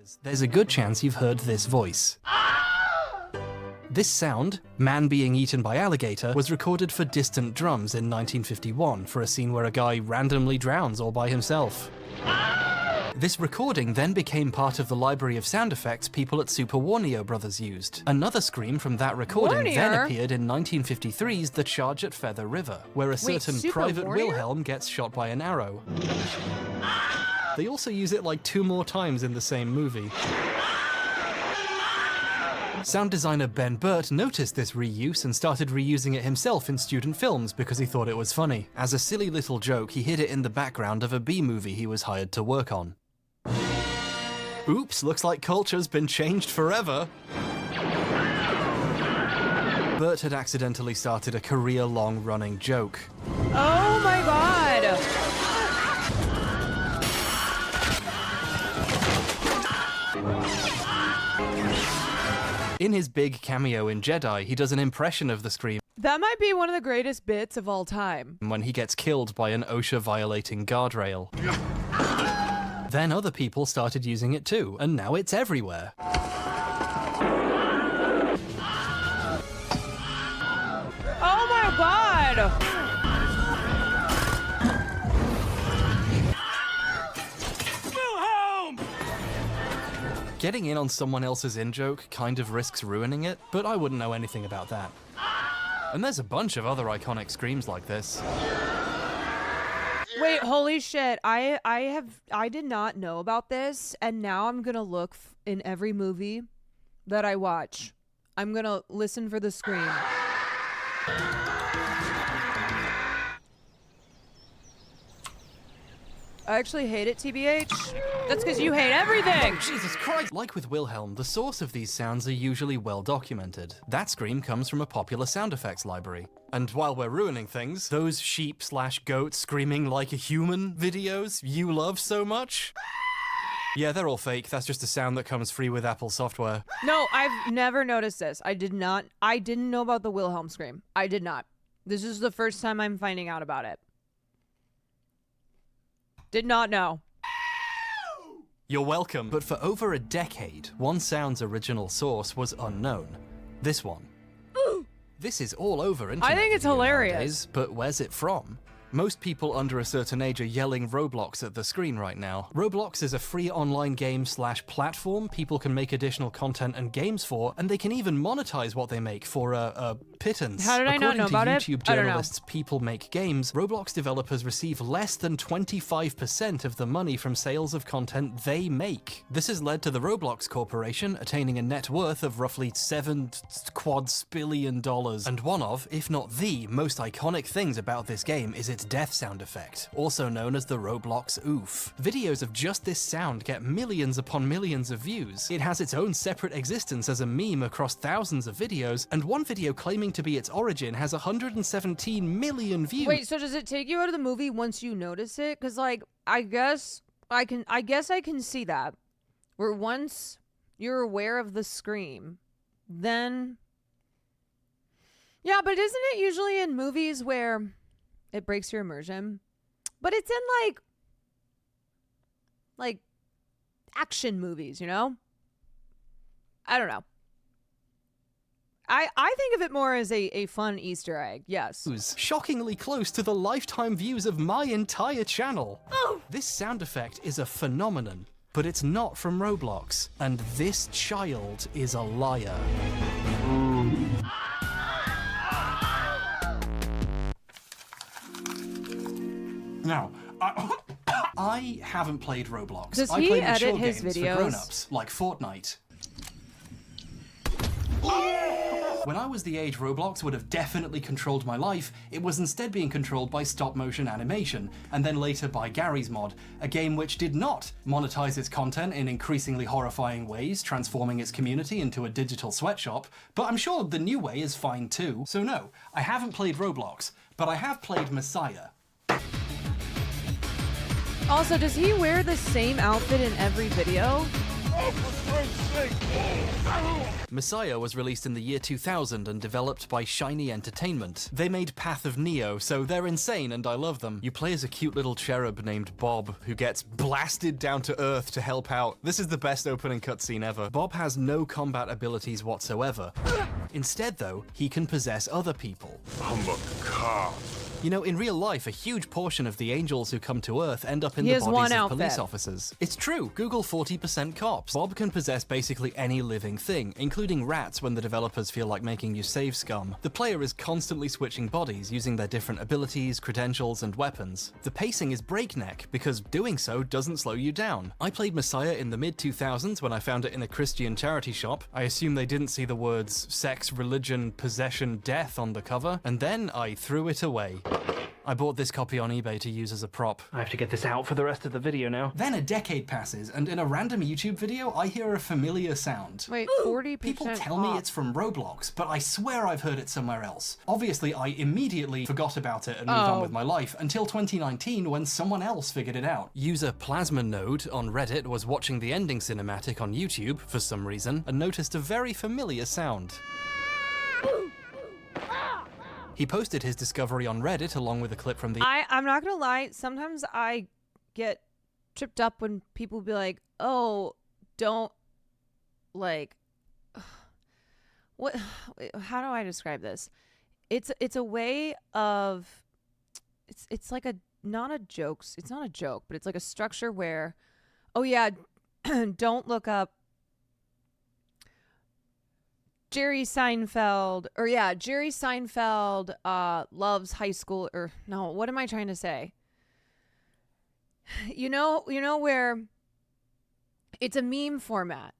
years, there's a good chance you've heard this voice. This sound, man being eaten by alligator, was recorded for Distant Drums in 1951 for a scene where a guy randomly drowns all by himself. This recording then became part of the library of sound effects people at Super Warnio Brothers used. Another scream from that recording then appeared in 1953's The Charge at Feather River, where a certain Private Wilhelm gets shot by an arrow. They also use it like 2 more times in the same movie. Sound designer Ben Burt noticed this reuse and started reusing it himself in student films because he thought it was funny. As a silly little joke, he hid it in the background of a B-movie he was hired to work on. Oops, looks like culture's been changed forever. Burt had accidentally started a career-long running joke. Oh my god! In his big cameo in Jedi, he does an impression of the scream. That might be one of the greatest bits of all time. When he gets killed by an OSHA-violating guardrail. Then other people started using it too, and now it's everywhere. Oh my god! Getting in on someone else's in-joke kind of risks ruining it, but I wouldn't know anything about that. And there's a bunch of other iconic screams like this. Wait, holy shit. I did not know about this, and now I'm gonna look in every movie that I watch. I'm gonna listen for the scream. I actually hate it, TBH. That's because you hate everything! Oh, Jesus Christ! Like with Wilhelm, the source of these sounds are usually well documented. That scream comes from a popular sound effects library. And while we're ruining things, those sheep/goats screaming like a human videos you love so much? Yeah, they're all fake. That's just a sound that comes free with Apple software. No, I've never noticed this. I didn't know about the Wilhelm scream. I did not. This is the first time I'm finding out about it. Did not know. You're welcome. But for over a decade, one sound's original source was unknown. This one. This is all over internet. I think it's hilarious. Nowadays, but where's it from? Most people under a certain age are yelling Roblox at the screen right now. Roblox is a free online game/platform people can make additional content and games for, and they can even monetize what they make for a pittance. How did I not know about it? According to YouTube journalists People Make Games, Roblox developers receive less than 25% of the money from sales of content they make. This has led to the Roblox Corporation attaining a net worth of roughly $7 quadrillion. And one of, if not the, most iconic things about this game is its death sound effect, also known as the Roblox Oof. Videos of just this sound get millions upon millions of views. It has its own separate existence as a meme across thousands of videos, and one video claiming to be its origin has 117 million views. Wait, so does it take you out of the movie once you notice it? Because, like, I guess I can see that. Where once you're aware of the scream, then... Yeah, but isn't it usually in movies where it breaks your immersion? But it's in, like action movies, you know? I don't know. I think of it more as a fun Easter egg, yes. Shockingly close to the lifetime views of my entire channel. Oh. This sound effect is a phenomenon, but it's not from Roblox. And this child is a liar. Now, I haven't played Roblox. Does I he play edit mature his games videos? for grown-ups, like Fortnite. When I was the age Roblox would have definitely controlled my life, it was instead being controlled by stop-motion animation, and then later by Garry's Mod, a game which did not monetize its content in increasingly horrifying ways, transforming its community into a digital sweatshop, but I'm sure the new way is fine too. So no, I haven't played Roblox, but I have played Messiah. Also, does he wear the same outfit in every video? Messiah was released in the year 2000 and developed by Shiny Entertainment. They made Path of Neo, so they're insane and I love them. You play as a cute little cherub named Bob, who gets blasted down to Earth to help out. This is the best opening cutscene ever. Bob has no combat abilities whatsoever. Instead, though, he can possess other people. I'm a cop. You know, in real life, a huge portion of the angels who come to Earth end up in the bodies of police officers. It's true. Google 40% cops. Bob can possess basically any living thing, including rats when the developers feel like making you save scum. The player is constantly switching bodies, using their different abilities, credentials, and weapons. The pacing is breakneck, because doing so doesn't slow you down. I played Messiah in the mid-2000s when I found it in a Christian charity shop. I assume they didn't see the words sex, religion, possession, death on the cover, and then I threw it away. I bought this copy on eBay to use as a prop. I have to get this out for the rest of the video now. Then a decade passes, and in a random YouTube video, I hear a familiar sound. Wait, 40% People tell me it's from Roblox, but I swear I've heard it somewhere else. Obviously, I immediately forgot about it and moved on with my life, until 2019 when someone else figured it out. User Plasma Node on Reddit was watching the ending cinematic on YouTube, for some reason, and noticed a very familiar sound. He posted his discovery on Reddit along with a clip from the... I'm not gonna lie, sometimes I get tripped up when people be like, oh, don't, like, what, how do I describe this? It's a way of, it's like not a joke, but it's like a structure where, oh yeah, don't look up Jerry Seinfeld loves high school, or no, what am I trying to say? You know where it's a meme format.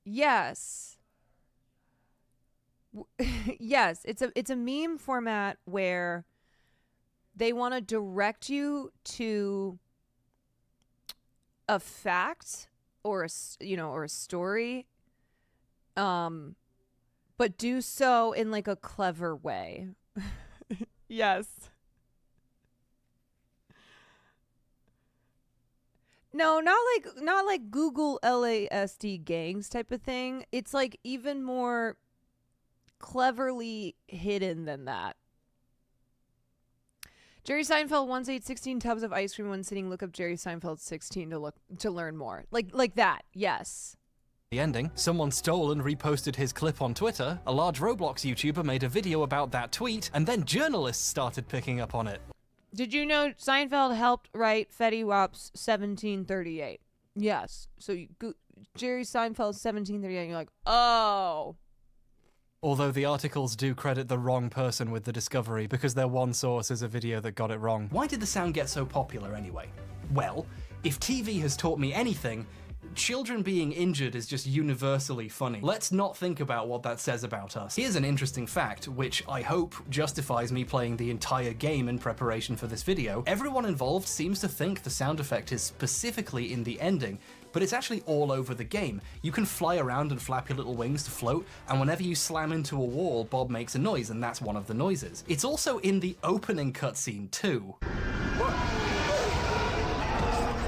Yes. Yes, it's a meme format where they want to direct you to a fact or a story. But do so in like a clever way. Yes. No, not like Google LASD gangs type of thing. It's like even more cleverly hidden than that. Jerry Seinfeld once ate 16 tubs of ice cream when sitting. Look up Jerry Seinfeld 16 to learn more. Like that. Yes. The ending. Someone stole and reposted his clip on Twitter. A large Roblox YouTuber made a video about that tweet, and then journalists started picking up on it. Did you know Seinfeld helped write Fetty Wap's 1738? Yes. So Jerry Seinfeld's 1738, you're like, oh. Although the articles do credit the wrong person with the discovery because their one source is a video that got it wrong. Why did the sound get so popular anyway? Well, if TV has taught me anything, children being injured is just universally funny. Let's not think about what that says about us. Here's an interesting fact, which I hope justifies me playing the entire game in preparation for this video. Everyone involved seems to think the sound effect is specifically in the ending, but it's actually all over the game. You can fly around and flap your little wings to float, and whenever you slam into a wall, Bob makes a noise, and that's one of the noises. It's also in the opening cutscene too.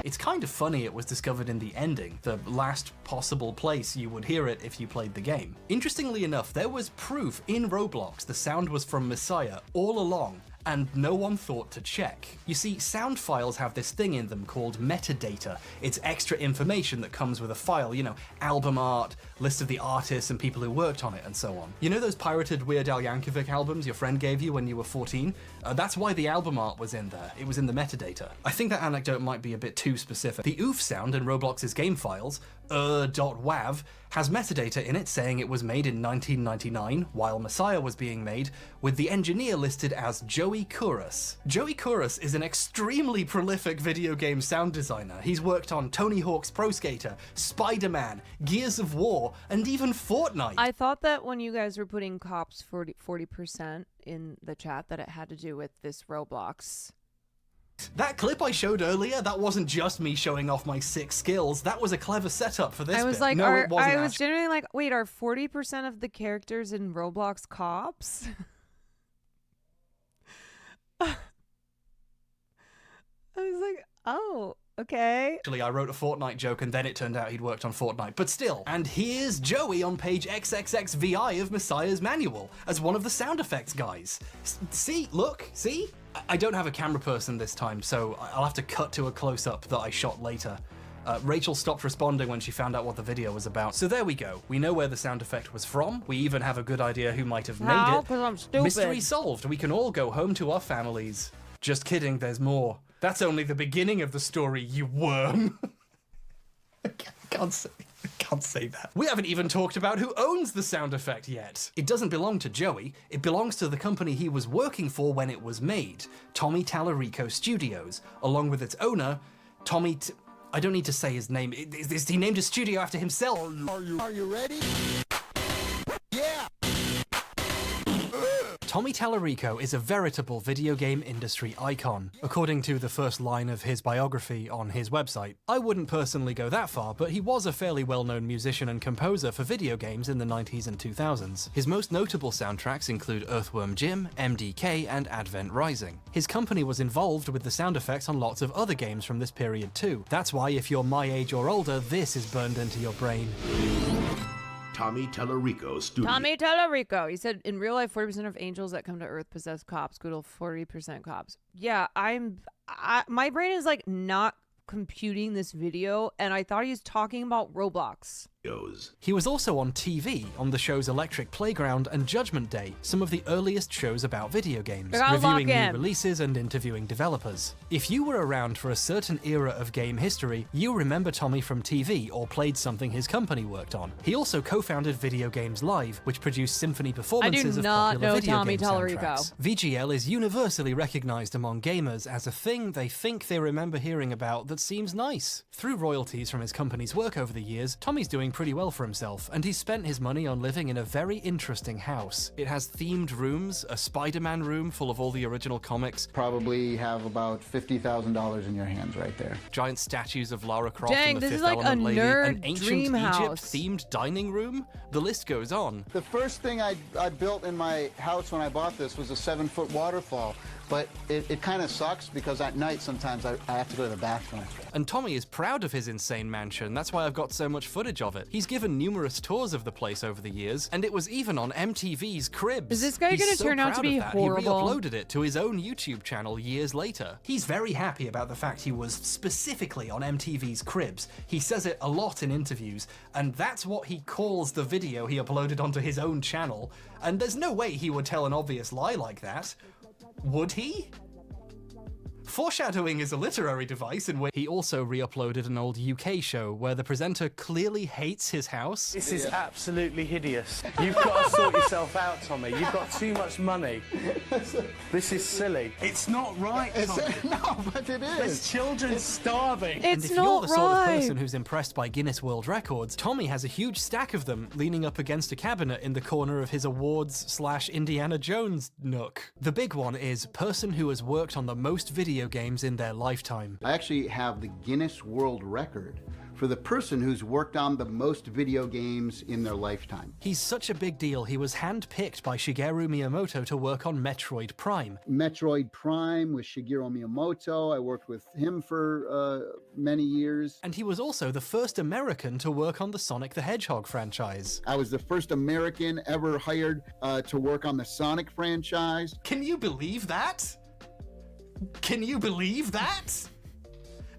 It's kind of funny it was discovered in the ending, the last possible place you would hear it if you played the game. Interestingly enough, there was proof in Roblox the sound was from Messiah all along, and no one thought to check. You see, sound files have this thing in them called metadata. It's extra information that comes with a file, you know, album art, list of the artists and people who worked on it, and so on. You know those pirated Weird Al Yankovic albums your friend gave you when you were 14? That's why the album art was in there. It was in the metadata. I think that anecdote might be a bit too specific. The oof sound in Roblox's game files, .wav, has metadata in it saying it was made in 1999 while Messiah was being made, with the engineer listed as Joey Kouros. Joey Kouros is an extremely prolific video game sound designer. He's worked on Tony Hawk's Pro Skater, Spider-Man, Gears of War, and even Fortnite. I thought that when you guys were putting cops 40% in the chat that it had to do with this Roblox. That clip I showed earlier, that wasn't just me showing off my sick skills. That was a clever setup for this I was bit. like, no, it wasn't I was genuinely like, wait, are 40% of the characters in Roblox cops? I was like, oh, Okay. Actually, I wrote a Fortnite joke and then it turned out he'd worked on Fortnite, but still. And here's Joey on page XXXVI of Messiah's Manual as one of the sound effects guys. See, look, see? I don't have a camera person this time, so I'll have to cut to a close-up that I shot later. Rachel stopped responding when she found out what the video was about. So there we go. We know where the sound effect was from. We even have a good idea who might have made it. Because I'm stupid. Mystery solved. We can all go home to our families. Just kidding, there's more. That's only the beginning of the story, you worm. I can't say that. We haven't even talked about who owns the sound effect yet. It doesn't belong to Joey. It belongs to the company he was working for when it was made, Tommy Tallarico Studios, along with its owner, I don't need to say his name. He named his studio after himself. Are you ready? Yeah! Tommy Tallarico is a veritable video game industry icon, according to the first line of his biography on his website. I wouldn't personally go that far, but he was a fairly well-known musician and composer for video games in the 90s and 2000s. His most notable soundtracks include Earthworm Jim, MDK, and Advent Rising. His company was involved with the sound effects on lots of other games from this period too. That's why if you're my age or older, this is burned into your brain. Tommy Tallarico Studio. Tommy Tallarico. He said, in real life, 40% of angels that come to Earth possess cops. Google 40% cops. Yeah, my brain is like not computing this video, and I thought he was talking about Roblox. He was also on TV on the shows Electric Playground and Judgment Day, some of the earliest shows about video games, reviewing new releases and interviewing developers. If you were around for a certain era of game history, you remember Tommy from TV or played something his company worked on. He also co-founded Video Games Live, which produced symphony performances of popular video game soundtracks. VGL is universally recognized among gamers as a thing they think they remember hearing about that seems nice. Through royalties from his company's work over the years, Tommy's doing pretty well for himself, and he's spent his money on living in a very interesting house. It has themed rooms, a Spider-Man room full of all the original comics. Probably have about $50,000 in your hands right there. Giant statues of Lara Croft Dang, and the this Fifth is like Element a Lady, nerd an ancient dream house. Egypt-themed dining room. The list goes on. The first thing I built in my house when I bought this was a 7-foot waterfall, but it kind of sucks because at night sometimes I have to go to the bathroom. And Tommy is proud of his insane mansion. That's why I've got so much footage of it. He's given numerous tours of the place over the years, and it was even on MTV's Cribs. Is this guy going to turn out to be horrible? He re-uploaded it to his own YouTube channel years later. He's very happy about the fact he was specifically on MTV's Cribs. He says it a lot in interviews, and that's what he calls the video he uploaded onto his own channel. And there's no way he would tell an obvious lie like that. Would he? Foreshadowing is a literary device in which he also re-uploaded an old UK show where the presenter clearly hates his house. This is absolutely hideous. You've got to sort yourself out, Tommy. You've got too much money. This is silly. It's not right, Tommy. No, but it is. There's children starving. And if you're the sort of person who's impressed by Guinness World Records, Tommy has a huge stack of them leaning up against a cabinet in the corner of his awards/Indiana Jones nook. The big one is person who has worked on the most video games in their lifetime. I actually have the Guinness World Record for the person who's worked on the most video games in their lifetime. He's such a big deal, he was handpicked by Shigeru Miyamoto to work on Metroid Prime. Metroid Prime with Shigeru Miyamoto. I worked with him for many years. And he was also the first American to work on the Sonic the Hedgehog franchise. I was the first American ever hired to work on the Sonic franchise. Can you believe that? Can you believe that?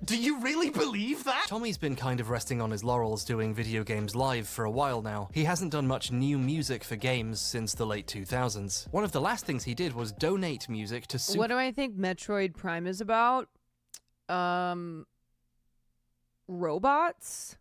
Do you really believe that? Tommy's been kind of resting on his laurels doing Video Games Live for a while now. He hasn't done much new music for games since the late 2000s. One of the last things he did was donate music to What do I think Metroid Prime is about? Robots?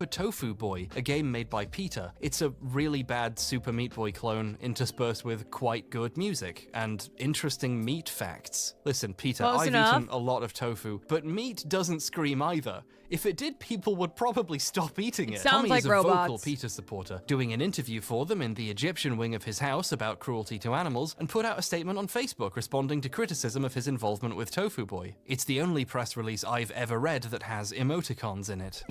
Tofu Boy, a game made by Peter. It's a really bad Super Meat Boy clone interspersed with quite good music and interesting meat facts. Listen, Peter, I've eaten a lot of tofu, but meat doesn't scream either. If it did, people would probably stop eating it. Sounds Tommy like is a robots. vocal Peter supporter, doing an interview for them in the Egyptian wing of his house about cruelty to animals, and put out a statement on Facebook responding to criticism of his involvement with Tofu Boy. It's the only press release I've ever read that has emoticons in it.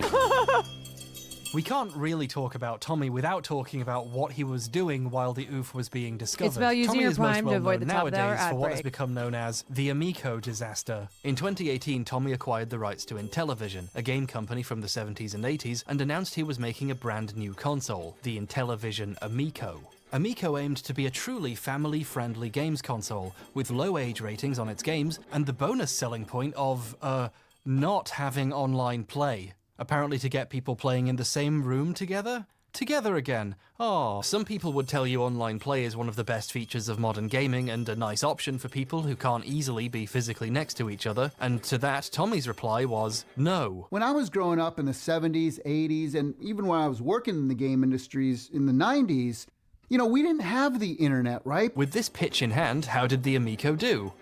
We can't really talk about Tommy without talking about what he was doing while the oof was being discovered. It's about using Tommy your is most Prime to well avoid known the top of the hour nowadays ad for what has break. become known as the Amico disaster. In 2018, Tommy acquired the rights to Intellivision, a game company from the 70s and 80s, and announced he was making a brand new console, the Intellivision Amico. Amico aimed to be a truly family-friendly games console, with low age ratings on its games, and the bonus selling point of, not having online play. Apparently to get people playing in the same room together? Together again. Oh, some people would tell you online play is one of the best features of modern gaming and a nice option for people who can't easily be physically next to each other, and to that, Tommy's reply was, no. When I was growing up in the 70s, 80s, and even when I was working in the game industries in the 90s, we didn't have the internet, right? With this pitch in hand, how did the Amico do?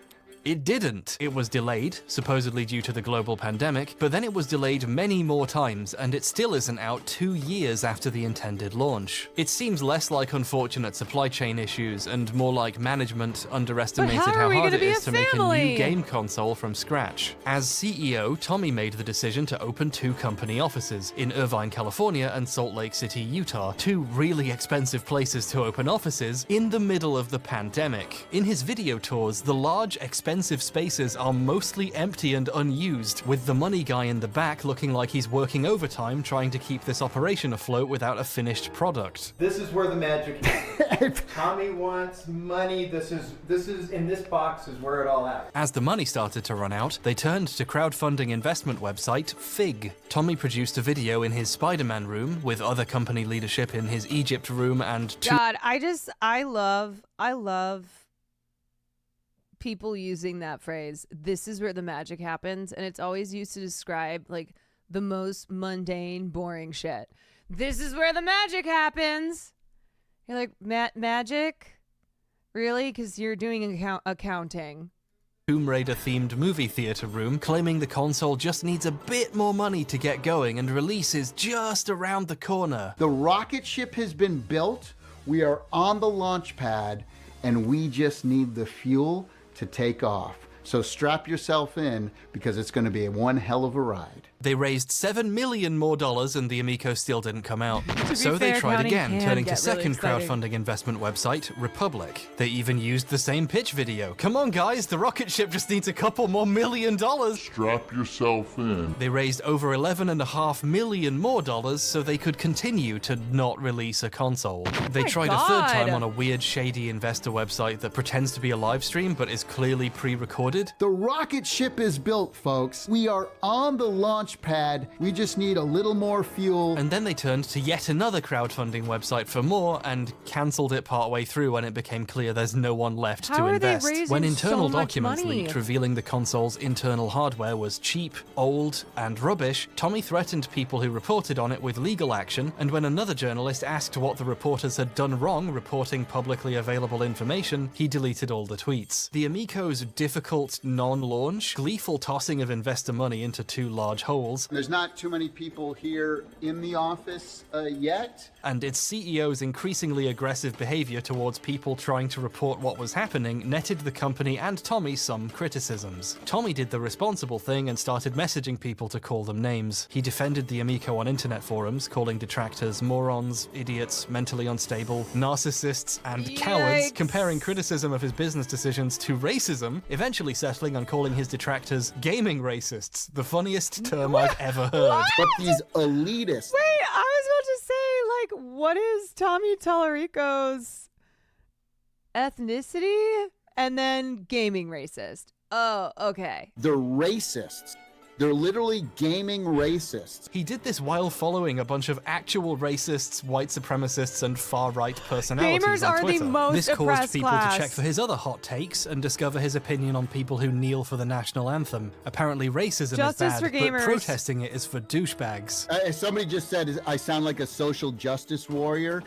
It didn't. It was delayed, supposedly due to the global pandemic, but then it was delayed many more times, and it still isn't out 2 years after the intended launch. It seems less like unfortunate supply chain issues and more like management underestimated But how are how we hard gonna it be is a to make a family? new game console from scratch. As CEO, Tommy made the decision to open 2 company offices in Irvine, California and Salt Lake City, Utah, 2 really expensive places to open offices in the middle of the pandemic. In his video tours, the large, expensive spaces are mostly empty and unused, with the money guy in the back looking like he's working overtime trying to keep this operation afloat without a finished product. This is where the magic happens. Tommy wants money. This is in this box is where it all happens. As the money started to run out, they turned to crowdfunding investment website Fig. Tommy produced a video in his Spider-Man room, with other company leadership in his Egypt room and 2 God, I love people using that phrase. This is where the magic happens, and it's always used to describe like the most mundane, boring shit. This is where the magic happens. You're like, magic? Really? Because you're doing accounting. Tomb Raider-themed movie theater room, claiming the console just needs a bit more money to get going and release is just around the corner. The rocket ship has been built. We are on the launch pad, and we just need the fuel to take off. So strap yourself in, because it's going to be one hell of a ride. They raised $7 million more and the Amico still didn't come out. So they fair, tried counting again, can turning to get really second exciting. crowdfunding investment website, Republic. They even used the same pitch video. Come on guys, the rocket ship just needs a couple more $1 million. Strap yourself in. They raised over $11.5 million more so they could continue to not release a console. They my tried a third time God. on a weird, shady investor website that pretends to be a live stream but is clearly pre-recorded. The rocket ship is built, folks. We are on the launch pad. We just need a little more fuel. And then they turned to yet another crowdfunding website for more and cancelled it partway through when it became clear there's no one left How to are they invest. raising When so internal much documents money? leaked revealing the console's internal hardware was cheap, old, and rubbish, Tommy threatened people who reported on it with legal action, and when another journalist asked what the reporters had done wrong reporting publicly available information, he deleted all the tweets. The Amico's difficult non-launch, gleeful tossing of investor money into 2 large holes, There's not too many people here in the office yet. and its CEO's increasingly aggressive behavior towards people trying to report what was happening netted the company and Tommy some criticisms. Tommy did the responsible thing and started messaging people to call them names. He defended the Amico on internet forums, calling detractors morons, idiots, mentally unstable, narcissists, and cowards, Yikes. comparing criticism of his business decisions to racism, eventually settling on calling his detractors gaming racists, the funniest term I've ever heard. But these elitists. Wait, I was about to say, like, what is Tommy Tallarico's ethnicity? And then gaming racist. Oh, okay. They're racists. They're literally gaming racists. He did this while following a bunch of actual racists, white supremacists, and far-right personalities Gamers on are the Twitter. most This caused oppressed people class. to check for his other hot takes and discover his opinion on people who kneel for the national anthem. Apparently racism Justice is for bad, but gamers. protesting it is for douchebags. Somebody just said I sound like a social justice warrior.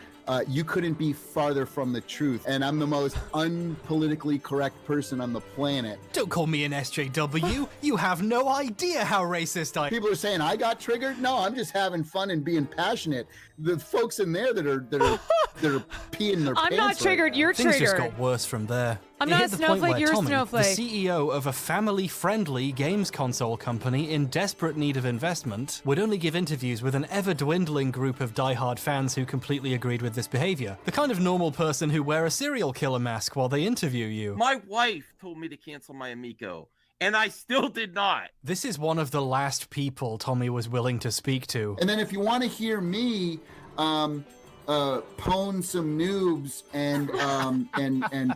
You couldn't be farther from the truth. And I'm the most unpolitically correct person on the planet. Don't call me an SJW. You have no idea how racist I am. People are saying I got triggered. No, I'm just having fun and being passionate. The folks in there that are they're peeing their I'm pants not right triggered. now. You're Things just triggered. got worse from there. I'm It not hit a the point snowflake, where you're a Tommy, snowflake. the CEO of a family-friendly games console company in desperate need of investment, would only give interviews with an ever-dwindling group of die-hard fans who completely agreed with this behavior. The kind of normal person who wear a serial killer mask while they interview you. My wife told me to cancel my Amico, and I still did not. This is one of the last people Tommy was willing to speak to. And then if you want to hear me pwn some noobs and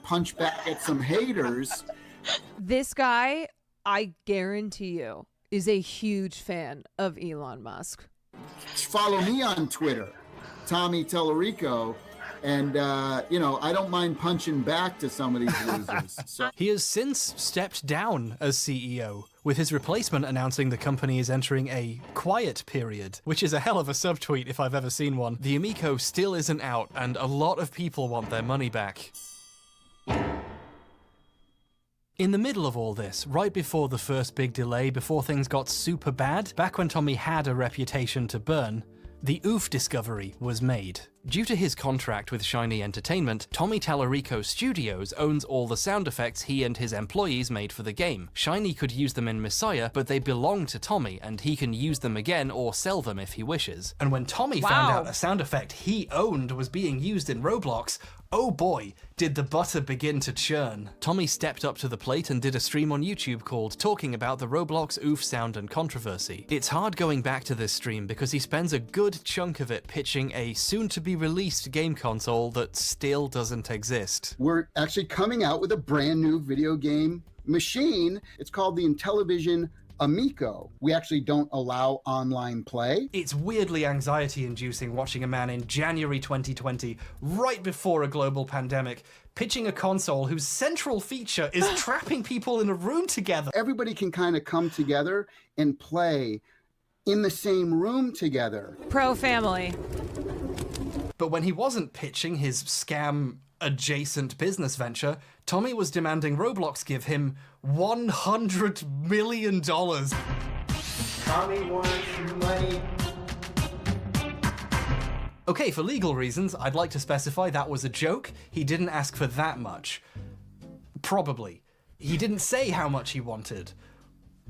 punch back at some haters, This guy, I guarantee you, is a huge fan of Elon Musk. follow me on Twitter, Tommy Tellerico, and I don't mind punching back to some of these losers. So He has since stepped down as CEO, with his replacement announcing the company is entering a quiet period, which is a hell of a subtweet if I've ever seen one. The Amico still isn't out, and a lot of people want their money back. In the middle of all this, right before the first big delay, before things got super bad, back when Tommy had a reputation to burn, the Oof discovery was made. Due to his contract with Shiny Entertainment, Tommy Tallarico Studios owns all the sound effects he and his employees made for the game. Shiny could use them in Messiah, but they belong to Tommy, and he can use them again or sell them if he wishes. And when Tommy found out a sound effect he owned was being used in Roblox, oh boy, did the butter begin to churn. Tommy stepped up to the plate and did a stream on YouTube called Talking About the Roblox Oof Sound and Controversy. It's hard going back to this stream because he spends a good chunk of it pitching a soon-to-be-released game console that still doesn't exist. we're actually coming out with a brand new video game machine. It's called the Intellivision Amico. We actually don't allow online play. It's weirdly anxiety-inducing watching a man in January 2020, right before a global pandemic, pitching a console whose central feature is trapping people in a room together. Everybody can kind of come together and play in the same room together. Pro family. But when he wasn't pitching his scam-adjacent business venture, Tommy was demanding Roblox give him $100 million. Tommy wants money. Okay, for legal reasons, I'd like to specify that was a joke. He didn't ask for that much. Probably. He didn't say how much he wanted.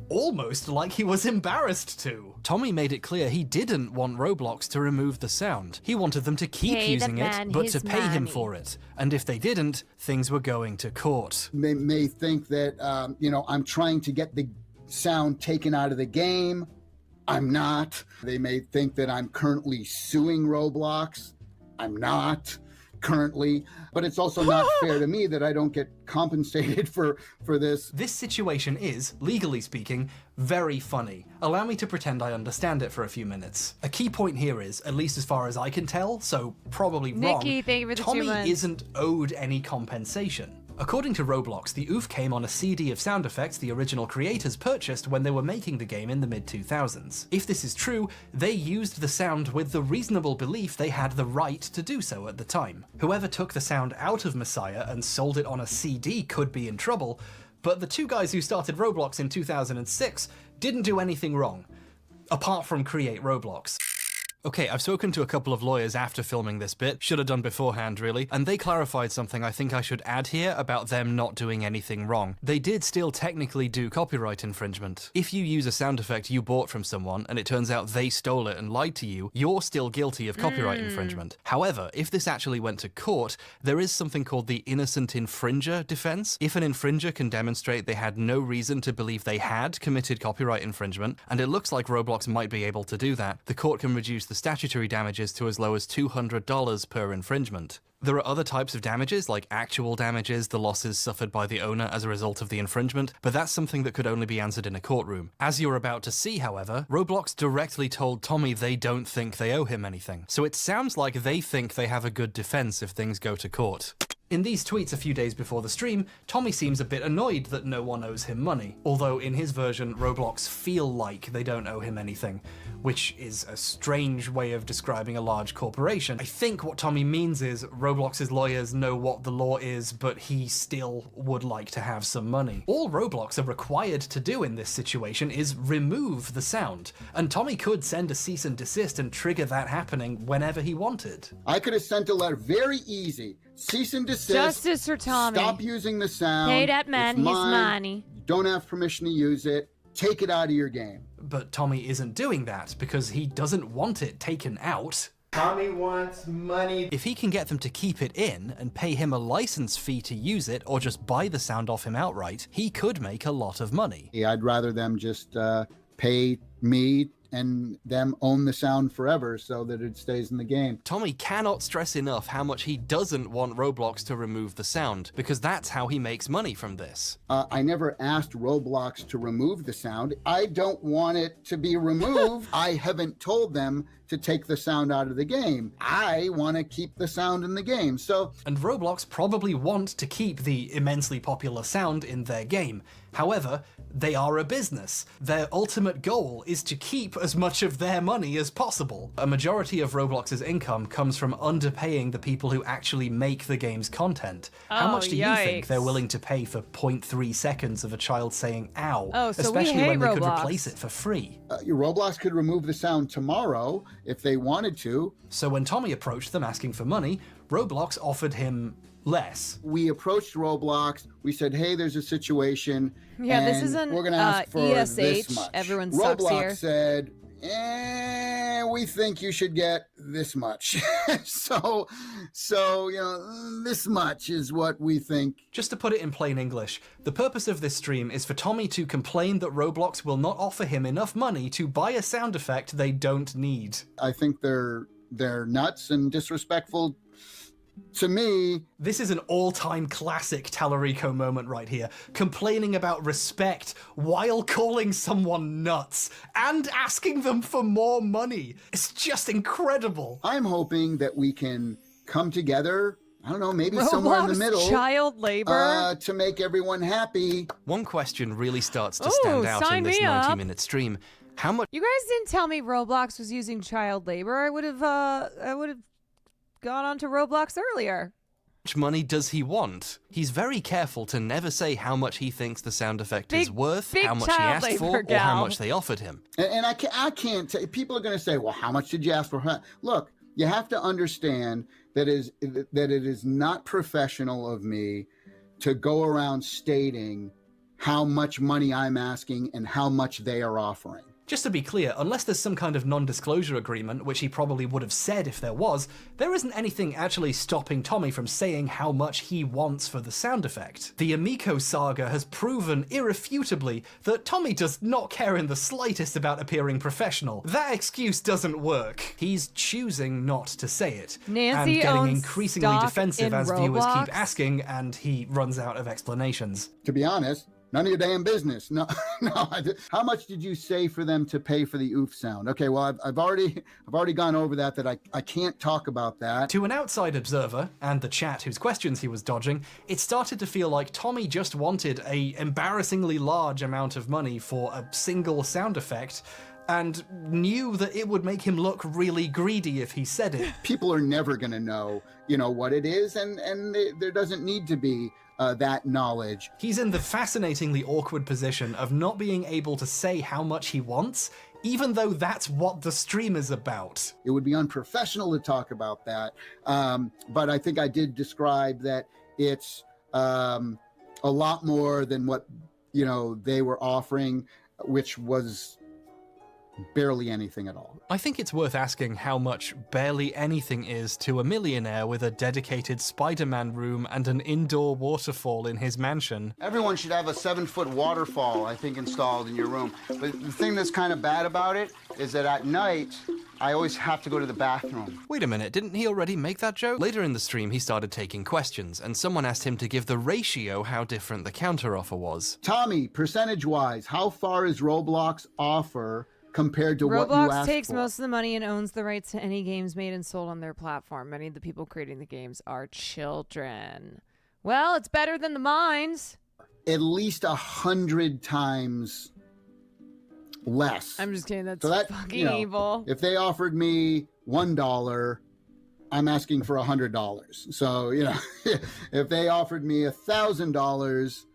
Almost like he was embarrassed to. Tommy made it clear he didn't want Roblox to remove the sound. He wanted them to keep Pay the using man it, but his to pay him money. for it. And if they didn't, things were going to court. They may think that, I'm trying to get the sound taken out of the game. I'm not. They may think that I'm currently suing Roblox. I'm not currently. But it's also not fair to me that I don't get compensated for this. This situation is, legally speaking, very funny. Allow me to pretend I understand it for a few minutes. A key point here is, at least as far as I can tell, so probably wrong, Nikki, thank you for the 2 Tommy months. isn't owed any compensation. According to Roblox, the Oof came on a CD of sound effects the original creators purchased when they were making the game in the mid-2000s. If this is true, they used the sound with the reasonable belief they had the right to do so at the time. Whoever took the sound out of Messiah and sold it on a CD could be in trouble, but the two guys who started Roblox in 2006 didn't do anything wrong, apart from create Roblox. Okay, I've spoken to a couple of lawyers after filming this bit, should have done beforehand really, and they clarified something I think I should add here about them not doing anything wrong. They did still technically do copyright infringement. If you use a sound effect you bought from someone and it turns out they stole it and lied to you, you're still guilty of copyright infringement. However, if this actually went to court, there is something called the innocent infringer defense. If an infringer can demonstrate they had no reason to believe they had committed copyright infringement, and it looks like Roblox might be able to do that, the court can reduce the statutory damages to as low as $200 per infringement. There are other types of damages, like actual damages, the losses suffered by the owner as a result of the infringement, but that's something that could only be answered in a courtroom. As you're about to see, however, Roblox directly told Tommy they don't think they owe him anything. So it sounds like they think they have a good defense if things go to court. In these tweets a few days before the stream, Tommy seems a bit annoyed that no one owes him money, although in his version, Roblox feel like they don't owe him anything, which is a strange way of describing a large corporation. I think what Tommy means is Roblox's lawyers know what the law is, but he still would like to have some money. All Roblox are required to do in this situation is remove the sound, and Tommy could send a cease and desist and trigger that happening whenever he wanted. I could have sent a letter, very easy. Cease and desist. Justice for Tommy. Stop using the sound. Pay that man It's his mine. money. You don't have permission to use it. Take it out of your game. But Tommy isn't doing that because he doesn't want it taken out. Tommy wants money. If he can get them to keep it in and pay him a license fee to use it or just buy the sound off him outright, he could make a lot of money. Yeah, I'd rather them just pay me and them own the sound forever so that it stays in the game. Tommy cannot stress enough how much he doesn't want Roblox to remove the sound, because that's how he makes money from this. I never asked Roblox to remove the sound. I don't want it to be removed. I haven't told them to take the sound out of the game. I want to keep the sound in the game. And Roblox probably want to keep the immensely popular sound in their game. However, they are a business. Their ultimate goal is to keep as much of their money as possible. A majority of Roblox's income comes from underpaying the people who actually make the game's content. How much do you think they're willing to pay for 0.3 seconds of a child saying ow? Especially when they could replace it for free. Roblox could remove the sound tomorrow if they wanted to. So when Tommy approached them asking for money, Roblox offered him less. We approached Roblox. We said, hey, there's a situation. Yeah, this isn't we're gonna ask for ESH. this much. Everyone sucks Roblox here. said, we think you should get this much. so, this much is what we think. Just to put it in plain English, the purpose of this stream is for Tommy to complain that Roblox will not offer him enough money to buy a sound effect they don't need. I think they're nuts and disrespectful to me. This is an all-time classic Tallarico moment right here, complaining about respect while calling someone nuts and asking them for more money. It's just incredible. I'm hoping that we can come together, I don't know, maybe Roblox somewhere in the middle. Child labor. To make everyone happy. One question really starts to stand out in this 90-minute stream. How much... You guys didn't tell me Roblox was using child labor. I would have gone onto Roblox earlier. How much money does he want? He's very careful to never say how much he thinks the sound effect is worth, how much he asked for, or how much they offered him. And I can't say, people are going to say, well, how much did you ask for? Look, you have to understand that it is not professional of me to go around stating how much money I'm asking and how much they are offering. Just to be clear, unless there's some kind of non-disclosure agreement, which he probably would have said if there was, there isn't anything actually stopping Tommy from saying how much he wants for the sound effect. The Amico saga has proven irrefutably that Tommy does not care in the slightest about appearing professional. That excuse doesn't work. He's choosing not to say it. Nancy and getting owns increasingly stock defensive in as Roblox. viewers keep asking, and he runs out of explanations. To be honest, none of your damn business. No. How much did you say for them to pay for the oof sound? Okay, well, I've already gone over that I can't talk about that. To an outside observer, and the chat whose questions he was dodging, it started to feel like Tommy just wanted a embarrassingly large amount of money for a single sound effect, and knew that it would make him look really greedy if he said it. People are never going to know, what it is, and there doesn't need to be that knowledge. He's in the fascinatingly awkward position of not being able to say how much he wants, even though that's what the stream is about. It would be unprofessional to talk about that, but I think I did describe that it's a lot more than what they were offering, which was barely anything at all. I think it's worth asking how much barely anything is to a millionaire with a dedicated Spider-Man room and an indoor waterfall in his mansion. Everyone should have a 7-foot waterfall, I think, installed in your room. But the thing that's kind of bad about it is that at night, I always have to go to the bathroom. Wait a minute, didn't he already make that joke? Later in the stream, he started taking questions, and someone asked him to give the ratio how different the counteroffer was. Tommy, percentage-wise, how far is Roblox offer compared to what you Roblox asked takes for. most of the money and owns the rights to any games made and sold on their platform. Many of the people creating the games are children. Well, it's better than the mines. At least 100 times less. I'm just kidding. That's So that, fucking evil. If they offered me $1, I'm asking for $100. So, if they offered me $1,000,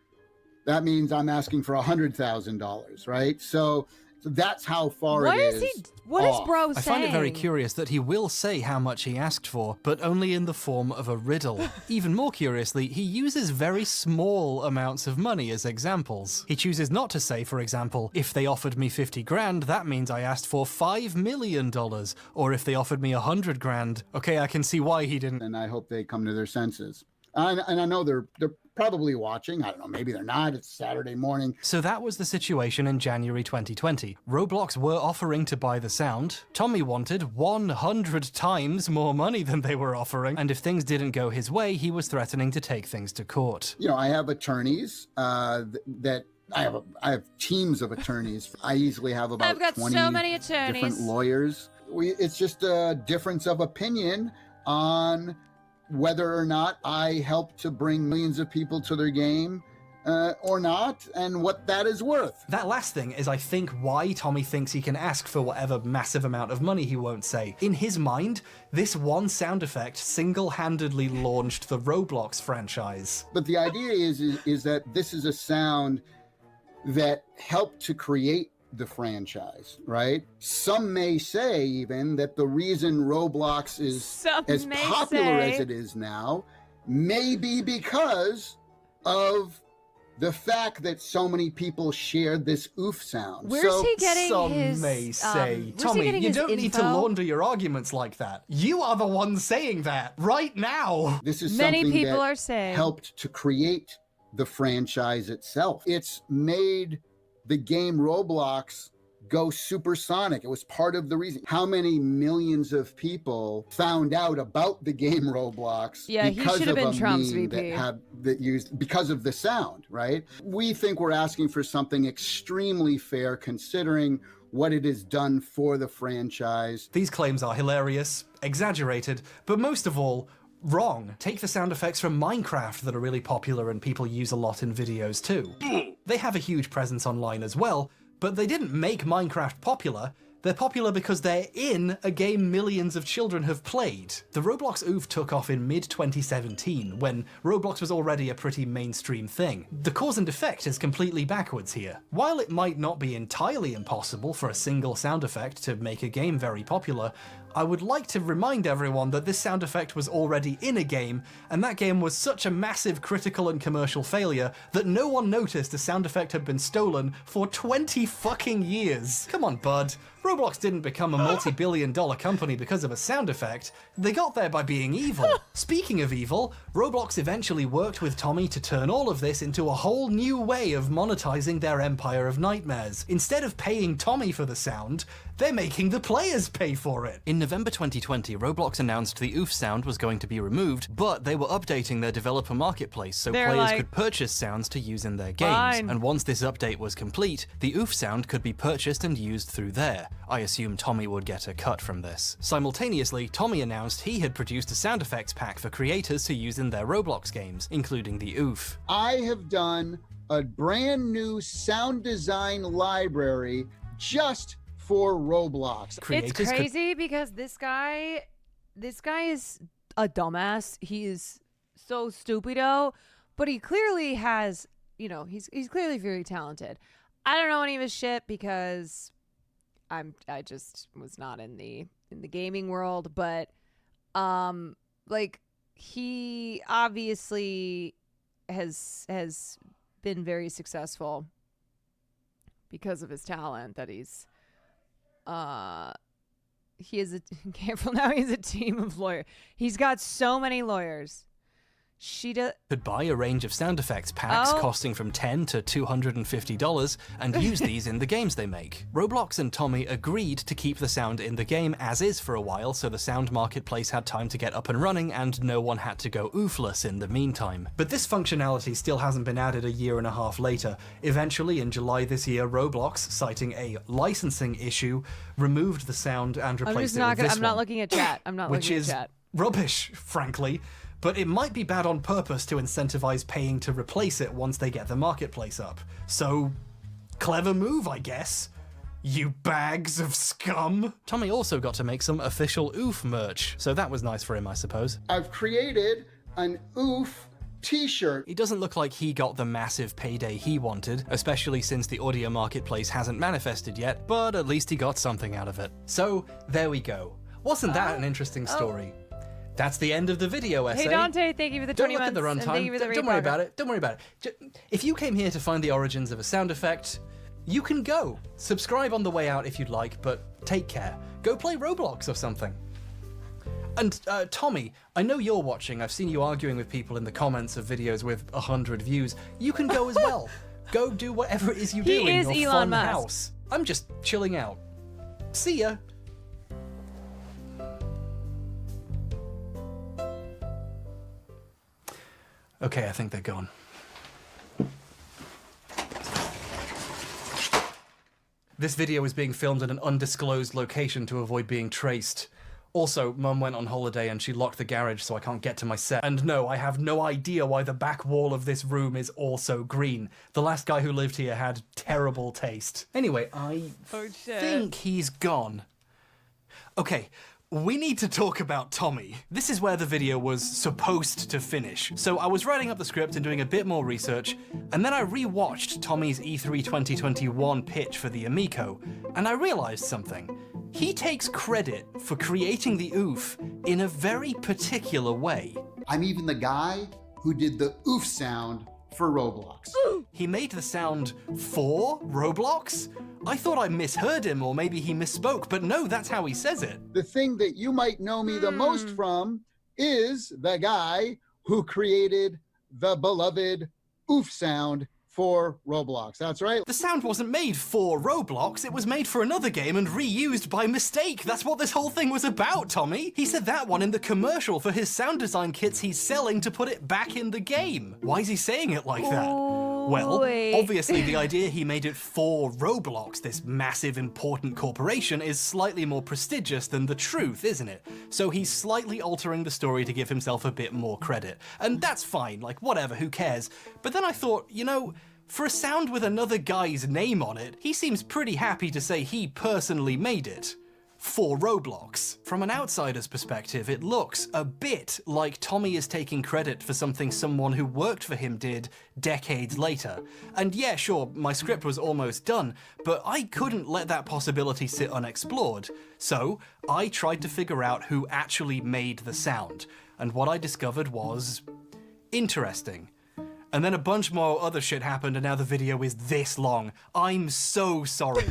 that means I'm asking for $100,000, right? So that's how far What it is is. he? What is off. bro I saying? find it very curious that he will say how much he asked for, but only in the form of a riddle. Even more curiously, he uses very small amounts of money as examples. He chooses not to say, for example, if they offered me 50 grand, that means I asked for $5 million. Or if they offered me 100 grand, okay, I can see why he didn't. And I hope they come to their senses. And I know they're probably watching. I don't know, maybe they're not. It's Saturday morning. So that was the situation in January 2020. Roblox were offering to buy the sound. Tommy wanted 100 times more money than they were offering, and if things didn't go his way, he was threatening to take things to court. I have attorneys that I have teams of attorneys. I easily have about I've got 20 so many attorneys. different lawyers. It's just a difference of opinion on whether or not I help to bring millions of people to their game or not, and what that is worth. That last thing is, I think, why Tommy thinks he can ask for whatever massive amount of money he won't say. In his mind, this one sound effect single-handedly launched the Roblox franchise. But the idea is that this is a sound that helped to create the franchise, right? Some may say even that the reason Roblox is as popular as it is now may be because of the fact that so many people shared this oof sound. Where's he getting Some his? may say, where's he Tommy, getting you his don't need to info? launder your arguments like that. You are the one saying that right now. This is Many something people that are saying helped to create the franchise itself. It's made the game Roblox go supersonic. It was part of the reason. How many millions of people found out about the game Roblox Yeah, he because should have of been a Trump's meme VP. that used because of the sound, right? We think we're asking for something extremely fair considering what it has done for the franchise. These claims are hilarious, exaggerated, but most of all, wrong. Take the sound effects from Minecraft that are really popular and people use a lot in videos too. They have a huge presence online as well, but they didn't make Minecraft popular. They're popular because they're in a game millions of children have played. The Roblox Oof took off in mid-2017, when Roblox was already a pretty mainstream thing. The cause and effect is completely backwards here. While it might not be entirely impossible for a single sound effect to make a game very popular, I would like to remind everyone that this sound effect was already in a game, and that game was such a massive critical and commercial failure that no one noticed a sound effect had been stolen for 20 fucking years. Come on, bud. Roblox didn't become a multi-billion-dollar company because of a sound effect. They got there by being evil. Speaking of evil, Roblox eventually worked with Tommy to turn all of this into a whole new way of monetizing their empire of nightmares. Instead of paying Tommy for the sound, they're making the players pay for it. In November 2020, Roblox announced the Oof sound was going to be removed, but they were updating their developer marketplace so They're players like, could purchase sounds to use in their games. Fine. And once this update was complete, the Oof sound could be purchased and used through there. I assume Tommy would get a cut from this. Simultaneously, Tommy announced he had produced a sound effects pack for creators to use in their Roblox games, including the Oof. I have done a brand new sound design library just for Roblox. It's crazy because this guy is a dumbass. He is so stupido, but he clearly has, he's clearly very talented. I don't know any of his shit because I just was not in the gaming world, but he obviously has been very successful because of his talent that he is careful now. He's a team of lawyers. He's got so many lawyers could buy a range of sound effects packs costing from $10 to $250 and use these in the games they make. Roblox and Tommy agreed to keep the sound in the game as is for a while, so the sound marketplace had time to get up and running and no one had to go oofless in the meantime. But this functionality still hasn't been added a year and a half later. Eventually, in July this year, Roblox, citing a licensing issue, removed the sound and replaced it with this I'm not looking at chat. I'm not looking at chat. Rubbish, frankly. But it might be bad on purpose to incentivize paying to replace it once they get the marketplace up. So, clever move, I guess. You bags of scum. Tommy also got to make some official Oof merch, so that was nice for him, I suppose. I've created an Oof t-shirt. It doesn't look like he got the massive payday he wanted, especially since the audio marketplace hasn't manifested yet, but at least he got something out of it. So, there we go. Wasn't that an interesting story? That's the end of the video essay. Hey Dante, thank you for the 20 months. Don't look at the runtime. Don't worry about it. Don't worry about it. If you came here to find the origins of a sound effect, you can go. Subscribe on the way out if you'd like, but take care. Go play Roblox or something. And Tommy, I know you're watching. I've seen you arguing with people in the comments of videos with 100 views. You can go as well. Go do whatever it is you do in your fun house. I'm just chilling out. See ya. Okay, I think they're gone. This video is being filmed in an undisclosed location to avoid being traced. Also, Mum went on holiday and she locked the garage so I can't get to my set. And no, I have no idea why the back wall of this room is also green. The last guy who lived here had terrible taste. Anyway, I think he's gone. Okay. We need to talk about Tommy. This is where the video was supposed to finish. So I was writing up the script and doing a bit more research, and then I re-watched Tommy's E3 2021 pitch for the Amico, and I realized something. He takes credit for creating the oof in a very particular way. I'm even the guy who did the oof sound for Roblox. He made the sound for Roblox? I thought I misheard him, or maybe he misspoke, but no, that's how he says it. The thing that you might know me the most from is the guy who created the beloved oof sound for Roblox. That's right. The sound wasn't made for Roblox, it was made for another game and reused by mistake. That's what this whole thing was about, Tommy. He said that one in the commercial for his sound design kits he's selling to put it back in the game. Why is he saying it like that? Well, obviously the idea he made it for Roblox, this massive important corporation, is slightly more prestigious than the truth, isn't it? So he's slightly altering the story to give himself a bit more credit. And that's fine, like whatever, who cares? But then I thought, you know, for a sound with another guy's name on it, he seems pretty happy to say he personally made it. For Roblox. From an outsider's perspective, it looks a bit like Tommy is taking credit for something someone who worked for him did decades later. And yeah, sure, my script was almost done, but I couldn't let that possibility sit unexplored. So I tried to figure out who actually made the sound. And what I discovered was interesting. And then a bunch more other shit happened and now the video is this long. I'm so sorry.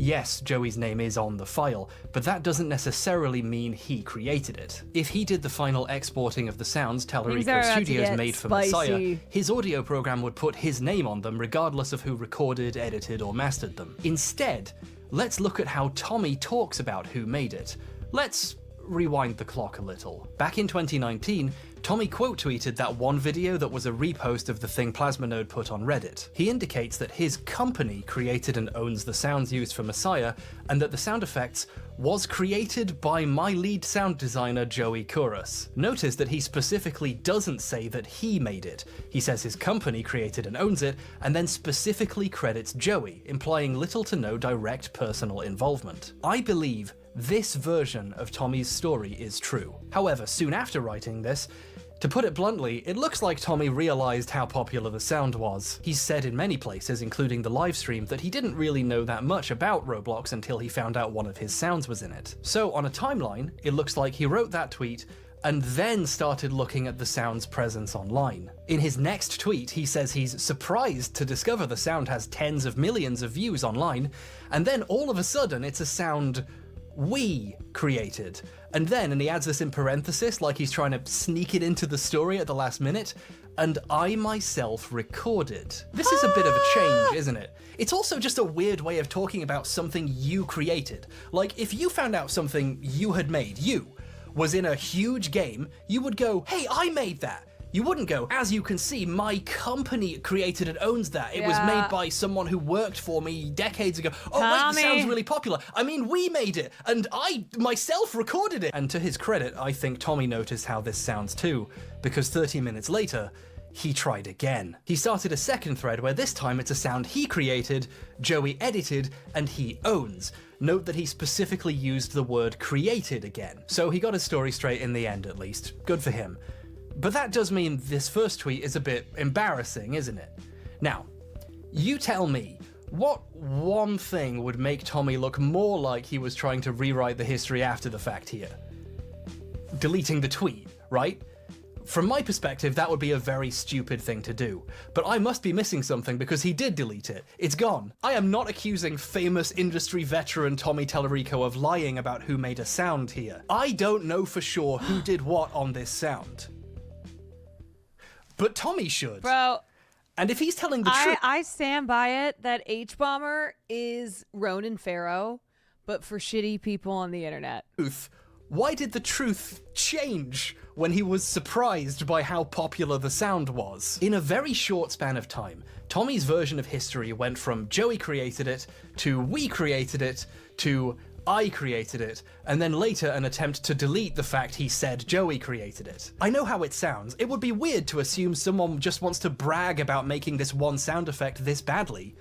Yes, Joey's name is on the file, but that doesn't necessarily mean he created it. If he did the final exporting of the sounds Tellerico Studios made for Messiah, his audio program would put his name on them regardless of who recorded, edited, or mastered them. Instead, let's look at how Tommy talks about who made it. Let's rewind the clock a little. Back in 2019, Tommy quote tweeted that one video that was a repost of the thing Plasmonode put on Reddit. He indicates that his company created and owns the sounds used for Messiah, and that the sound effects was created by my lead sound designer Joey Kouros. Notice that he specifically doesn't say that he made it. He says his company created and owns it, and then specifically credits Joey, implying little to no direct personal involvement. I believe this version of Tommy's story is true. However, soon after writing this, to put it bluntly, it looks like Tommy realized how popular the sound was. He's said in many places, including the livestream, that he didn't really know that much about Roblox until he found out one of his sounds was in it. So on a timeline, it looks like he wrote that tweet and then started looking at the sound's presence online. In his next tweet, he says he's surprised to discover the sound has tens of millions of views online, and then all of a sudden it's a sound we created. And then, and he adds this in parenthesis, like he's trying to sneak it into the story at the last minute, and I myself recorded. This is a bit of a change, isn't it? It's also just a weird way of talking about something you created. Like, if you found out something you had made, was in a huge game, you would go, hey, I made that. You wouldn't go, as you can see, my company created and owns that. It was made by someone who worked for me decades ago. Oh, wait, this sounds really popular. I mean, we made it, and I myself recorded it. And to his credit, I think Tommy noticed how this sounds too, because 30 minutes later, he tried again. He started a second thread where this time it's a sound he created, Joey edited, and he owns. Note that he specifically used the word created again. So he got his story straight in the end, at least. Good for him. But that does mean this first tweet is a bit embarrassing, isn't it? Now, you tell me, what one thing would make Tommy look more like he was trying to rewrite the history after the fact here? Deleting the tweet, right? From my perspective, that would be a very stupid thing to do. But I must be missing something because he did delete it. It's gone. I am not accusing famous industry veteran Tommy Tallarico of lying about who made a sound here. I don't know for sure who did what on this sound. But Tommy should. Bro. And if he's telling the truth... I stand by it that H-Bomber is Ronan Farrow, but for shitty people on the internet. Why did the truth change when he was surprised by how popular the sound was? In a very short span of time, Tommy's version of history went from Joey created it, to we created it, to I created it, and then later an attempt to delete the fact he said Joey created it. I know how it sounds. It would be weird to assume someone just wants to brag about making this one sound effect this badly.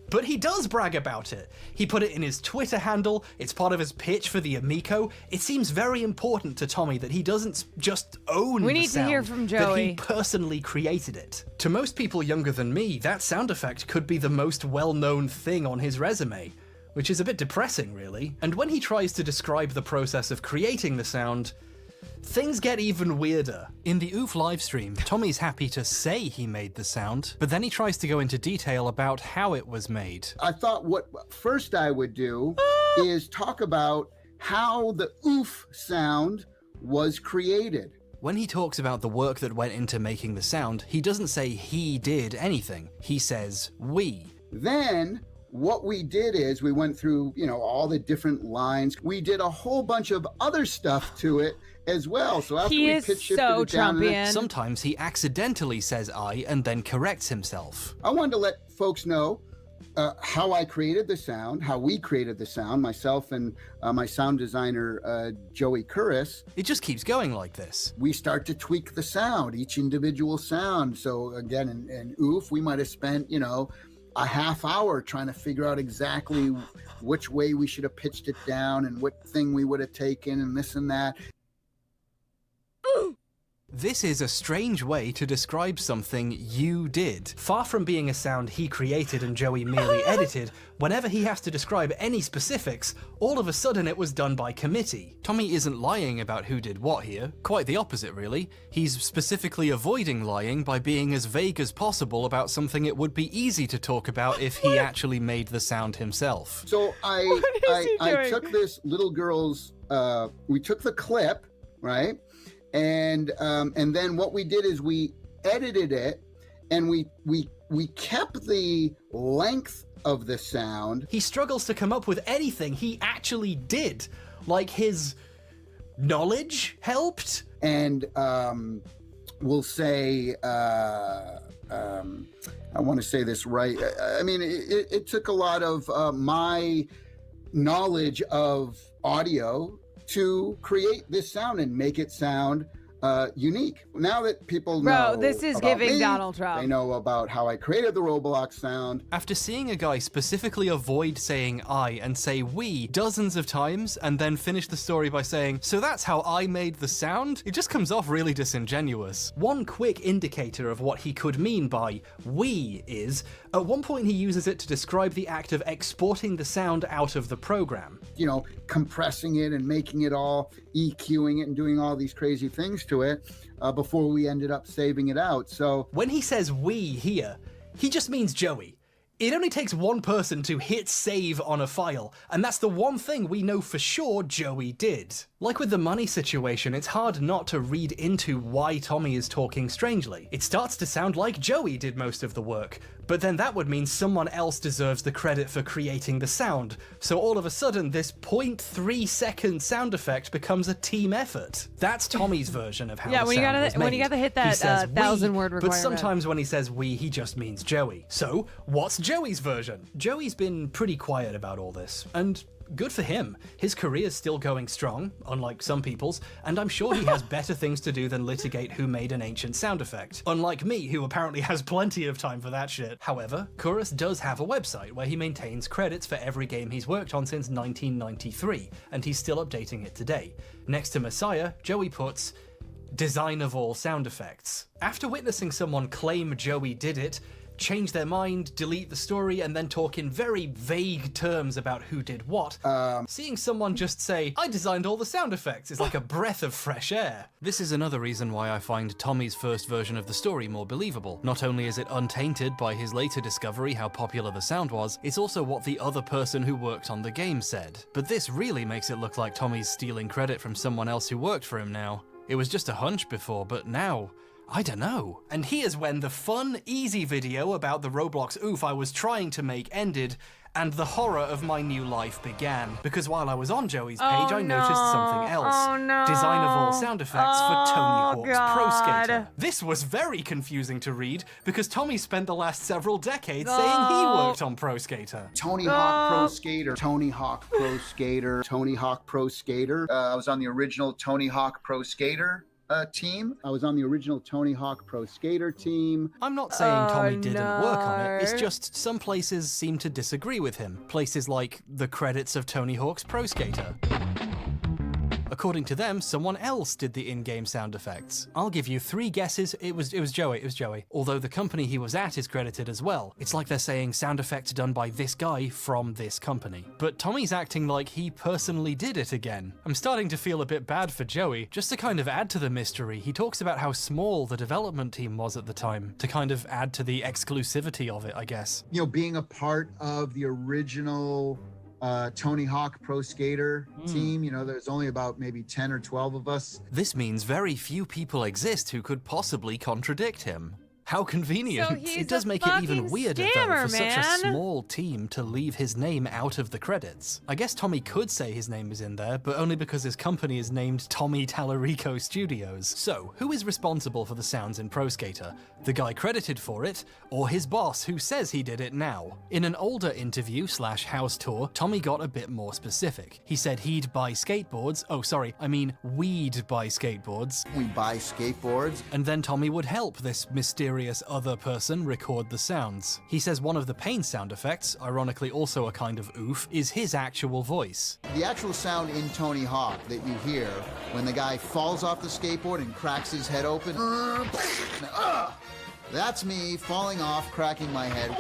But he does brag about it. He put it in his Twitter handle, it's part of his pitch for the Amico. It seems very important to Tommy that he doesn't just own We the need sound, to hear from that Joey. he personally created it. To most people younger than me, that sound effect could be the most well-known thing on his resume, which is a bit depressing, really. And when he tries to describe the process of creating the sound, things get even weirder. In the Oof livestream, Tommy's happy to say he made the sound, but then he tries to go into detail about how it was made. I thought what first I would do is talk about how the oof sound was created. When he talks about the work that went into making the sound, he doesn't say he did anything. He says we. Then what we did is we went through, all the different lines. We did a whole bunch of other stuff to it as well. So after He we is pitch shifted so it down, Trumpian. Sometimes he accidentally says I and then corrects himself. I wanted to let folks know how I created the sound, how we created the sound, myself and my sound designer, Joey Curris. It just keeps going like this. We start to tweak the sound, each individual sound. So again, in Oof, we might have spent, a half hour trying to figure out exactly which way we should have pitched it down and what thing we would have taken and this and that. This is a strange way to describe something you did. Far from being a sound he created and Joey merely edited, whenever he has to describe any specifics, all of a sudden it was done by committee. Tommy isn't lying about who did what here. Quite the opposite, really. He's specifically avoiding lying by being as vague as possible about something it would be easy to talk about if he actually made the sound himself. So I took this little girl's, we took the clip, right? And then what we did is we edited it and we kept the length of the sound. He struggles to come up with anything he actually did. Like his knowledge helped? And we'll say, I want to say this right. I mean, it took a lot of my knowledge of audio to create this sound and make it sound unique. Now that people know this is about giving me, Donald Trump. they know about how I created the Roblox sound. After seeing a guy specifically avoid saying I and say we dozens of times and then finish the story by saying, so that's how I made the sound, it just comes off really disingenuous. One quick indicator of what he could mean by we is, at one point he uses it to describe the act of exporting the sound out of the program. Compressing it and making it all, EQing it and doing all these crazy things to it before we ended up saving it out. So when he says we here, he just means Joey. It only takes one person to hit save on a file, and that's the one thing we know for sure Joey did. Like with the money situation, it's hard not to read into why Tommy is talking strangely. It starts to sound like Joey did most of the work, but then that would mean someone else deserves the credit for creating the sound. So all of a sudden, this 0.3 second sound effect becomes a team effort. That's Tommy's version of how the sound was made. When you gotta hit that He says 1,000-word requirement. but sometimes when he says we, he just means Joey. So what's Joey's version? Joey's been pretty quiet about all this, and good for him. His career's still going strong, unlike some people's, and I'm sure he has better things to do than litigate who made an ancient sound effect. Unlike me, who apparently has plenty of time for that shit. However, Kouros does have a website where he maintains credits for every game he's worked on since 1993, and he's still updating it today. Next to Messiah, Joey puts, design of all sound effects. After witnessing someone claim Joey did it, change their mind, delete the story, and then talk in very vague terms about who did what, seeing someone just say, I designed all the sound effects, is like a breath of fresh air. This is another reason why I find Tommy's first version of the story more believable. Not only is it untainted by his later discovery how popular the sound was, it's also what the other person who worked on the game said. But this really makes it look like Tommy's stealing credit from someone else who worked for him now. It was just a hunch before, but now, I don't know. And here's when the fun, easy video about the Roblox Oof I was trying to make ended, and the horror of my new life began. Because while I was on Joey's page, I noticed something else. Design of all sound effects for Tony Hawk's Pro Skater. This was very confusing to read, because Tommy spent the last several decades saying he worked on Pro Skater. Tony Hawk Pro Skater, Tony Hawk Pro Skater, Tony Hawk Pro Skater. I was on the original Tony Hawk Pro Skater team. I was on the original Tony Hawk Pro Skater team. I'm not saying Tommy didn't work on it, it's just some places seem to disagree with him. Places like the credits of Tony Hawk's Pro Skater. According to them, someone else did the in-game sound effects. I'll give you 3 guesses. It was Joey. Although the company he was at is credited as well. It's like they're saying sound effects done by this guy from this company. But Tommy's acting like he personally did it again. I'm starting to feel a bit bad for Joey. Just to kind of add to the mystery, he talks about how small the development team was at the time, to kind of add to the exclusivity of it, I guess. You know, being a part of the original Tony Hawk Pro Skater team, you know, there's only about maybe 10 or 12 of us. This means very few people exist who could possibly contradict him. How convenient. So he's it does a make it even fucking weirder, though, scammer, for such a man. small team to leave his name out of the credits. I guess Tommy could say his name is in there, but only because his company is named Tommy Tallarico Studios. So, who is responsible for the sounds in Pro Skater? The guy credited for it, or his boss who says he did it now? In an older interview / house tour, Tommy got a bit more specific. He said he'd buy skateboards, we'd buy skateboards. We buy skateboards. And then Tommy would help this mysterious other person record the sounds. He says one of the pain sound effects, ironically also a kind of oof, is his actual voice. The actual sound in Tony Hawk that you hear when the guy falls off the skateboard and cracks his head open. That's me falling off, cracking my head.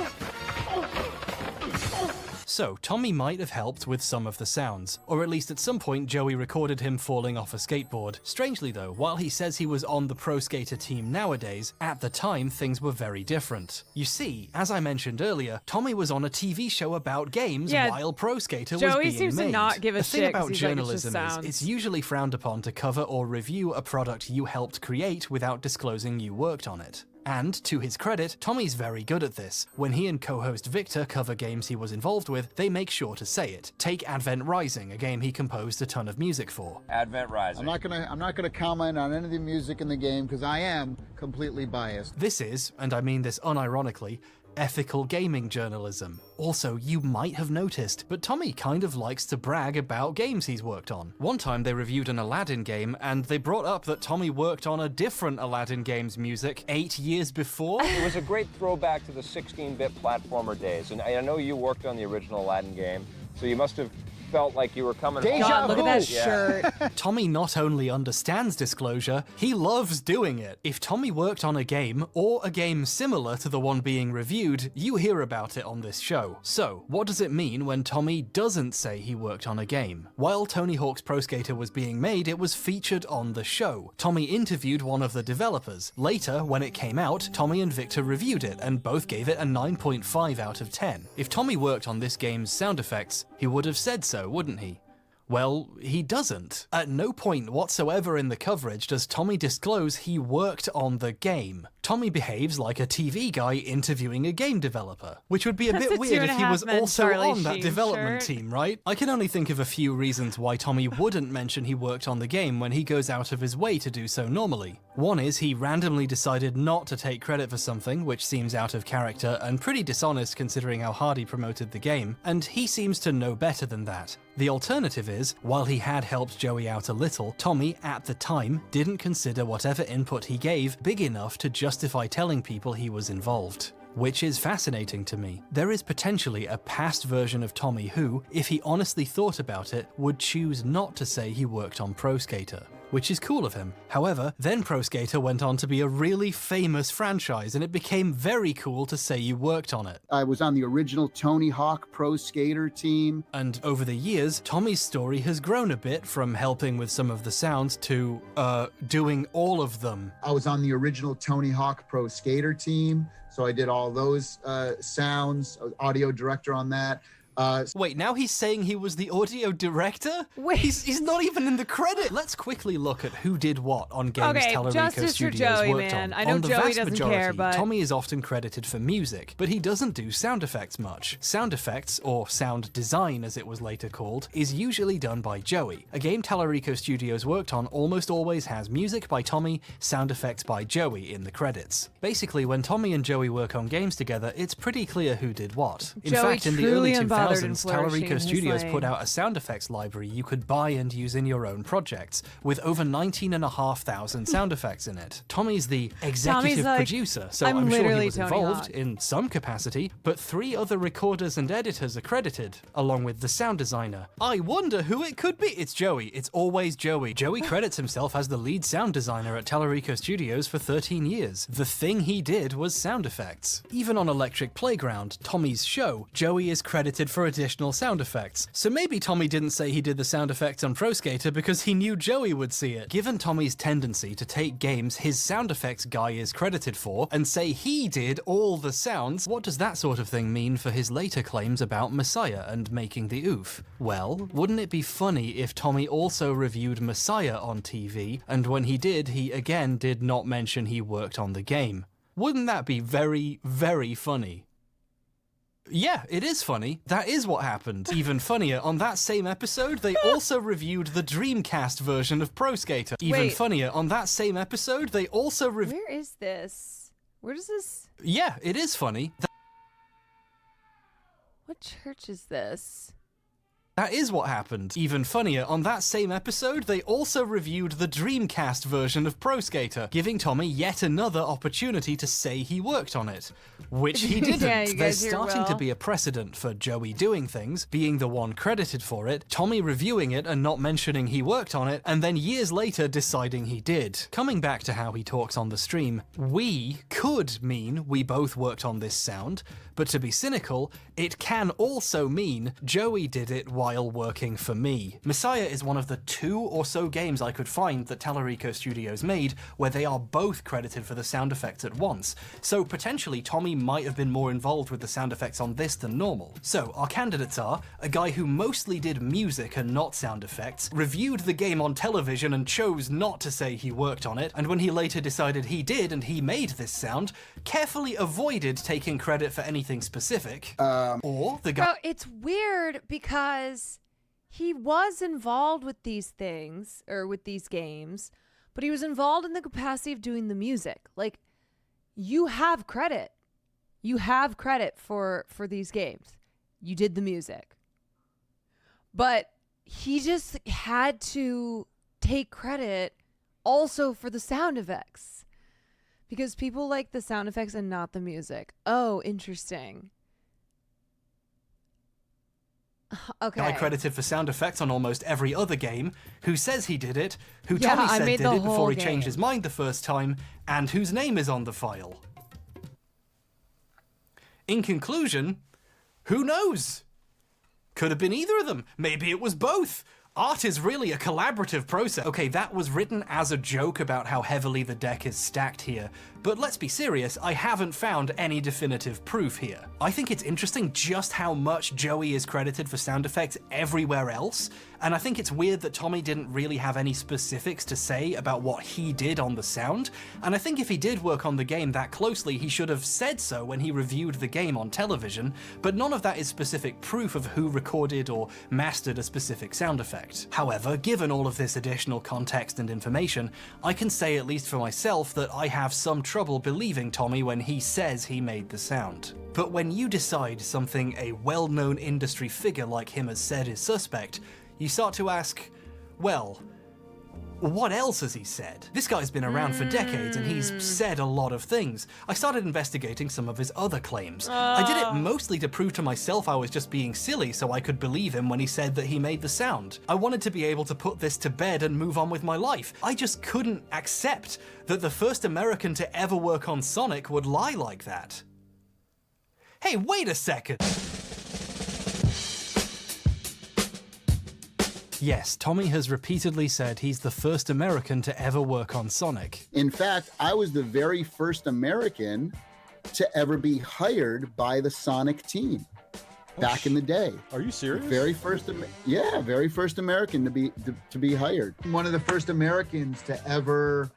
So, Tommy might have helped with some of the sounds, or at least at some point Joey recorded him falling off a skateboard. Strangely though, while he says he was on the Pro Skater team nowadays, at the time things were very different. You see, as I mentioned earlier, Tommy was on a TV show about games while Pro Skater was being made. Joey seems to not give a the shit. thing about He's journalism like, is it's usually frowned upon to cover or review a product you helped create without disclosing you worked on it. And, to his credit, Tommy's very good at this. When he and co-host Victor cover games he was involved with, they make sure to say it. Take Advent Rising, a game he composed a ton of music for. Advent Rising. I'm not gonna comment on any of the music in the game because I am completely biased. This is, and I mean this unironically, ethical gaming journalism. Also, you might have noticed, but Tommy kind of likes to brag about games he's worked on. One time they reviewed an Aladdin game, and they brought up that Tommy worked on a different Aladdin game's music 8 years before. It was a great throwback to the 16-bit platformer days, and I know you worked on the original Aladdin game, so you must have felt like you were coming Deja home. God, look at that Yeah. shirt. Tommy not only understands disclosure, he loves doing it. If Tommy worked on a game, or a game similar to the one being reviewed, you hear about it on this show. So, what does it mean when Tommy doesn't say he worked on a game? While Tony Hawk's Pro Skater was being made, it was featured on the show. Tommy interviewed one of the developers. Later, when it came out, Tommy and Victor reviewed it, and both gave it a 9.5 out of 10. If Tommy worked on this game's sound effects, he would have said so, wouldn't he? Well, he doesn't. At no point whatsoever in the coverage does Tommy disclose he worked on the game. Tommy behaves like a TV guy interviewing a game developer, which would be a That's bit a weird if he was 2.5 Men also Charlie on that Sheen development shirt. team, right? I can only think of a few reasons why Tommy wouldn't mention he worked on the game when he goes out of his way to do so normally. One is he randomly decided not to take credit for something, which seems out of character and pretty dishonest considering how hard he promoted the game, and he seems to know better than that. The alternative is, while he had helped Joey out a little, Tommy, at the time, didn't consider whatever input he gave big enough to justify telling people he was involved. Which is fascinating to me. There is potentially a past version of Tommy who, if he honestly thought about it, would choose not to say he worked on Pro Skater. Which is cool of him. However, then Pro Skater went on to be a really famous franchise, and it became very cool to say you worked on it. I was on the original Tony Hawk Pro Skater team. And over the years, Tommy's story has grown a bit from helping with some of the sounds to, doing all of them. I was on the original Tony Hawk Pro Skater team, so I did all those sounds, audio director on that. Wait, now he's saying he was the audio director? Wait. He's not even in the credit. Let's quickly look at who did what on games Okay, Tellurico justice for Studios Joey, worked man. on. I know On the Joey vast doesn't majority, care, but- Tommy is often credited for music, but he doesn't do sound effects much. Sound effects, or sound design as it was later called, is usually done by Joey. A game Tellurico Studios worked on almost always has music by Tommy, sound effects by Joey in the credits. Basically, when Tommy and Joey work on games together, it's pretty clear who did what. In Joey fact, in the early truly unbothered in 2000s, flourishing Tellurico his Studios lane. put out a sound effects library you could buy and use in your own projects, with over 19,500 sound effects in it. Tommy's the executive like, producer, so I'm I'm sure he literally was Tony involved Hawk. in some capacity, but 3 other recorders and editors are credited, along with the sound designer. I wonder who it could be. It's Joey. It's always Joey. Joey credits himself as the lead sound designer at Tellurico Studios for 13 years. The thing he did was sound effects. Even on Electric Playground, Tommy's show, Joey is credited for additional sound effects. So maybe Tommy didn't say he did the sound effects on Pro Skater because he knew Joey would see it. Given Tommy's tendency to take games his sound effects guy is credited for and say he did all the sounds, what does that sort of thing mean for his later claims about Messiah and making the oof? Well, wouldn't it be funny if Tommy also reviewed Messiah on TV, and when he did, he again did not mention he worked on the game? Wouldn't that be very, very funny? Yeah, it is funny. That is what happened. Even funnier, on that same episode, they also reviewed the Dreamcast version of Pro Skater. Even Wait. funnier, on that same episode, they also reviewed... Where is this? Where does this? Yeah, it is funny. What church is this? That is what happened. Even funnier, on that same episode, they also reviewed the Dreamcast version of Pro Skater, giving Tommy yet another opportunity to say he worked on it. Which he didn't. Yeah, you There's guys hear starting to well. be a precedent for Joey doing things, being the one credited for it, Tommy reviewing it and not mentioning he worked on it, and then years later deciding he did. Coming back to how he talks on the stream, we could mean we both worked on this sound, but to be cynical, it can also mean Joey did it while working for me. Messiah is one of the 2 or so games I could find that Tellurico Studios made where they are both credited for the sound effects at once, so potentially Tommy might have been more involved with the sound effects on this than normal. So our candidates are a guy who mostly did music and not sound effects, reviewed the game on television and chose not to say he worked on it, and when he later decided he did and he made this sound, carefully avoided taking credit for anything specific, or the guy... Bro, it's weird because he was involved with these things, or with these games, but he was involved in the capacity of doing the music. Like, you have credit. You have credit for these games. You did the music. But he just had to take credit also for the sound effects. Because people like the sound effects and not the music. Oh, interesting. Okay. Guy credited for sound effects on almost every other game, who says he did it, who Yeah, Tommy I said made did the it before whole he changed game. his mind the first time, and whose name is on the file. In conclusion, who knows? Could have been either of them. Maybe it was both. Art is really a collaborative process. Okay, that was written as a joke about how heavily the deck is stacked here, but let's be serious, I haven't found any definitive proof here. I think it's interesting just how much Joey is credited for sound effects everywhere else, and I think it's weird that Tommy didn't really have any specifics to say about what he did on the sound, and I think if he did work on the game that closely, he should have said so when he reviewed the game on television, but none of that is specific proof of who recorded or mastered a specific sound effect. However, given all of this additional context and information, I can say at least for myself that I have some trouble believing Tommy when he says he made the sound. But when you decide something a well-known industry figure like him has said is suspect, you start to ask, well, what else has he said? This guy's been around for decades and he's said a lot of things. I started investigating some of his other claims. I did it mostly to prove to myself I was just being silly so I could believe him when he said that he made the sound. I wanted to be able to put this to bed and move on with my life. I just couldn't accept that the first American to ever work on Sonic would lie like that. Hey, wait a second! Yes, Tommy has repeatedly said he's the first American to ever work on Sonic. In fact, I was the very first American to ever be hired by the Sonic team back in the day. Are you serious? Very first American to be hired. One of the first Americans to ever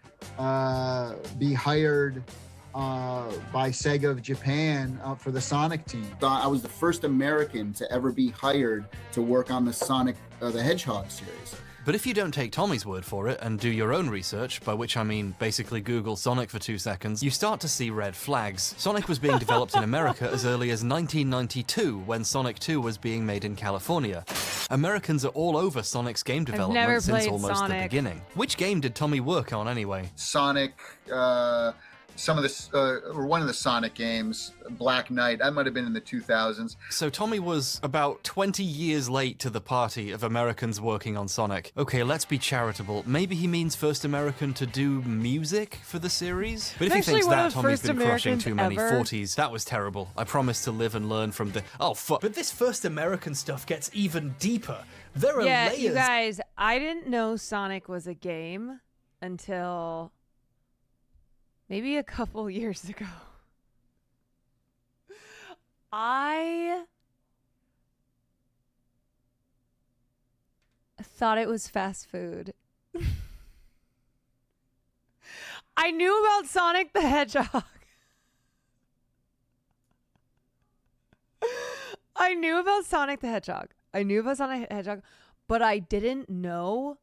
be hired by Sega of Japan for the Sonic team. I was the first American to ever be hired to work on the Sonic the Hedgehog series. But if you don't take Tommy's word for it and do your own research, by which I mean basically Google Sonic for 2 seconds, you start to see red flags. Sonic was being developed in America as early as 1992, when Sonic 2 was being made in California. Americans are all over Sonic's game development since almost the beginning. Which game did Tommy work on anyway? Sonic, some of this, or one of the Sonic games, Black Knight, that might have been in the 2000s. So Tommy was about 20 years late to the party of Americans working on Sonic. Okay, let's be charitable. Maybe he means first American to do music for the series? But if he thinks that, Tommy's been crushing too many 40s. That was terrible. I promise to live and learn from the... Oh, fuck. But this first American stuff gets even deeper. There are layers. You guys, I didn't know Sonic was a game until... maybe a couple years ago. I thought it was fast food. I knew about Sonic the Hedgehog. I knew about Sonic the Hedgehog. But I didn't know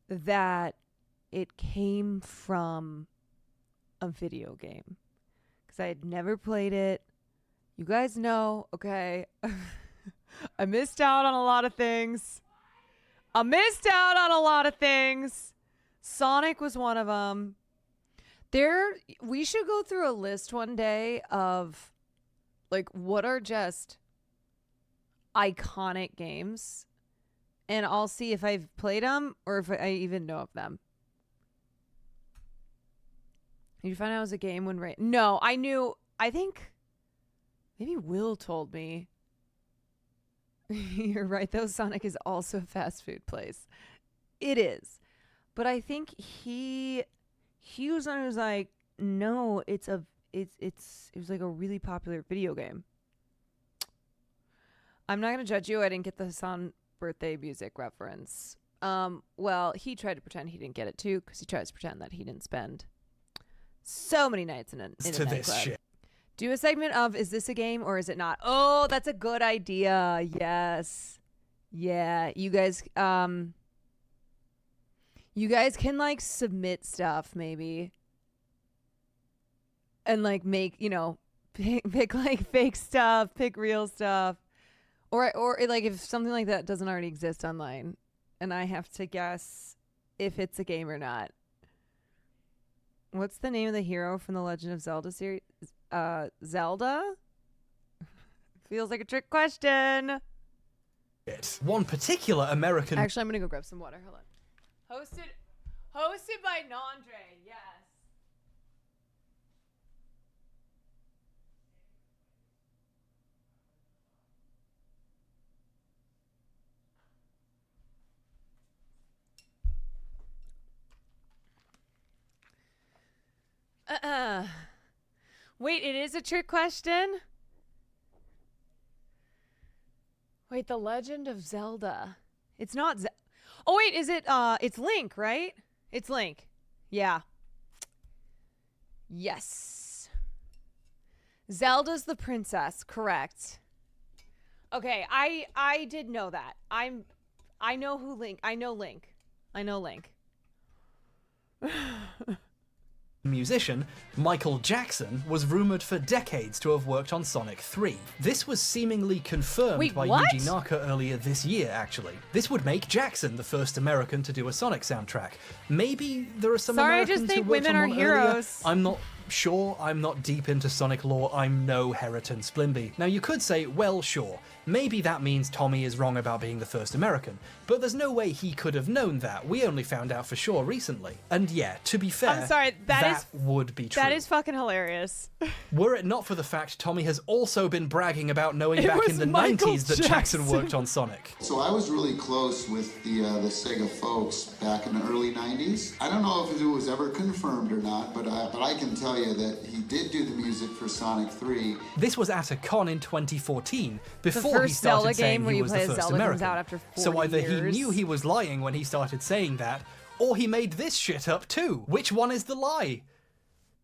that it came from a video game, because I had never played it. You guys know, okay? I missed out on a lot of things. Sonic was one of them. We should go through a list one day of like what are just iconic games, and I'll see if I've played them or if I even know of them. Did you find out it was a game when No, I knew. I think maybe Will told me. You're right, though. Sonic is also a fast food place. It is. But I think he was one who was like, no, it was like a really popular video game. I'm not going to judge you. I didn't get the Hassan birthday music reference. Well, he tried to pretend he didn't get it too, because he tries to pretend that he didn't spend so many nights in a nightclub. Shit. Do a segment of, is this a game or is it not? Oh, that's a good idea. Yes. Yeah. You guys can like submit stuff maybe. And like make, pick like fake stuff, pick real stuff. Or like if something like that doesn't already exist online and I have to guess if it's a game or not. What's the name of the hero from the Legend of Zelda series? Zelda? Feels like a trick question. it. One particular American Actually, I'm gonna go grab some water. Hold on. Hosted by Nandre. Yes. Wait, it is a trick question? Wait, The Legend of Zelda. It's not Oh wait, is it it's Link, right? It's Link. Yeah. Yes. Zelda's the princess, correct. Okay, I did know that. I know who Link. I know Link. musician, Michael Jackson, was rumored for decades to have worked on Sonic 3. This was seemingly confirmed by what? Yuji Naka earlier this year, actually. This would make Jackson the first American to do a Sonic soundtrack. Maybe there are some Americans I just think who worked women on are one earlier. heroes. I'm not sure. I'm not deep into Sonic lore. I'm no Heriton Splimby. Now, you could say, well, sure. Maybe that means Tommy is wrong about being the first American, but there's no way he could have known that. We only found out for sure recently. And yeah, to be fair, I'm sorry, that would be true. That is fucking hilarious. Were it not for the fact Tommy has also been bragging about knowing It back was in the Michael 90s that Jackson worked on Sonic. So I was really close with the Sega folks back in the early 90s. I don't know if it was ever confirmed or not, but I can tell you that he did do the music for Sonic 3. This was at a con in 2014, before he first Zelda started saying game where he you was play the as first Zelda comes American. out after So 40 either he years. knew he was lying when he started saying that, or he made this shit up too. Which one is the lie?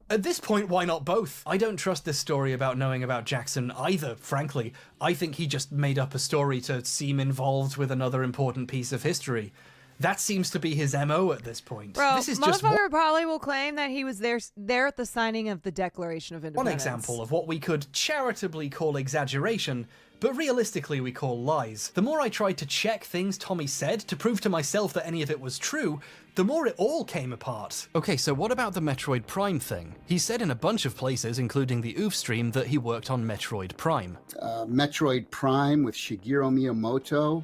At this point, why not both? I don't trust this story about knowing about Jackson either, frankly. I think he just made up a story to seem involved with another important piece of history. That seems to be his MO at this point. Bro, This is just motherfucker probably will claim that he was there at the signing of the Declaration of one Independence. example of what we could charitably call exaggeration, but realistically we call lies. The more I tried to check things Tommy said to prove to myself that any of it was true, the more it all came apart. Okay, so what about the Metroid Prime thing? He said in a bunch of places, including the Oof stream, that he worked on Metroid Prime. Metroid Prime with Shigeru Miyamoto.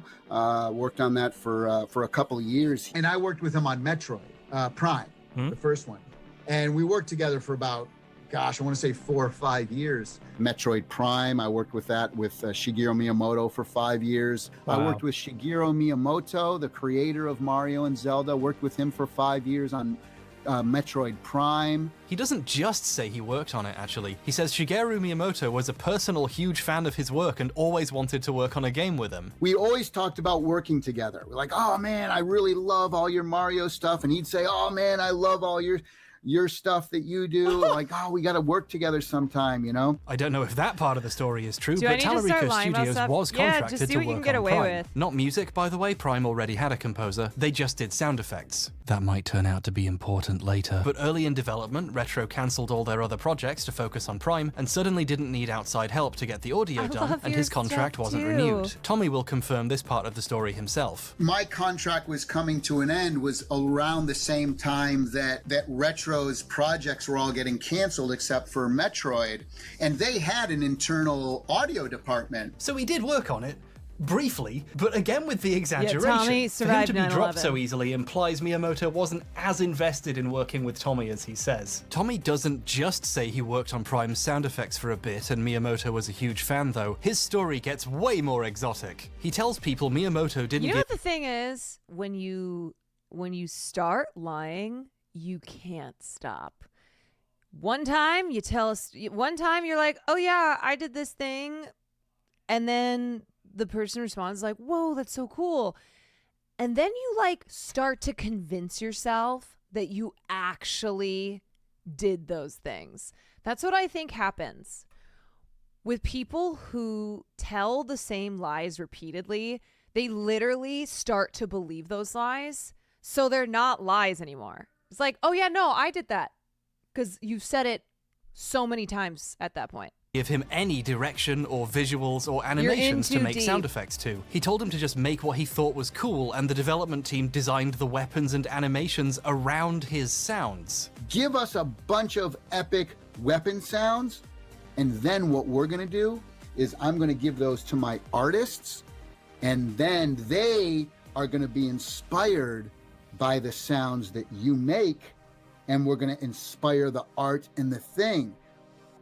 Worked on that for a couple of years. And I worked with him on Metroid Prime, the first one. And we worked together for about, gosh, I want to say 4 or 5 years. Metroid Prime, I worked with that with Shigeru Miyamoto for 5 years. Wow. I worked with Shigeru Miyamoto, the creator of Mario and Zelda. Worked with him for 5 years on Metroid Prime. He doesn't just say he worked on it, actually. He says Shigeru Miyamoto was a personal huge fan of his work and always wanted to work on a game with him. We always talked about working together. We're like, oh man, I really love all your Mario stuff. And he'd say, oh man, I love all your stuff that you do. Like, oh, we got to work together sometime, you know? I don't know if that part of the story is true, Do I but need to start Talarico lying about Studios stuff? was Yeah, contracted just see to what you work can get on away Prime. with. Not music, by the way. Prime already had a composer. They just did sound effects. That might turn out to be important later. But early in development, Retro cancelled all their other projects to focus on Prime, and suddenly didn't need outside help to get the audio done, love and your his contract stuff wasn't too. renewed. Tommy will confirm this part of the story himself. My contract was coming to an end was around the same time that Retro's projects were all getting canceled except for Metroid, and they had an internal audio department. So he did work on it, briefly, but again with the exaggeration. Tommy For him survived to be 9/11. dropped so easily implies Miyamoto wasn't as invested in working with Tommy as he says. Tommy doesn't just say he worked on Prime's sound effects for a bit and Miyamoto was a huge fan though. His story gets way more exotic. He tells people Miyamoto didn't You know give what the thing is? When you start lying, you can't stop. One time you're like, oh yeah, I did this thing. And then the person responds like, whoa, that's so cool. And then you like start to convince yourself that you actually did those things. That's what I think happens with people who tell the same lies repeatedly. They literally start to believe those lies. So they're not lies anymore. It's like, oh yeah, no, I did that. Because you've said it so many times at that point. Give him any direction or visuals or animations to make deep. sound effects to. He told him to just make what he thought was cool, and the development team designed the weapons and animations around his sounds. Give us a bunch of epic weapon sounds, and then what we're going to do is I'm going to give those to my artists, And then they are going to be inspired by the sounds that you make, and we're going to inspire the art and the thing.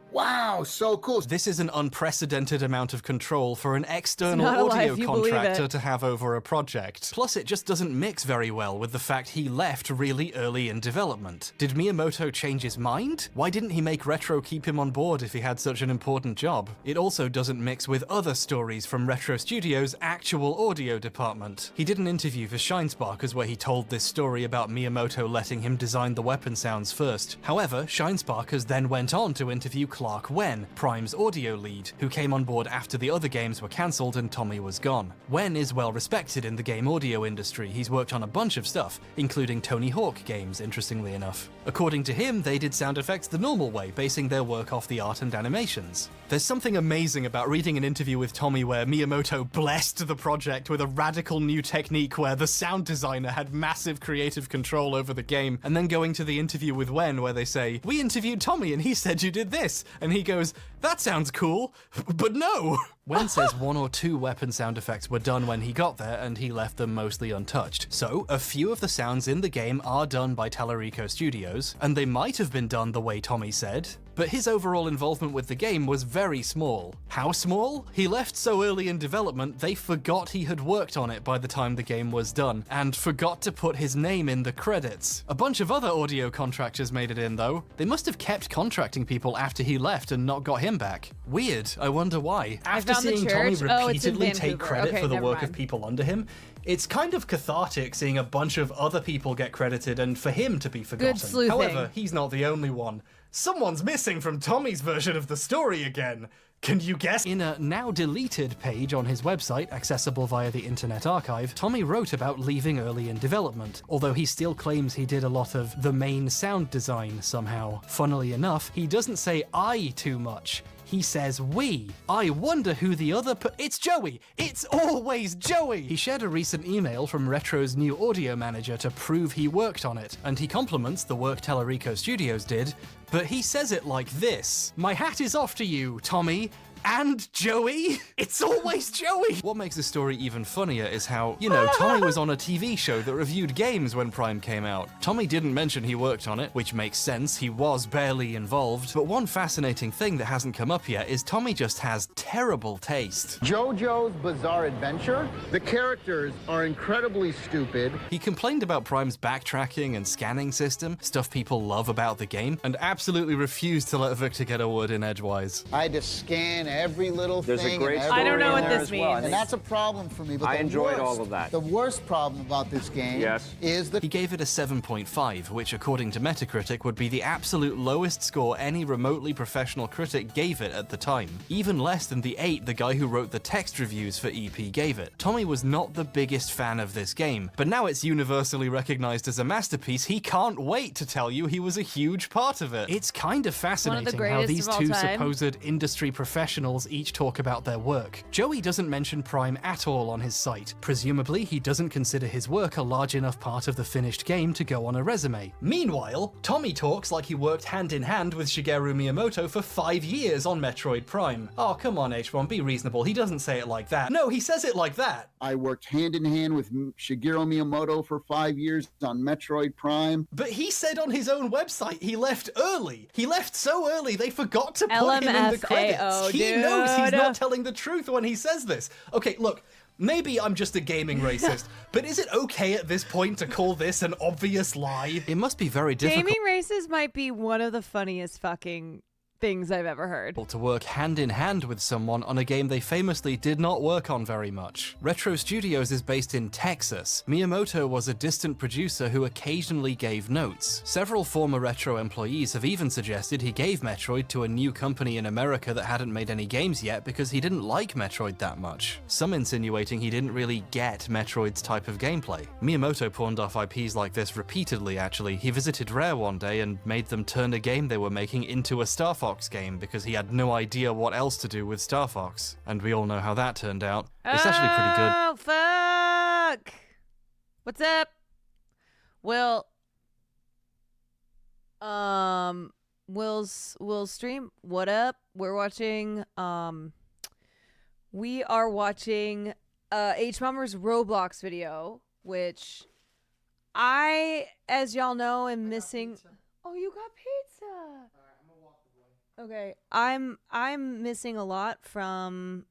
Wow, so cool. This is an unprecedented amount of control for an external not a lie audio if you believe contractor it. to have over a project. Plus, it just doesn't mix very well with the fact he left really early in development. Did Miyamoto change his mind? Why didn't he make Retro keep him on board if he had such an important job? It also doesn't mix with other stories from Retro Studios' actual audio department. He did an interview for Shinesparkers where he told this story about Miyamoto letting him design the weapon sounds first. However, Shinesparkers then went on to interview Clark Wen, Prime's audio lead, who came on board after the other games were cancelled and Tommy was gone. Wen is well respected in the game audio industry. He's worked on a bunch of stuff, including Tony Hawk games, interestingly enough. According to him, they did sound effects the normal way, basing their work off the art and animations. There's something amazing about reading an interview with Tommy where Miyamoto blessed the project with a radical new technique where the sound designer had massive creative control over the game, and then going to the interview with Wen where they say, "We interviewed Tommy and he said you did this," and he goes, "That sounds cool, but no." Wen says 1 or 2 weapon sound effects were done when he got there and he left them mostly untouched. So, a few of the sounds in the game are done by Tallarico Studios, and they might have been done the way Tommy said, but his overall involvement with the game was very small. How small? He left so early in development, they forgot he had worked on it by the time the game was done, and forgot to put his name in the credits. A bunch of other audio contractors made it in though. They must have kept contracting people after he left and not got him back. Weird, I wonder why. After seeing Tommy repeatedly take credit for the work of people under him, it's kind of cathartic seeing a bunch of other people get credited and for him to be forgotten. Good sleuthing. However, he's not the only one. Someone's missing from Tommy's version of the story again. Can you guess? In a now deleted page on his website, accessible via the Internet Archive, Tommy wrote about leaving early in development, although he still claims he did a lot of the main sound design somehow. Funnily enough, he doesn't say I too much. He says we. I wonder who the other It's Joey! It's always Joey! He shared a recent email from Retro's new audio manager to prove he worked on it, and he compliments the work Tallarico Studios did, but he says it like this: "My hat is off to you, Tommy. And Joey? It's always Joey!" What makes the story even funnier is how, Tommy was on a TV show that reviewed games when Prime came out. Tommy didn't mention he worked on it, which makes sense, he was barely involved. But one fascinating thing that hasn't come up yet is Tommy just has terrible taste. JoJo's Bizarre Adventure? The characters are incredibly stupid. He complained about Prime's backtracking and scanning system, stuff people love about the game, and absolutely refused to let Victor get a word in edgewise. I had to scan every little There's thing. a great and story I don't know in what there this as well. means. And that's a problem for me. But I the enjoyed worst, all of that. The worst problem about this game is that He gave it a 7.5, which according to Metacritic would be the absolute lowest score any remotely professional critic gave it at the time. Even less than the 8 the guy who wrote the text reviews for EP gave it. Tommy was not the biggest fan of this game, but now it's universally recognized as a masterpiece, he can't wait to tell you he was a huge part of it. It's kind of fascinating how greatest these of all two time. supposed industry professionals each talk about their work. Joey doesn't mention Prime at all on his site. Presumably, he doesn't consider his work a large enough part of the finished game to go on a resume. Meanwhile, Tommy talks like he worked hand in hand with Shigeru Miyamoto for 5 years on Metroid Prime. Oh, come on, H1, be reasonable. He doesn't say it like that. No, he says it like that. I worked hand in hand with Shigeru Miyamoto for 5 years on Metroid Prime. But he said on his own website he left early. He left so early they forgot to put him in the credits. LMFAO, He knows he's dude. not telling the truth when he says this. Okay, look, maybe I'm just a gaming racist, but is it okay at this point to call this an obvious lie? It must be very difficult. Gaming races might be one of the funniest fucking things I've ever heard. To work hand in hand with someone on a game they famously did not work on very much. Retro Studios is based in Texas. Miyamoto was a distant producer who occasionally gave notes. Several former Retro employees have even suggested he gave Metroid to a new company in America that hadn't made any games yet because he didn't like Metroid that much. Some insinuating he didn't really get Metroid's type of gameplay. Miyamoto pawned off IPs like this repeatedly actually. He visited Rare one day and made them turn a game they were making into a Star Fox game because he had no idea what else to do with Star Fox. And we all know how that turned out. It's actually pretty good. Oh, fuck! What's up? Well, Will's stream. What up? We are watching hbomber's Roblox video, which as y'all know, am missing. Oh, you got pizza. Okay, I'm missing a lot from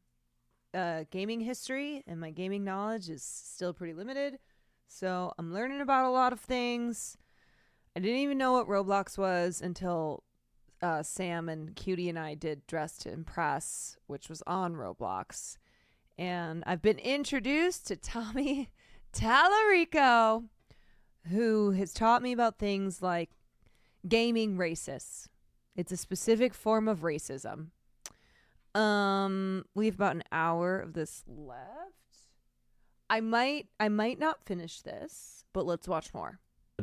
gaming history, and my gaming knowledge is still pretty limited. So I'm learning about a lot of things. I didn't even know what Roblox was until Sam and Cutie and I did Dress to Impress, which was on Roblox. And I've been introduced to Tommy Tallarico, who has taught me about things like gaming racists. It's a specific form of racism. We have about an hour of this left. I might not finish this, but let's watch more.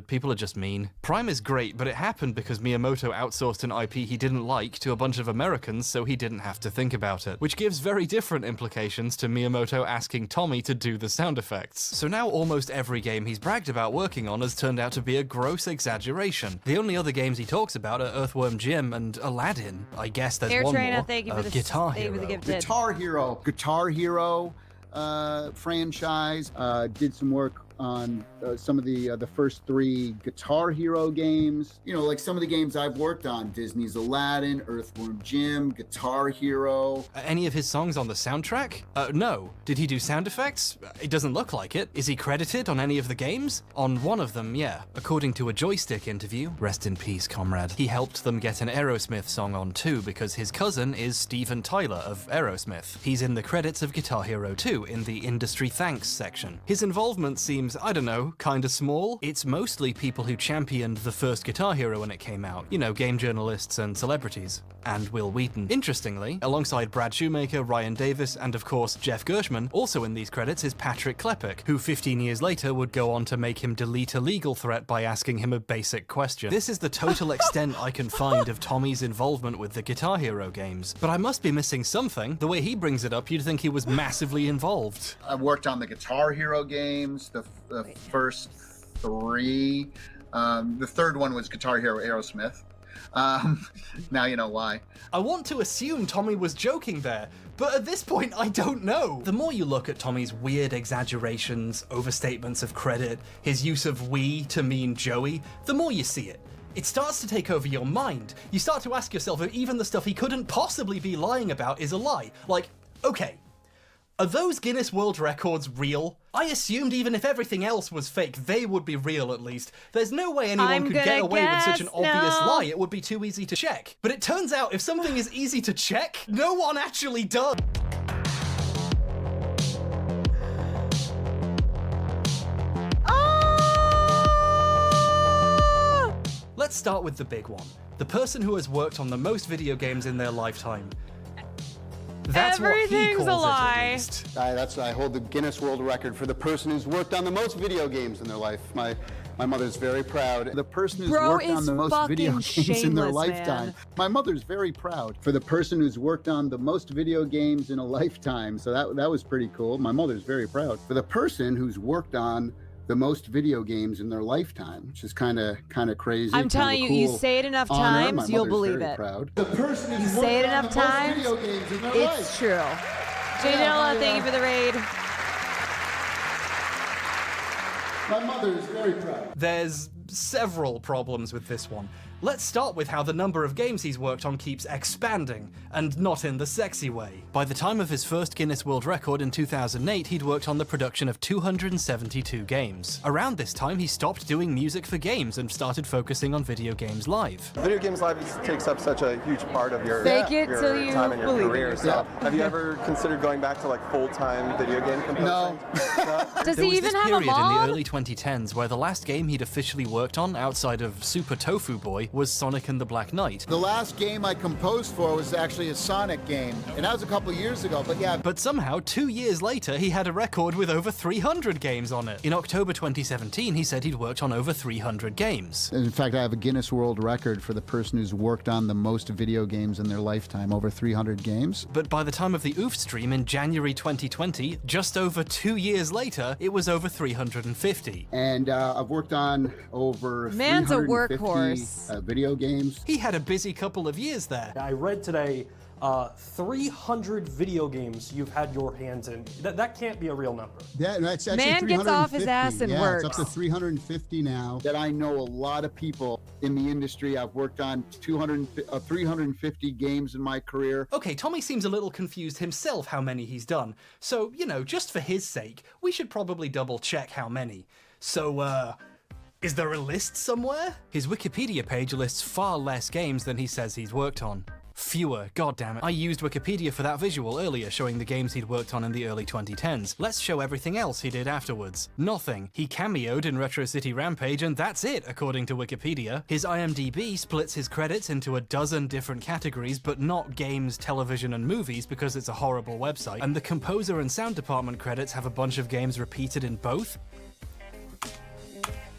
People are just mean. Prime is great, but it happened because Miyamoto outsourced an IP he didn't like to a bunch of Americans so he didn't have to think about it, which gives very different implications to Miyamoto asking Tommy to do the sound effects. So now almost every game he's bragged about working on has turned out to be a gross exaggeration. The only other games he talks about are Earthworm Jim and Aladdin. I guess there's one more. Thank you for the Guitar Hero. Guitar Hero franchise. Did some work on some of the first 3 Guitar Hero games. You know, like some of the games I've worked on: Disney's Aladdin, Earthworm Jim, Guitar Hero. Any of his songs on the soundtrack? No. Did he do sound effects? It doesn't look like it. Is he credited on any of the games? On one of them, yeah. According to a Joystick interview, rest in peace, comrade, he helped them get an Aerosmith song on too because his cousin is Steven Tyler of Aerosmith. He's in the credits of Guitar Hero 2 in the industry thanks section. His involvement seems, I don't know, kinda small. It's mostly people who championed the first Guitar Hero when it came out. You know, game journalists and celebrities. And Will Wheaton. Interestingly, alongside Brad Shoemaker, Ryan Davis, and of course Jeff Gershman, also in these credits is Patrick Klepek, who 15 years later would go on to make him delete a legal threat by asking him a basic question. This is the total extent I can find of Tommy's involvement with the Guitar Hero games. But I must be missing something. The way he brings it up, you'd think he was massively involved. I worked on the Guitar Hero games, the first 3. The third one was Guitar Hero Aerosmith. Now you know why. I want to assume Tommy was joking there, but at this point I don't know. The more you look at Tommy's weird exaggerations, overstatements of credit, his use of we to mean Joey, the more you see it. It starts to take over your mind. You start to ask yourself if even the stuff he couldn't possibly be lying about is a lie. Like, okay, are those Guinness World Records real? I assumed even if everything else was fake, they would be real at least. There's no way anyone could get away with such an obvious lie. It would be too easy to check. But it turns out if something is easy to check, no one actually does. Let's start with the big one. The person who has worked on the most video games in their lifetime. That's Everything's what he calls a lie. it, at least. I hold the Guinness World Record for the person who's worked on the most video games in their life. My mother's very proud. The person who's worked on the most video games in their lifetime. Man. My mother's very proud for the person who's worked on the most video games in a lifetime. So that was pretty cool. My mother's very proud for the person who's worked on the most video games in their lifetime, which is kind of crazy. I'm telling you, you say it enough times, you'll believe it. Proud. The person You who's say it worked on enough the most times, video games in their it's life. true. Jay Della, thank you for the raid. My mother is very proud. There's several problems with this one. Let's start with how the number of games he's worked on keeps expanding, and not in the sexy way. By the time of his first Guinness World Record in 2008, he'd worked on the production of 272 games. Around this time, he stopped doing music for games and started focusing on video games live. Video games live takes up such a huge part of your, Fake it till you time and your believe career. it. So, have you ever considered going back to like full-time video game composing? No. Does There he was even this have a period in mom? the early 2010s where the last game he'd officially worked on outside of Super Tofu Boy was Sonic and the Black Knight. The last game I composed for was actually a Sonic game, and that was a couple years ago, but yeah. But somehow, 2 years later, he had a record with over 300 games on it. In October 2017, he said he'd worked on over 300 games. In fact, I have a Guinness World Record for the person who's worked on the most video games in their lifetime, over 300 games. But by the time of the Oof stream in January 2020, just over 2 years later, it was over 350. And I've worked on over Man's a 350 workhorse. video games. He had a busy couple of years there. I read today 300 video games you've had your hands in. That can't be a real number. Yeah, that's actually Man gets off his ass and works. It's up to 350 now. That I know a lot of people in the industry. I've worked on 350 games in my career. Okay, Tommy seems a little confused himself how many he's done. So, you know, just for his sake, we should probably double check how many. So, is there a list somewhere? His Wikipedia page lists far less games than he says he's worked on. Fewer, goddammit. I used Wikipedia for that visual earlier, showing the games he'd worked on in the early 2010s. Let's show everything else he did afterwards. Nothing. He cameoed in Retro City Rampage, and that's it, according to Wikipedia. His IMDb splits his credits into a dozen different categories, but not games, television, and movies, because it's a horrible website. And the composer and sound department credits have a bunch of games repeated in both.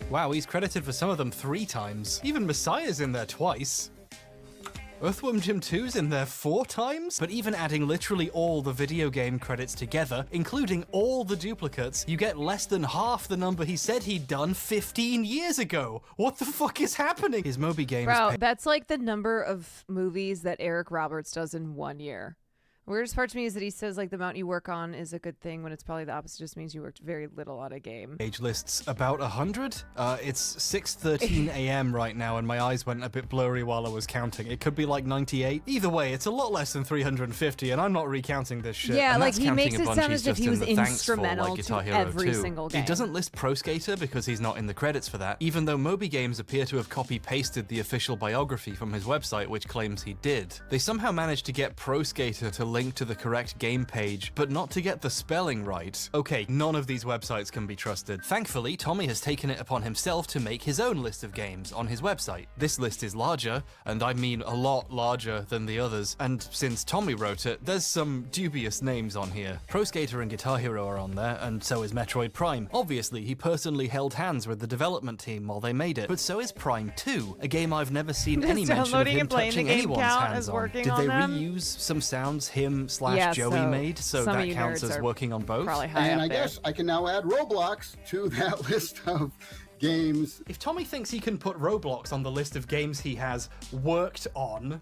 Wow, he's credited for some of them 3 times. Even Messiah's in there twice. Earthworm Jim 2's in there 4 times? But even adding literally all the video game credits together, including all the duplicates, you get less than half the number he said he'd done 15 years ago. What the fuck is happening? His Moby Games... Bro, that's like the number of movies that Eric Roberts does in 1 year. Weirdest part to me is that he says like the amount you work on is a good thing when it's probably the opposite. Just means you worked very little on a game. Page lists about 100. It's 6:13 a.m. right now, and my eyes went a bit blurry while I was counting. It could be like 98. Either way, it's a lot less than 350, and I'm not recounting this shit. Yeah, and like that's he counting makes a it bunch sound he's as if just he in was the thanks for, instrumental like Guitar to Hero every 2. single game. He doesn't list Pro Skater because he's not in the credits for that, even though Moby Games appear to have copy-pasted the official biography from his website, which claims he did. They somehow managed to get Pro Skater to link to the correct game page, but not to get the spelling right. Okay, none of these websites can be trusted. Thankfully, Tommy has taken it upon himself to make his own list of games on his website. This list is larger, and I mean a lot larger than the others, and since Tommy wrote it, there's some dubious names on here. Pro Skater and Guitar Hero are on there, and so is Metroid Prime. Obviously, he personally held hands with the development team while they made it, but so is Prime 2, a game I've never seen any mention of him touching anyone's hands on. Did they reuse some sounds him/Joey made? So that counts as working on both. And I guess I can now add Roblox to that list of games. If Tommy thinks he can put Roblox on the list of games he has worked on,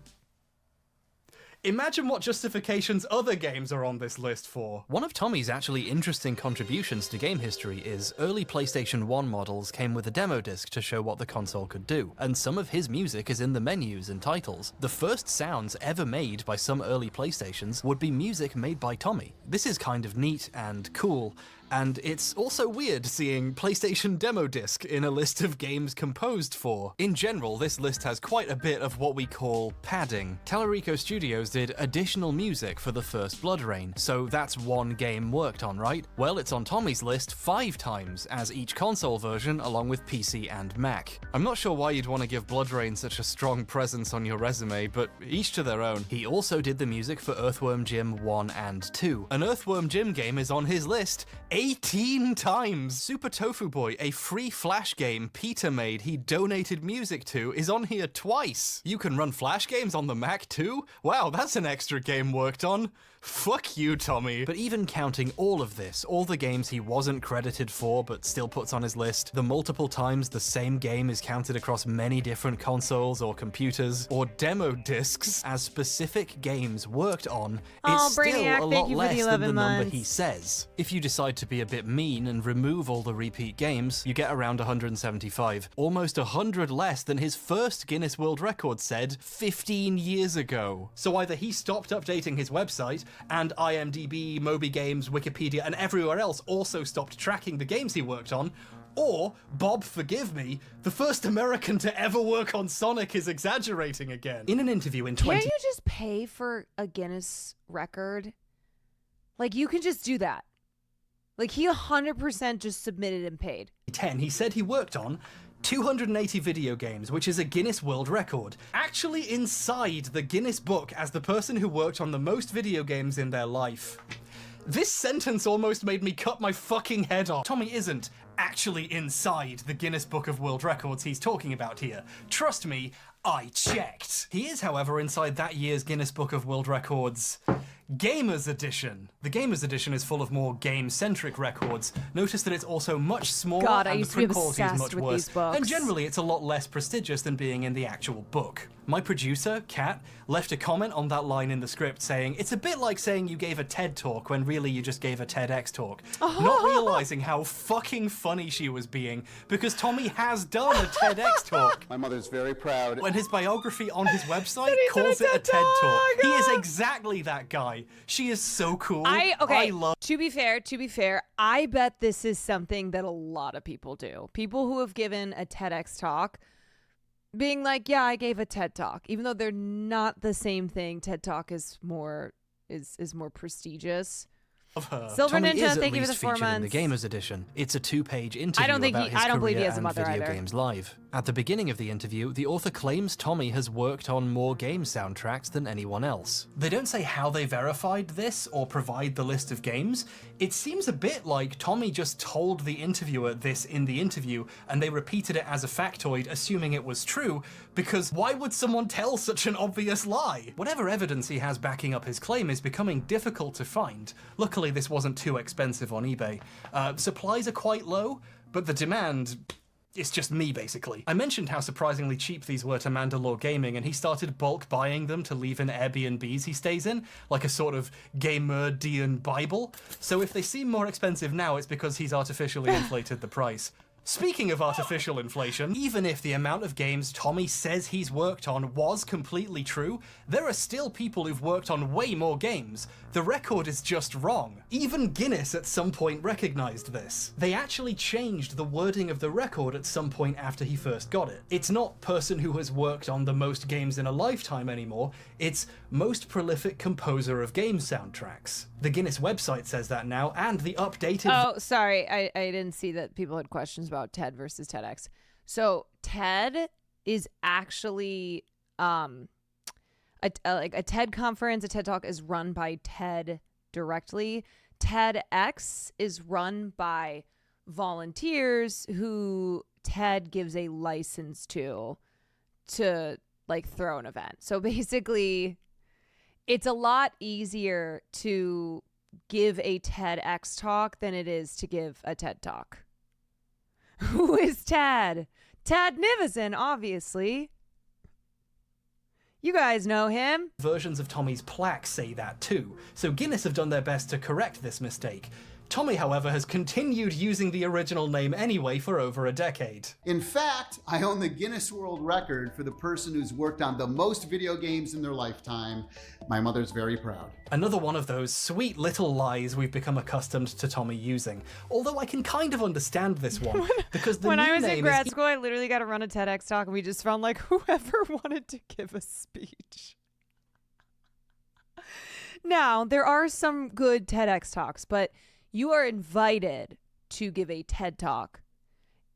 imagine what justifications other games are on this list for. One of Tommy's actually interesting contributions to game history is early PlayStation 1 models came with a demo disc to show what the console could do, and some of his music is in the menus and titles. The first sounds ever made by some early PlayStations would be music made by Tommy. This is kind of neat and cool, and it's also weird seeing PlayStation demo disc in a list of games composed for. In general, this list has quite a bit of what we call padding. Tallarico Studios did additional music for the first Blood Rain, so that's one game worked on, right? Well, it's on Tommy's list 5 times, as each console version along with PC and Mac. I'm not sure why you'd want to give Blood Rain such a strong presence on your resume, but each to their own. He also did the music for Earthworm Jim 1 and 2. An Earthworm Jim game is on his list 18 times! Super Tofu Boy, a free Flash game Peter made he donated music to, is on here twice! You can run Flash games on the Mac too? Wow, that's an extra game worked on. Fuck you, Tommy. But even counting all of this, all the games he wasn't credited for but still puts on his list, the multiple times the same game is counted across many different consoles or computers or demo discs as specific games worked on, it's Brainiac, still a lot thank you for less the than the 11 number months. he says. If you decide to be a bit mean and remove all the repeat games, you get around 175, almost 100 less than his first Guinness World Record said 15 years ago. So either he stopped updating his website, and IMDb, Moby Games, Wikipedia, and everywhere else also stopped tracking the games he worked on, or, Bob forgive me, the first American to ever work on Sonic is exaggerating again. In an interview in Can't you just pay for a Guinness record? Like, you can just do that. Like, he 100% just submitted and paid. 10, he said he worked on 280 video games, which is a Guinness World Record. Actually inside the Guinness Book as the person who worked on the most video games in their life. This sentence almost made me cut my fucking head off. Tommy isn't actually inside the Guinness Book of World Records he's talking about here. Trust me, I checked. He is, however, inside that year's Guinness Book of World Records Gamers Edition. The Gamers Edition is full of more game-centric records. Notice that it's also much smaller God, I and the used to be print quality is obsessed much with worse. these books. And generally, it's a lot less prestigious than being in the actual book. My producer, Kat, left a comment on that line in the script saying, it's a bit like saying you gave a TED talk when really you just gave a TEDx talk. Not realizing how fucking funny she was being, because Tommy has done a TEDx talk. My mother's very proud. When his biography on his website calls it a TED talk. He is exactly that guy. She is so cool. I love. To be fair, I bet this is something that a lot of people do. People who have given a TEDx talk being like, yeah, I gave a TED talk, even though they're not the same thing. TED talk is more prestigious. Of her. Silver Tommy Ninja, is thank at you for least the 4 featured months. in the Gamers Edition. It's a 2-page interview I don't believe he has a and mother video either. games live. At the beginning of the interview, the author claims Tommy has worked on more game soundtracks than anyone else. They don't say how they verified this or provide the list of games. It seems a bit like Tommy just told the interviewer this in the interview and they repeated it as a factoid, assuming it was true, because why would someone tell such an obvious lie? Whatever evidence he has backing up his claim is becoming difficult to find. Luckily, this wasn't too expensive on eBay. Supplies are quite low, but the demand, it's just me, basically. I mentioned how surprisingly cheap these were to Mandalore Gaming, and he started bulk buying them to leave in Airbnbs he stays in, like a sort of gamer-dian Bible. So if they seem more expensive now, it's because he's artificially inflated the price. Speaking of artificial inflation, even if the amount of games Tommy says he's worked on was completely true, there are still people who've worked on way more games. The record is just wrong. Even Guinness at some point recognized this. They actually changed the wording of the record at some point after he first got it. It's not person who has worked on the most games in a lifetime anymore, it's most prolific composer of game soundtracks. The Guinness website says that now, and the updated... Oh, sorry, I didn't see that people had questions about TED versus TEDx. So TED is actually a TED conference, a TED Talk is run by TED directly. TEDx is run by volunteers who TED gives a license to like throw an event. So basically, it's a lot easier to give a TEDx talk than it is to give a TED Talk. Who is Tad? Tad Nivison, obviously. You guys know him. Versions of Tommy's plaque say that too, so Guinness have done their best to correct this mistake. Tommy, however, has continued using the original name anyway for over a decade. In fact, I own the Guinness World Record for the person who's worked on the most video games in their lifetime. My mother's very proud. Another one of those sweet little lies we've become accustomed to Tommy using. Although I can kind of understand this one, because the when new I was name in grad is... school, I literally got to run a TEDx talk, and we just found like whoever wanted to give a speech. Now, there are some good TEDx talks, but you are invited to give a TED Talk,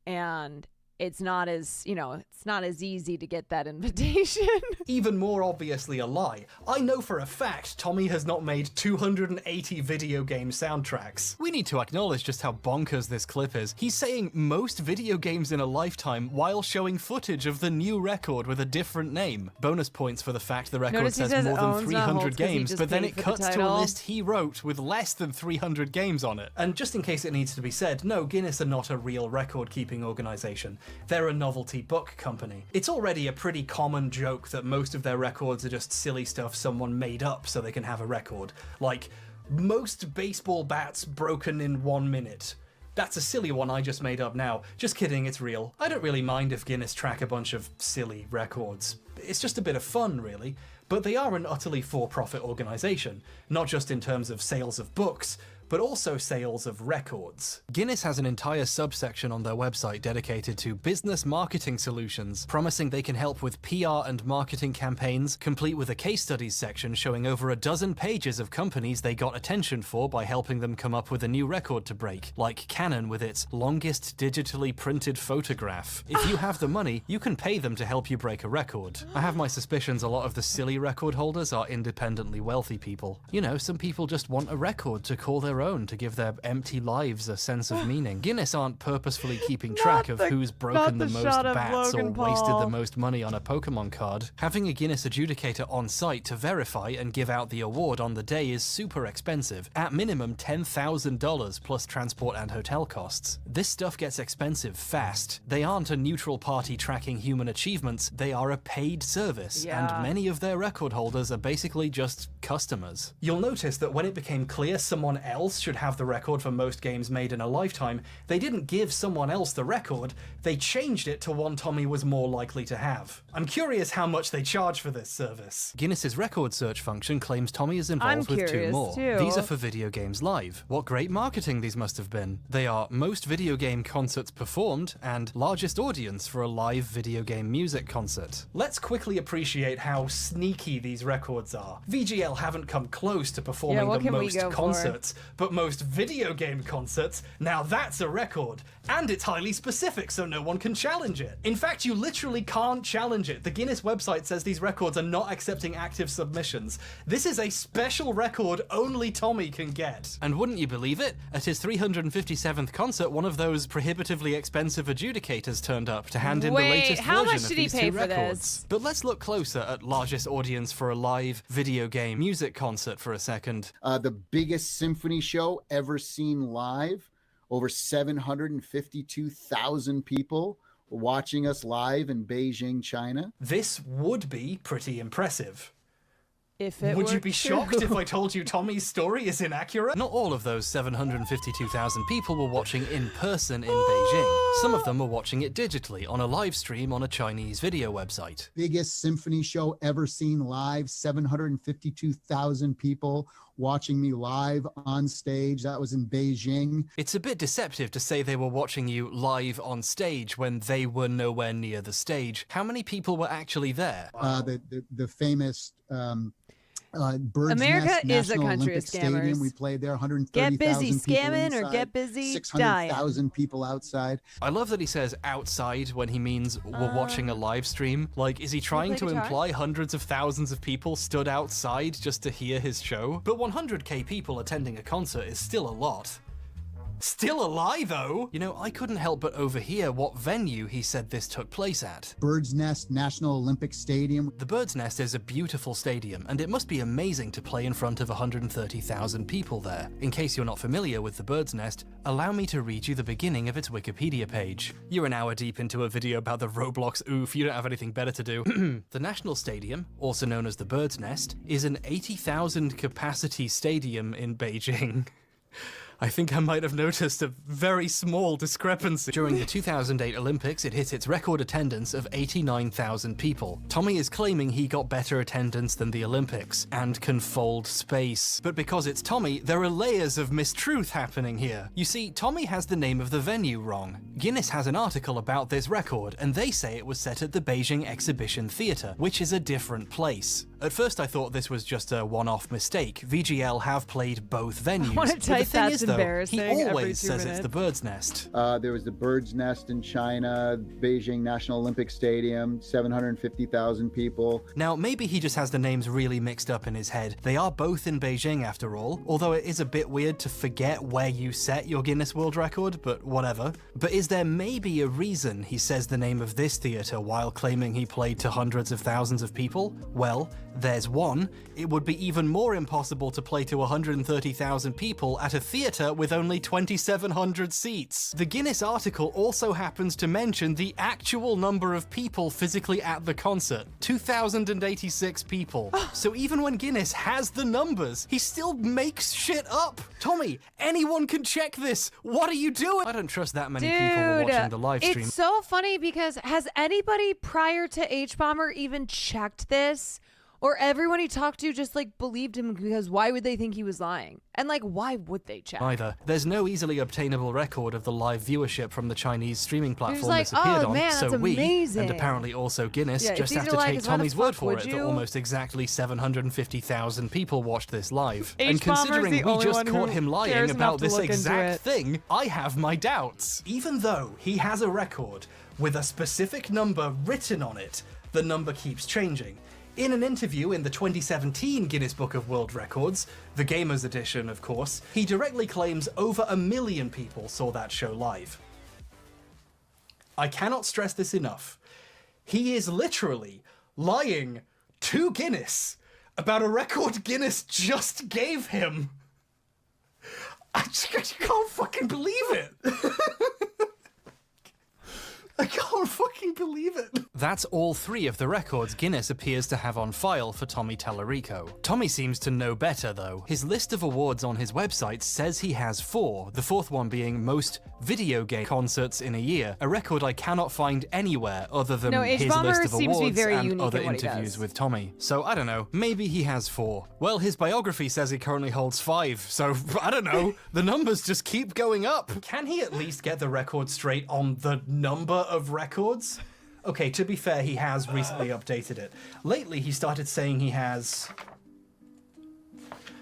and it's not as, it's not as easy to get that invitation. Even more obviously a lie. I know for a fact Tommy has not made 280 video game soundtracks. We need to acknowledge just how bonkers this clip is. He's saying most video games in a lifetime while showing footage of the new record with a different name. Bonus points for the fact the record says more than 300 games, but then it cuts to a list he wrote with less than 300 games on it. And just in case it needs to be said, no, Guinness are not a real record-keeping organization. They're a novelty book company. It's already a pretty common joke that most of their records are just silly stuff someone made up so they can have a record. Like, most baseball bats broken in 1 minute. That's a silly one I just made up now. Just kidding, it's real. I don't really mind if Guinness track a bunch of silly records. It's just a bit of fun, really. But they are an utterly for-profit organization, not just in terms of sales of books, but also sales of records. Guinness has an entire subsection on their website dedicated to business marketing solutions, promising they can help with PR and marketing campaigns, complete with a case studies section showing over a dozen pages of companies they got attention for by helping them come up with a new record to break, like Canon with its longest digitally printed photograph. If you have the money, you can pay them to help you break a record. I have my suspicions a lot of the silly record holders are independently wealthy people. You know, some people just want a record to call their their own to give their empty lives a sense of meaning. Guinness aren't purposefully keeping track of who's broken the most bats or wasted the most money on a Pokemon card. Having a Guinness adjudicator on site to verify and give out the award on the day is super expensive, at minimum $10,000 plus transport and hotel costs. This stuff gets expensive fast. They aren't a neutral party tracking human achievements, they are a paid service, and many of their record holders are basically just customers. You'll notice that when it became clear someone else should have the record for most games made in a lifetime, they didn't give someone else the record, they changed it to one Tommy was more likely to have. I'm curious how much they charge for this service. Guinness's record search function claims Tommy is involved with two more. These are for Video Games Live. What great marketing these must have been. They are most video game concerts performed and largest audience for a live video game music concert. Let's quickly appreciate how sneaky these records are. VGL haven't come close to performing the most concerts, but most video game concerts, now that's a record. And it's highly specific, so no one can challenge it. In fact, you literally can't challenge it. The Guinness website says these records are not accepting active submissions. This is a special record only Tommy can get. And wouldn't you believe it? At his 357th concert, one of those prohibitively expensive adjudicators turned up to hand in the latest version of these two records. But let's look closer at largest audience for a live video game music concert for a second. The biggest symphony show ever seen live. Over 752,000 people watching us live in Beijing, China. This would be pretty impressive. If it Would you be shocked if I told you Tommy's story is inaccurate? Not all of those 752,000 people were watching in person in Beijing. Some of them were watching it digitally on a live stream on a Chinese video website. Biggest symphony show ever seen live, 752,000 people watching me live on stage. That was in Beijing. It's a bit deceptive to say they were watching you live on stage when they were nowhere near the stage. How many people were actually there? The famous Bird's America Nest is National a country Olympic of scammers. Stadium. We played there, 130,000 Get busy people scamming inside, or get busy 600,000 people outside. I love that he says outside when he means we're watching a live stream. Like, is he trying to imply hundreds of thousands of people stood outside just to hear his show? But 100k people attending a concert is still a lot. Still a lie, though! You know, I couldn't help but overhear what venue he said this took place at. Bird's Nest National Olympic Stadium. The Bird's Nest is a beautiful stadium, and it must be amazing to play in front of 130,000 people there. In case you're not familiar with the Bird's Nest, allow me to read you the beginning of its Wikipedia page. You're an hour deep into a video about the Roblox Oof, you don't have anything better to do. The National Stadium, also known as the Bird's Nest, is an 80,000 capacity stadium in Beijing. I think I might have noticed a very small discrepancy. During the 2008 Olympics, it hit its record attendance of 89,000 people. Tommy is claiming he got better attendance than the Olympics and can fold space. But because it's Tommy, there are layers of mistruth happening here. You see, Tommy has the name of the venue wrong. Guinness has an article about this record, and they say it was set at the Beijing Exhibition Theatre, which is a different place. At first I thought this was just a one-off mistake. VGL have played both venues. I want to type that's embarrassing. He always says it's the Bird's Nest. There was the Bird's Nest in China, Beijing National Olympic Stadium, 750,000 people. Now, maybe he just has the names really mixed up in his head. They are both in Beijing after all, although it is a bit weird to forget where you set your Guinness World Record, but whatever. But is there maybe a reason he says the name of this theatre while claiming he played to hundreds of thousands of people? Well, there's one. It would be even more impossible to play to 130,000 people at a theatre with only 2,700 seats. The Guinness article also happens to mention the actual number of people physically at the concert, 2,086 people. So even when Guinness has the numbers, he still makes shit up. Tommy, anyone can check this. What are you doing? I don't trust that many people were watching the live stream. It's so funny because has anybody prior to H-Bomber even checked this? Or everyone he talked to just like believed him because why would they think he was lying? And like, why would they check? Either. There's no easily obtainable record of the live viewership from the Chinese streaming platform like, this appeared oh, on, man, so that's we, amazing. and apparently also Guinness, just have to take Tommy's word for it that almost exactly 750,000 people watched this live. And considering we just caught him lying about this exact thing, I have my doubts. Even though he has a record with a specific number written on it, the number keeps changing. In an interview in the 2017 Guinness Book of World Records, the Gamers Edition, of course, he directly claims over 1 million people saw that show live. I cannot stress this enough. He is literally lying to Guinness about a record Guinness just gave him. I can't fucking believe it. I can't fucking believe it. That's all 3 of the records Guinness appears to have on file for Tommy Tallarico. Tommy seems to know better, though. His list of awards on his website says he has 4, the 4th one being most video game concerts in a year, a record I cannot find anywhere other than his list of awards and other interviews with Tommy. So I don't know, maybe he has 4. Well, his biography says he currently holds 5, so I don't know, the numbers just keep going up. Can he at least get the record straight on the number of records? Okay, to be fair, he has recently updated it. Lately, he started saying he has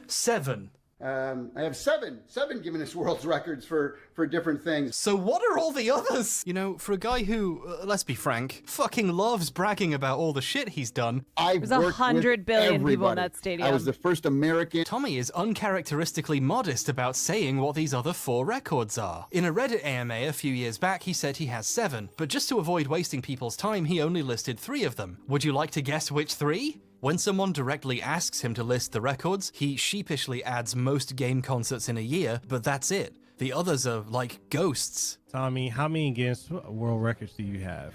7. I have seven Guinness World Records for different things. So what are all the others? You know, for a guy who, let's be frank, fucking loves bragging about all the shit he's done. There's 100 billion people in that stadium. I was the first American. Tommy is uncharacteristically modest about saying what these other 4 records are. In a Reddit AMA a few years back, he said he has 7, but just to avoid wasting people's time, he only listed 3 of them. Would you like to guess which 3? When someone directly asks him to list the records, he sheepishly adds most game concerts in a year, but that's it. The others are like ghosts. Tommy, how many Guinness World Records do you have?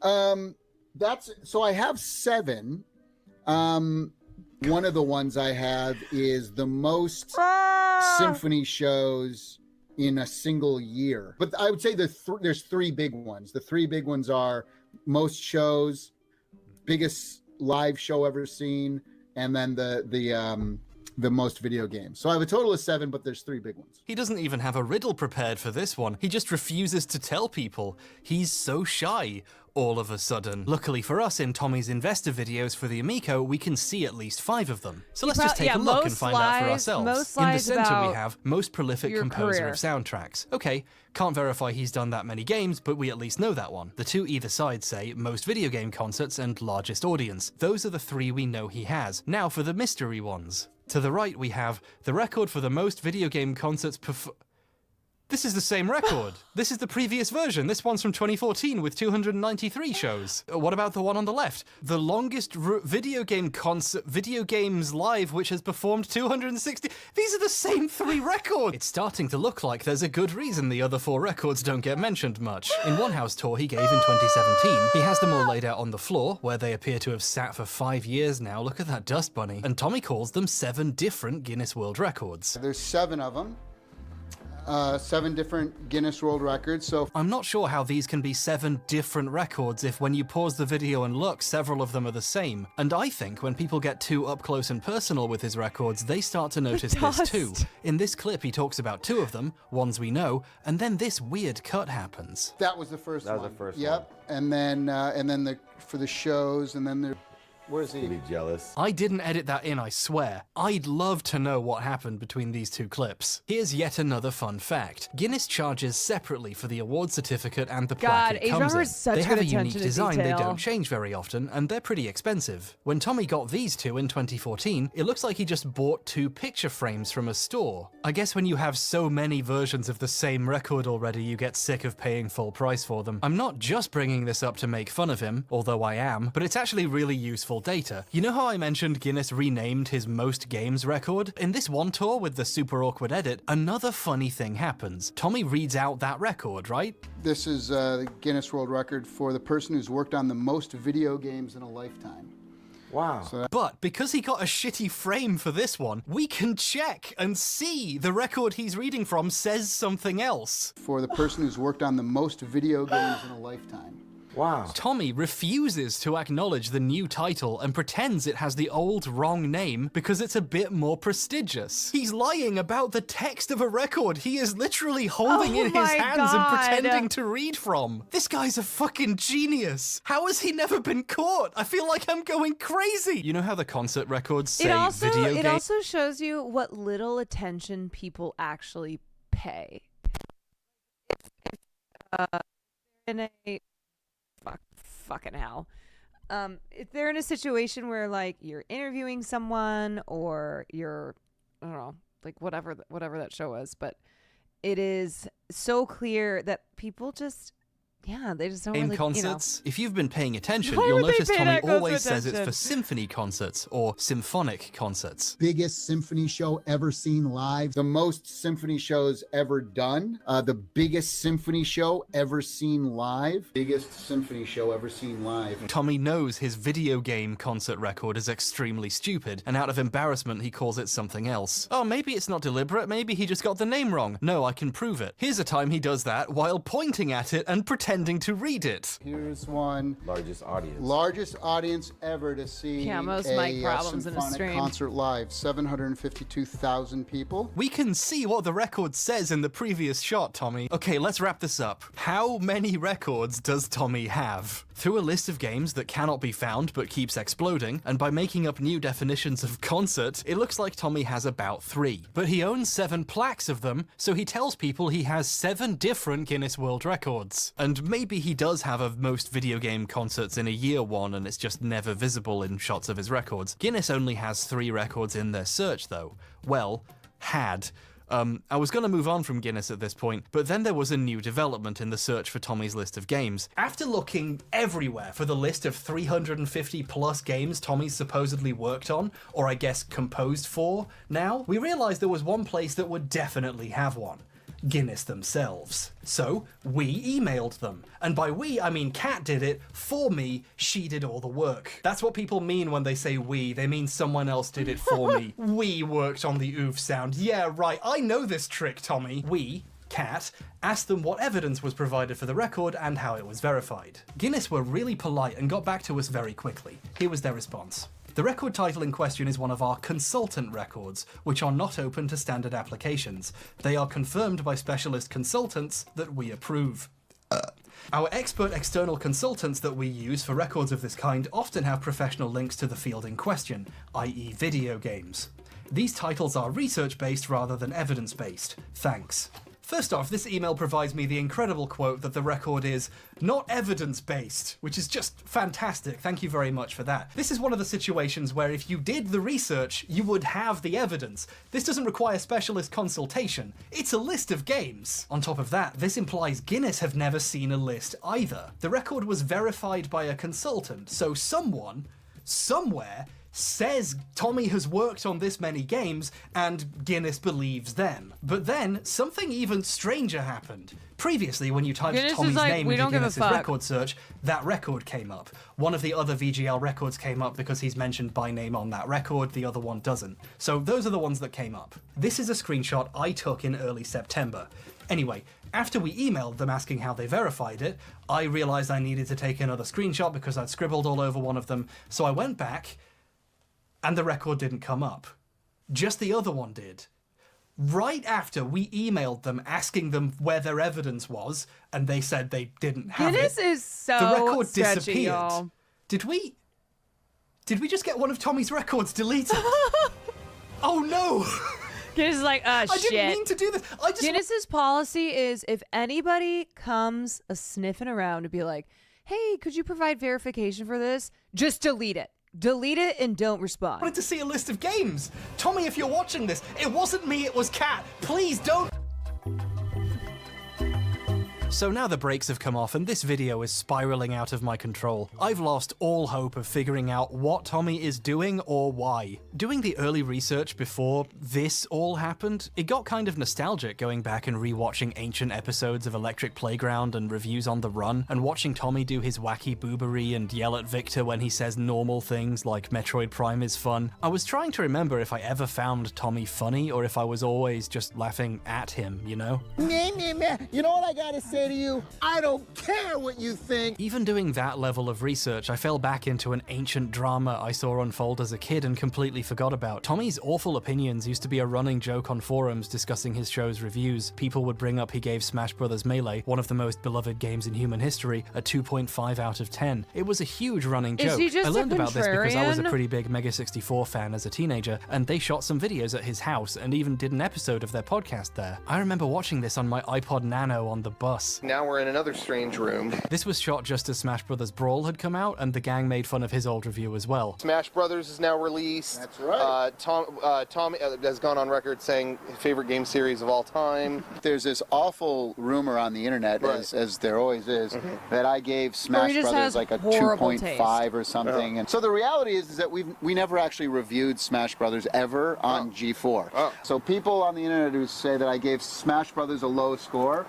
So I have 7. One of the ones I have is the most symphony shows in a single year. But I would say there's 3 big ones. The 3 big ones are most shows, biggest live show ever seen, and then the most video games. So I have a total of 7, but there's 3 big ones. He doesn't even have a riddle prepared for this one. He just refuses to tell people. He's so shy all of a sudden. Luckily for us, in Tommy's investor videos for the Amico, we can see at least 5 of them. So let's just take a look and find out for ourselves. In the center we have most prolific composer of soundtracks. Okay, can't verify he's done that many games, but we at least know that one. The 2 either side say most video game concerts and largest audience. Those are the 3 we know he has. Now for the mystery ones. To the right we have the record for the most video game concerts This is the same record. This is the previous version. This one's from 2014 with 293 shows. What about the one on the left? The longest video games live, which has performed 260. These are the same 3 records. It's starting to look like there's a good reason the other 4 records don't get mentioned much. In one house tour he gave in 2017, he has them all laid out on the floor, where they appear to have sat for 5 years now. Look at that dust bunny. And Tommy calls them 7 different Guinness World Records. There's 7 of them. 7 different Guinness World Records. So I'm not sure how these can be 7 different records if when you pause the video and look, several of them are the same. And I think when people get too up close and personal with his records, they start to notice this too. In this clip, he talks about 2 of them, ones we know, and then this weird cut happens. That was the first one. That was the first one. Yep. And then for the shows, and then where's he? Be jealous. I didn't edit that in, I swear. I'd love to know what happened between these 2 clips. Here's yet another fun fact. Guinness charges separately for the award certificate and the plaque it comes in. They have a unique design they don't change very often, and they're pretty expensive. When Tommy got these 2 in 2014, it looks like he just bought 2 picture frames from a store. I guess when you have so many versions of the same record already, you get sick of paying full price for them. I'm not just bringing this up to make fun of him, although I am, but it's actually really useful data. You know how I mentioned Guinness renamed his most games record? In this one tour with the super awkward edit, another funny thing happens. Tommy reads out that record, right? This is the Guinness World Record for the person who's worked on the most video games in a lifetime. Wow. But because he got a shitty frame for this one, we can check and see the record he's reading from says something else. For the person who's worked on the most video games in a lifetime. Wow. Tommy refuses to acknowledge the new title and pretends it has the old wrong name because it's a bit more prestigious. He's lying about the text of a record he is literally holding in his hands and pretending to read from. This guy's a fucking genius. How has he never been caught? I feel like I'm going crazy. You know how the concert records say video game? It also shows you what little attention people actually pay. In a fucking hell. if they're in a situation where like you're interviewing someone or you're, I don't know, like whatever that show is, but it is so clear that people just, they just don't In really, concerts, if you've been paying attention, Why you'll would they notice pay Tommy that close always says it's attention? for symphony concerts or symphonic concerts. Biggest symphony show ever seen live. The most symphony shows ever done. The biggest symphony show ever seen live. Biggest symphony show ever seen live. Tommy knows his video game concert record is extremely stupid, and out of embarrassment he calls it something else. Oh, maybe it's not deliberate, maybe he just got the name wrong. No, I can prove it. Here's a time he does that while pointing at it and pretending to read it. Here's one. Largest audience. Largest audience ever to see most a mic problems in a symphonic stream. concert live. 752,000 people. We can see what the record says in the previous shot, Tommy. Okay, let's wrap this up. How many records does Tommy have? Through a list of games that cannot be found but keeps exploding, and by making up new definitions of concert, it looks like Tommy has about 3. But he owns 7 plaques of them, so he tells people he has 7 different Guinness World Records. And maybe he does have a most video game concerts in a year one and it's just never visible in shots of his records. Guinness only has 3 records in their search though. Well, had. I was going to move on from Guinness at this point, but then there was a new development in the search for Tommy's list of games. After looking everywhere for the list of 350 plus games Tommy's supposedly worked on, or I guess composed for now, we realized there was one place that would definitely have one. Guinness themselves. So we emailed them. And by we, I mean Kat did it for me, she did all the work. That's what people mean when they say we. They mean someone else did it for me. We worked on the oof sound. Yeah, right, I know this trick, Tommy. We, Kat, asked them what evidence was provided for the record and how it was verified. Guinness were really polite and got back to us very quickly. Here was their response. The record title in question is one of our consultant records, which are not open to standard applications. They are confirmed by specialist consultants that we approve. Our expert external consultants that we use for records of this kind often have professional links to the field in question, i.e. video games. These titles are research-based rather than evidence-based. Thanks. First off, this email provides me the incredible quote that the record is not evidence-based, which is just fantastic. Thank you very much for that. This is one of the situations where if you did the research, you would have the evidence. This doesn't require specialist consultation. It's a list of games. On top of that, this implies Guinness have never seen a list either. The record was verified by a consultant, so someone, somewhere, says Tommy has worked on this many games and Guinness believes them. But then something even stranger happened. Previously, when you typed Guinness Tommy's is like, name "We into don't give a Guinness's fuck." record search, that record came up. One of the other VGL records came up because he's mentioned by name on that record, the other one doesn't. So those are the ones that came up. This is a screenshot I took in early September. Anyway, after we emailed them asking how they verified it, I realized I needed to take another screenshot because I'd scribbled all over one of them, so I went back and the record didn't come up. Just the other one did. Right after we emailed them asking them where their evidence was, and they said they didn't have Guinness it, is so the record sketchy, disappeared. y'all. Did we just get one of Tommy's records deleted? Oh no! Guinness is like, I shit. didn't mean to do this. Guinness's policy is if anybody comes sniffing around to be like, hey, could you provide verification for this? Just delete it. Delete it and don't respond. I wanted to see a list of games. Tommy, if you're watching this, it wasn't me, it was Kat. Please don't. So now the brakes have come off and this video is spiraling out of my control. I've lost all hope of figuring out what Tommy is doing or why. Doing the early research before this all happened, it got kind of nostalgic going back and rewatching ancient episodes of Electric Playground and Reviews on the Run, and watching Tommy do his wacky boobery and yell at Victor when he says normal things like Metroid Prime is fun. I was trying to remember if I ever found Tommy funny or if I was always just laughing at him, you know? You know what I gotta say to you? I don't care what you think. Even doing that level of research, I fell back into an ancient drama I saw unfold as a kid and completely forgot about. Tommy's awful opinions used to be a running joke on forums discussing his show's reviews. People would bring up he gave Smash Bros. Melee, one of the most beloved games in human history, a 2.5 out of 10. It was a huge running joke. Is he just I learned a about this because I was a contrarian? pretty big Mega 64 fan as a teenager, and they shot some videos at his house and even did an episode of their podcast there. I remember watching this on my iPod Nano on the bus. this. Now we're in another strange room. This was shot just as Smash Bros. Brawl had come out, and the gang made fun of his old review as well. Smash Brothers is now released. That's right. Tom has gone on record saying his favorite game series of all time. There's this awful rumor on the internet, as there always is, that I gave Smash just Brothers has like a horrible 2.5 or something. And so the reality is that we never actually reviewed Smash Brothers ever on G4. So people on the internet who say that I gave Smash Brothers a low score,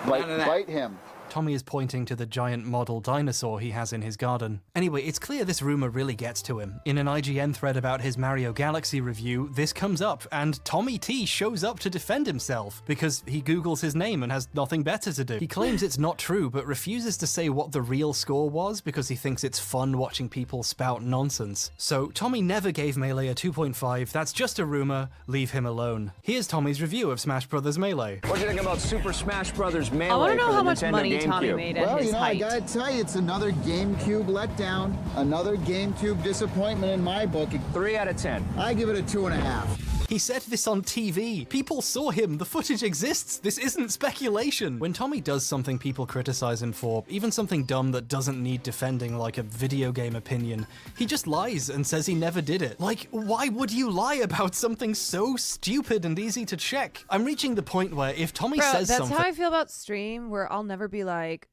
bite him. Tommy is pointing to the giant model dinosaur he has in his garden. Anyway, it's clear this rumor really gets to him. In an IGN thread about his Mario Galaxy review, this comes up, and Tommy T shows up to defend himself, because he Googles his name and has nothing better to do. He claims it's not true, but refuses to say what the real score was because he thinks it's fun watching people spout nonsense. So, Tommy never gave Melee a 2.5, that's just a rumor, leave him alone. Here's Tommy's review of Smash Bros. Melee. What do you think about Super Smash Bros. Melee? I want to know for the how much Nintendo money Tommy GameCube? made at Well, his you know, height. I gotta tell you, it's another GameCube letdown, another GameCube disappointment in my book. 3 out of 10. I give it a 2.5. He said this on TV. People saw him. The footage exists. This isn't speculation. When Tommy does something people criticize him for, even something dumb that doesn't need defending like a video game opinion, he just lies and says he never did it. Like, why would you lie about something so stupid and easy to check? I'm reaching the point where if Tommy says that's something... how I feel about stream, where I'll never be like,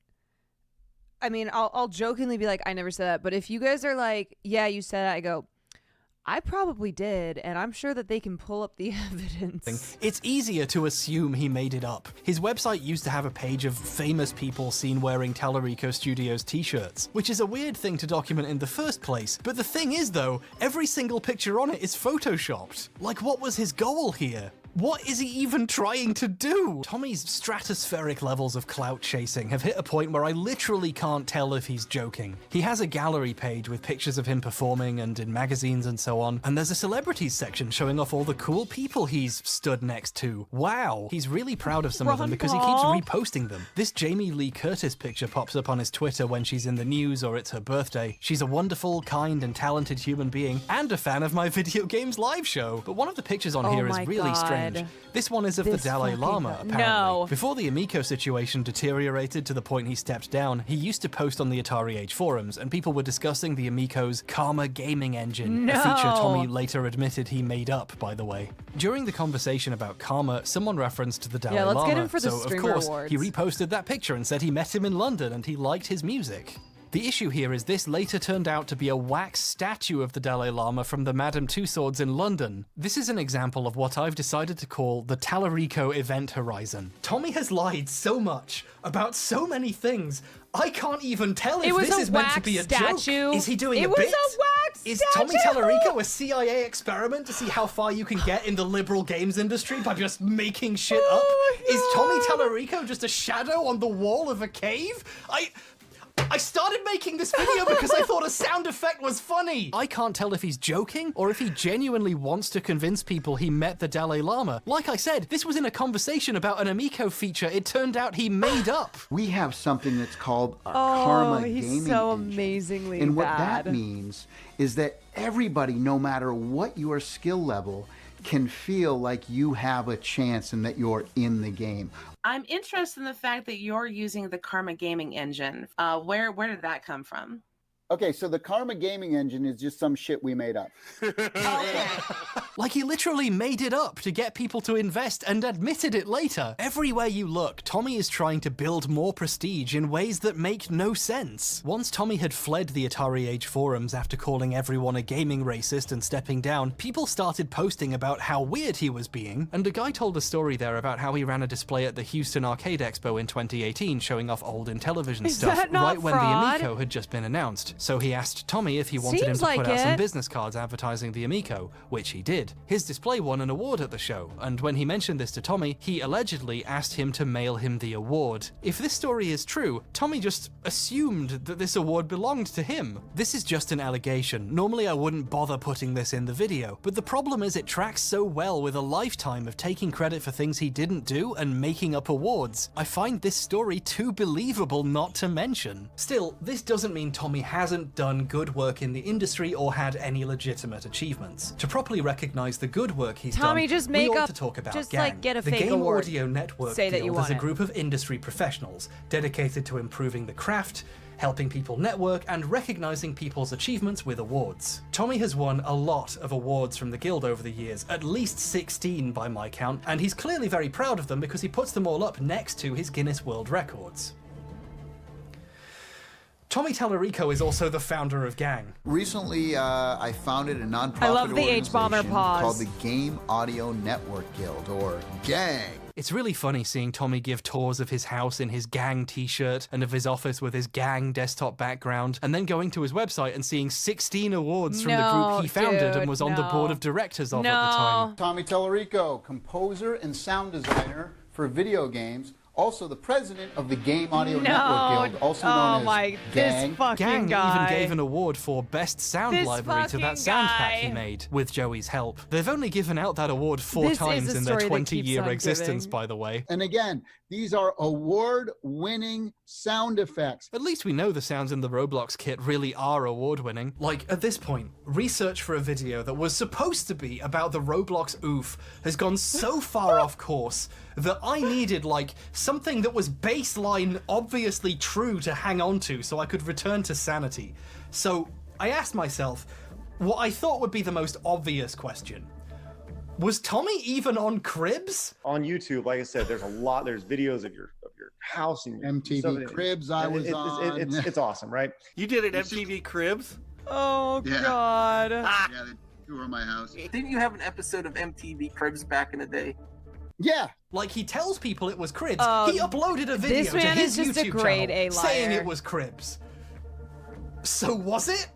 I mean, I'll jokingly be like, I never said that, but if you guys are like, yeah, you said that, I go, I probably did, and I'm sure that they can pull up the evidence. It's easier to assume he made it up. His website used to have a page of famous people seen wearing Tallarico Studios t-shirts, which is a weird thing to document in the first place. But the thing is, though, every single picture on it is photoshopped. Like, what was his goal here? What is he even trying to do? Tommy's stratospheric levels of clout chasing have hit a point where I literally can't tell if he's joking. He has a gallery page with pictures of him performing and in magazines and so on, and there's a celebrities section showing off all the cool people he's stood next to. Wow. He's really proud of some of them because he keeps reposting them. This Jamie Lee Curtis picture pops up on his Twitter when she's in the news or it's her birthday. She's a wonderful, kind, and talented human being and a fan of my video games live show. But one of the pictures on here is really strange. This one is of the Dalai Lama, apparently. No. Before the Amico situation deteriorated to the point he stepped down, he used to post on the Atari Age forums, and people were discussing the Amico's Karma gaming engine, a feature Tommy later admitted he made up, by the way. During the conversation about Karma, someone referenced the Dalai Lama, get him for the so of Streamer course Awards. he reposted that picture and said he met him in London and he liked his music. The issue here is this later turned out to be a wax statue of the Dalai Lama from the Madame Tussauds in London. This is an example of what I've decided to call the Tallarico event horizon. Tommy has lied so much about so many things, I can't even tell if this is meant to be a joke. Is he doing a bit? It was a wax Is statue! Tommy Tallarico a CIA experiment to see how far you can get in the liberal games industry by just making shit up? Is Tommy Tallarico just a shadow on the wall of a cave? I started making this video because I thought a sound effect was funny. I can't tell if he's joking or if he genuinely wants to convince people he met the Dalai Lama. Like I said, this was in a conversation about an Amico feature it turned out he made up. We have something that's called a Karma he's gaming so engine. amazingly And what bad. that means is that everybody, no matter what your skill level, can feel like you have a chance and that you're in the game. I'm interested in the fact that you're using the Karma gaming engine. Where did that come from? Okay, so the Karma gaming engine is just some shit we made up. Like he literally made it up to get people to invest and admitted it later. Everywhere you look, Tommy is trying to build more prestige in ways that make no sense. Once Tommy had fled the Atari Age forums after calling everyone a gaming racist and stepping down, people started posting about how weird he was being, and a guy told a story there about how he ran a display at the Houston Arcade Expo in 2018 showing off old Intellivision stuff that not right when the fraud? Amico had just been announced. So he asked Tommy if he wanted him Seems to like put out some it. business cards advertising the Amico, which he did. His display won an award at the show, and when he mentioned this to Tommy, he allegedly asked him to mail him the award. If this story is true, Tommy just assumed that this award belonged to him. This is just an allegation. Normally I wouldn't bother putting this in the video, but the problem is it tracks so well with a lifetime of taking credit for things he didn't do and making up awards. I find this story too believable not to mention. Still, this doesn't mean Tommy has hasn't done good work in the industry or had any legitimate achievements. To properly recognize the good work he's Tommy, done, just we make ought up, to talk about just Gang. like get a the fake Game award. Audio Network Say that you Guild want is a it. group of industry professionals dedicated to improving the craft, helping people network, and recognizing people's achievements with awards. Tommy has won a lot of awards from the guild over the years, at least 16 by my count, and he's clearly very proud of them because he puts them all up next to his Guinness World Records. Tommy Tallarico is also the founder of Gang. Recently, I founded a nonprofit I love the organization H-bomber pause. called the Game Audio Network Guild, or Gang. It's really funny seeing Tommy give tours of his house in his Gang t-shirt and of his office with his Gang desktop background, and then going to his website and seeing 16 awards from the group he founded and was on the board of directors of at the time. Tommy Tallarico, composer and sound designer for video games, also the president of the Game Audio Network Guild, also known as Gang. Gang even gave an award for Best Sound Library to that sound pack he made, with Joey's help. They've only given out that award 4 times in their 20-year existence, by the way. And again, these are award-winning sound effects. At least we know the sounds in the Roblox kit really are award-winning. Like, at this point, research for a video that was supposed to be about the Roblox Oof has gone so far off course that I needed, like, something that was baseline obviously true to hang on to so I could return to sanity. So I asked myself what I thought would be the most obvious question. Was Tommy even on Cribs? On YouTube, like I said, there's videos of your house and MTV Cribs I was on. It's awesome, right? You did an MTV Cribs? Oh, God. Yeah, they tour my house. Didn't you have an episode of MTV Cribs back in the day? Yeah. Like, he tells people it was Cribs. He uploaded a video this man to his is just a YouTube grade channel A liar. saying it was Cribs. So was it?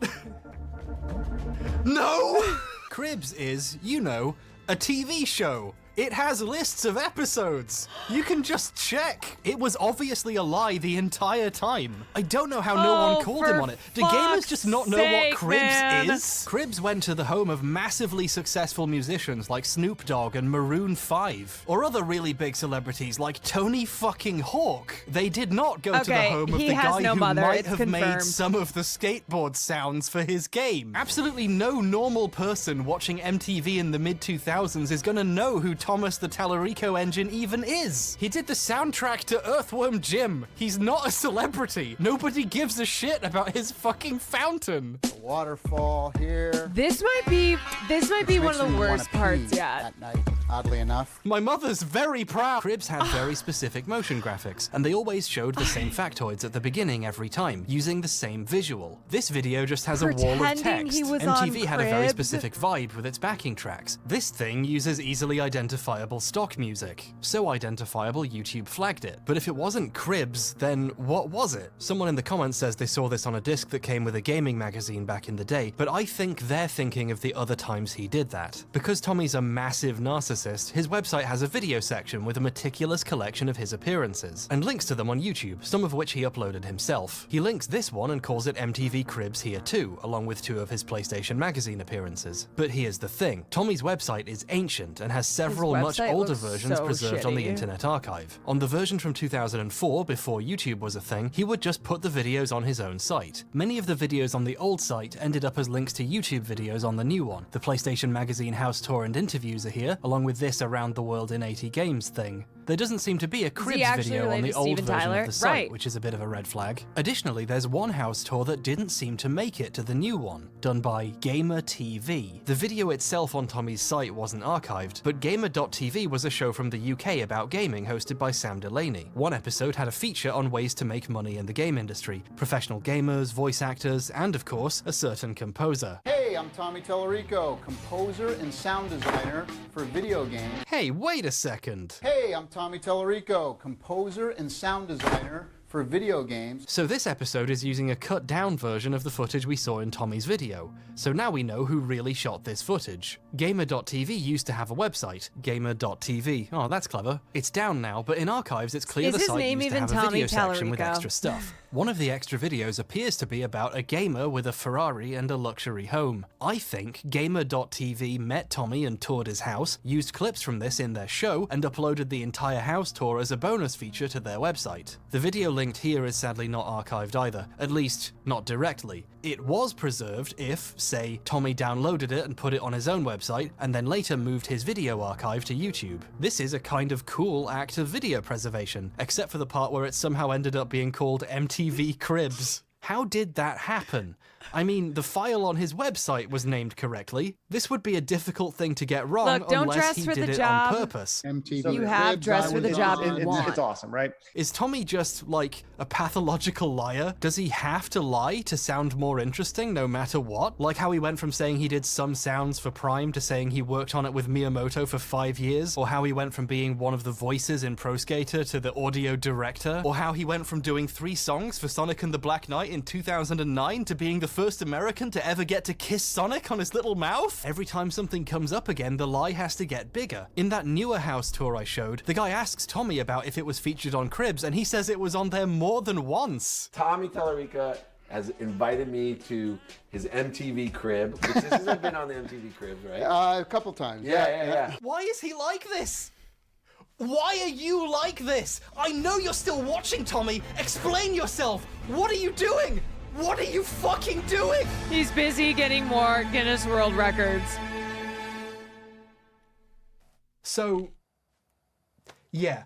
No! Cribs is, you know, a TV show. It has lists of episodes. You can just check. It was obviously a lie the entire time. I don't know how no one called him on it. Do gamers just not know what Cribs is? Cribs went to the home of massively successful musicians like Snoop Dogg and Maroon 5, or other really big celebrities like Tony fucking Hawk. They did not go to the home of the guy who might have made some of the skateboard sounds for his game. Absolutely no normal person watching MTV in the mid-2000s is gonna know who Thomas the Tallarico Engine even is. He did the soundtrack to Earthworm Jim. He's not a celebrity. Nobody gives a shit about his fucking fountain. A waterfall here. This might be one of the worst parts yet. At night, oddly enough. My mother's very proud. Cribs had very specific motion graphics, and they always showed the same factoids at the beginning every time, using the same visual. This video just has a wall of text. He was MTV on had a very Cribs. specific vibe with its backing tracks. This thing uses easily identifiable stock music. So identifiable, YouTube flagged it. But if it wasn't Cribs, then what was it? Someone in the comments says they saw this on a disc that came with a gaming magazine back in the day, but I think they're thinking of the other times he did that. Because Tommy's a massive narcissist, his website has a video section with a meticulous collection of his appearances, and links to them on YouTube, some of which he uploaded himself. He links this one and calls it MTV Cribs here too, along with 2 of his PlayStation Magazine appearances. But here's the thing, Tommy's website is ancient and has several much older versions preserved on the Internet Archive. On the version from 2004, before YouTube was a thing, he would just put the videos on his own site. Many of the videos on the old site ended up as links to YouTube videos on the new one. The PlayStation Magazine house tour and interviews are here, along with this Around the World in 80 Games thing. There doesn't seem to be a Cribs video on the old version of the site, which is a bit of a red flag. Additionally, there's one house tour that didn't seem to make it to the new one, done by Gamer TV. The video itself on Tommy's site wasn't archived, but Gamer.tv was a show from the UK about gaming hosted by Sam Delaney. One episode had a feature on ways to make money in the game industry, professional gamers, voice actors, and of course, a certain composer. Hey, I'm Tommy Tallarico, composer and sound designer for video games. Hey, wait a second. Hey, I'm Tommy Tallarico, composer and sound designer for video games. So this episode is using a cut down version of the footage we saw in Tommy's video. So now we know who really shot this footage. Gamer.tv used to have a website, Gamer.tv. Oh, that's clever. It's down now, but in archives it's clear the site used to have a video section with extra stuff. One of the extra videos appears to be about a gamer with a Ferrari and a luxury home. I think Gamer.tv met Tommy and toured his house, used clips from this in their show, and uploaded the entire house tour as a bonus feature to their website. The video linked here is sadly not archived either, at least not directly. It was preserved if, say, Tommy downloaded it and put it on his own website, and then later moved his video archive to YouTube. This is a kind of cool act of video preservation, except for the part where it somehow ended up being called MTV Cribs. How did that happen? I mean, the file on his website was named correctly. This would be a difficult thing to get wrong. Look, don't unless dress he for did the it job. on purpose. MTV You have dressed for the job you want. It's awesome, right? Is Tommy just, like, a pathological liar? Does he have to lie to sound more interesting no matter what? Like how he went from saying he did some sounds for Prime to saying he worked on it with Miyamoto for 5 years? Or how he went from being one of the voices in Pro Skater to the audio director? Or how he went from doing 3 songs for Sonic and the Black Knight in 2009 to being the first American to ever get to kiss Sonic on his little mouth? Every time something comes up again, the lie has to get bigger. In that newer house tour I showed, the guy asks Tommy about if it was featured on Cribs, and he says it was on there more than once. Tommy Tellerica has invited me to his MTV Crib, which this hasn't been on the MTV Cribs, right? A couple times. Yeah. Why is he like this? Why are you like this? I know you're still watching, Tommy. Explain yourself. What are you doing? What are you fucking doing? He's busy getting more Guinness World Records. So, yeah,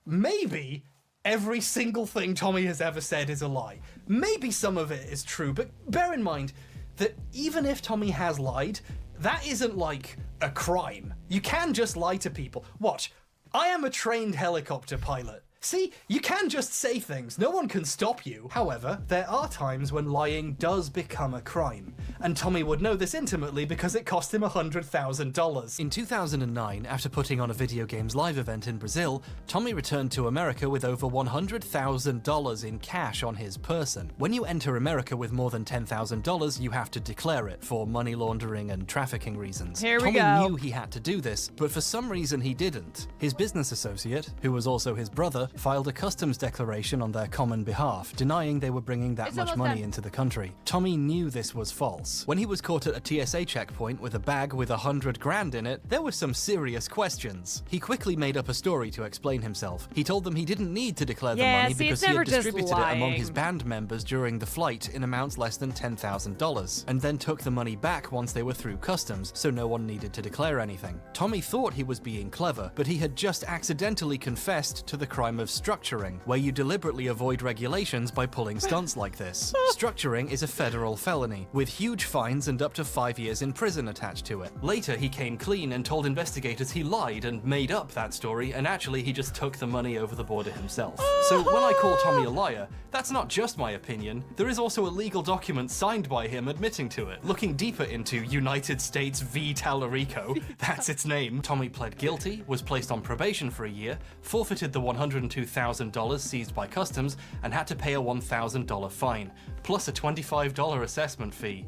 maybe every single thing Tommy has ever said is a lie. Maybe some of it is true, but bear in mind that even if Tommy has lied, that isn't like a crime. You can just lie to people. Watch, I am a trained helicopter pilot. See, you can just say things, no one can stop you. However, there are times when lying does become a crime, and Tommy would know this intimately because it cost him $100,000. In 2009, after putting on a video games live event in Brazil, Tommy returned to America with over $100,000 in cash on his person. When you enter America with more than $10,000, you have to declare it for money laundering and trafficking reasons. Here we Tommy go. knew he had to do this, but for some reason he didn't. His business associate, who was also his brother, filed a customs declaration on their common behalf, denying they were bringing that much money into the country. Tommy knew this was false. When he was caught at a TSA checkpoint with a bag with $100 grand in it, there were some serious questions. He quickly made up a story to explain himself. He told them he didn't need to declare the money because he had distributed it among his band members during the flight in amounts less than $10,000, and then took the money back once they were through customs, so no one needed to declare anything. Tommy thought he was being clever, but he had just accidentally confessed to the crime of structuring, where you deliberately avoid regulations by pulling stunts like this. Structuring is a federal felony, with huge fines and up to 5 years in prison attached to it. Later, he came clean and told investigators he lied and made up that story, and actually he just took the money over the border himself. So when I call Tommy a liar, that's not just my opinion. There is also a legal document signed by him admitting to it. Looking deeper into United States v. Tallarico, that's its name, Tommy pled guilty, was placed on probation for a year, forfeited the $102,000 seized by customs, and had to pay a $1,000 fine, plus a $25 assessment fee.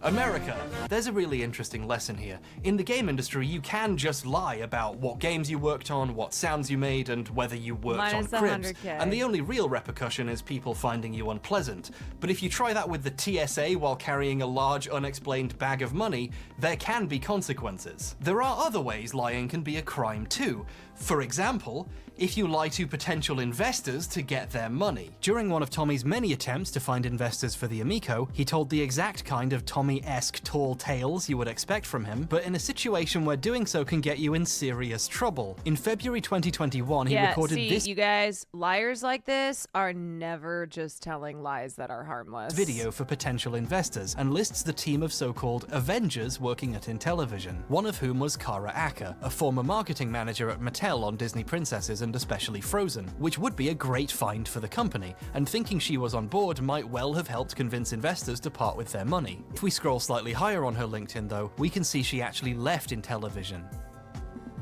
America. There's a really interesting lesson here. In the game industry, you can just lie about what games you worked on, what sounds you made, and whether you worked on Cribs. And the only real repercussion is people finding you unpleasant. But if you try that with the TSA while carrying a large, unexplained bag of money, there can be consequences. There are other ways lying can be a crime too. For example, if you lie to potential investors to get their money. During one of Tommy's many attempts to find investors for the Amico, he told the exact kind of Tommy-esque tall tales you would expect from him, but in a situation where doing so can get you in serious trouble. In February 2021, he recorded this you guys, liars like this are never just telling lies that are harmless. Video for potential investors and lists the team of so-called Avengers working at Intellivision, one of whom was Kara Acker, a former marketing manager at Mattel on Disney Princesses and especially Frozen, which would be a great find for the company, and thinking she was on board might well have helped convince investors to part with their money. If we scroll slightly higher on her LinkedIn though, we can see she actually left Intellivision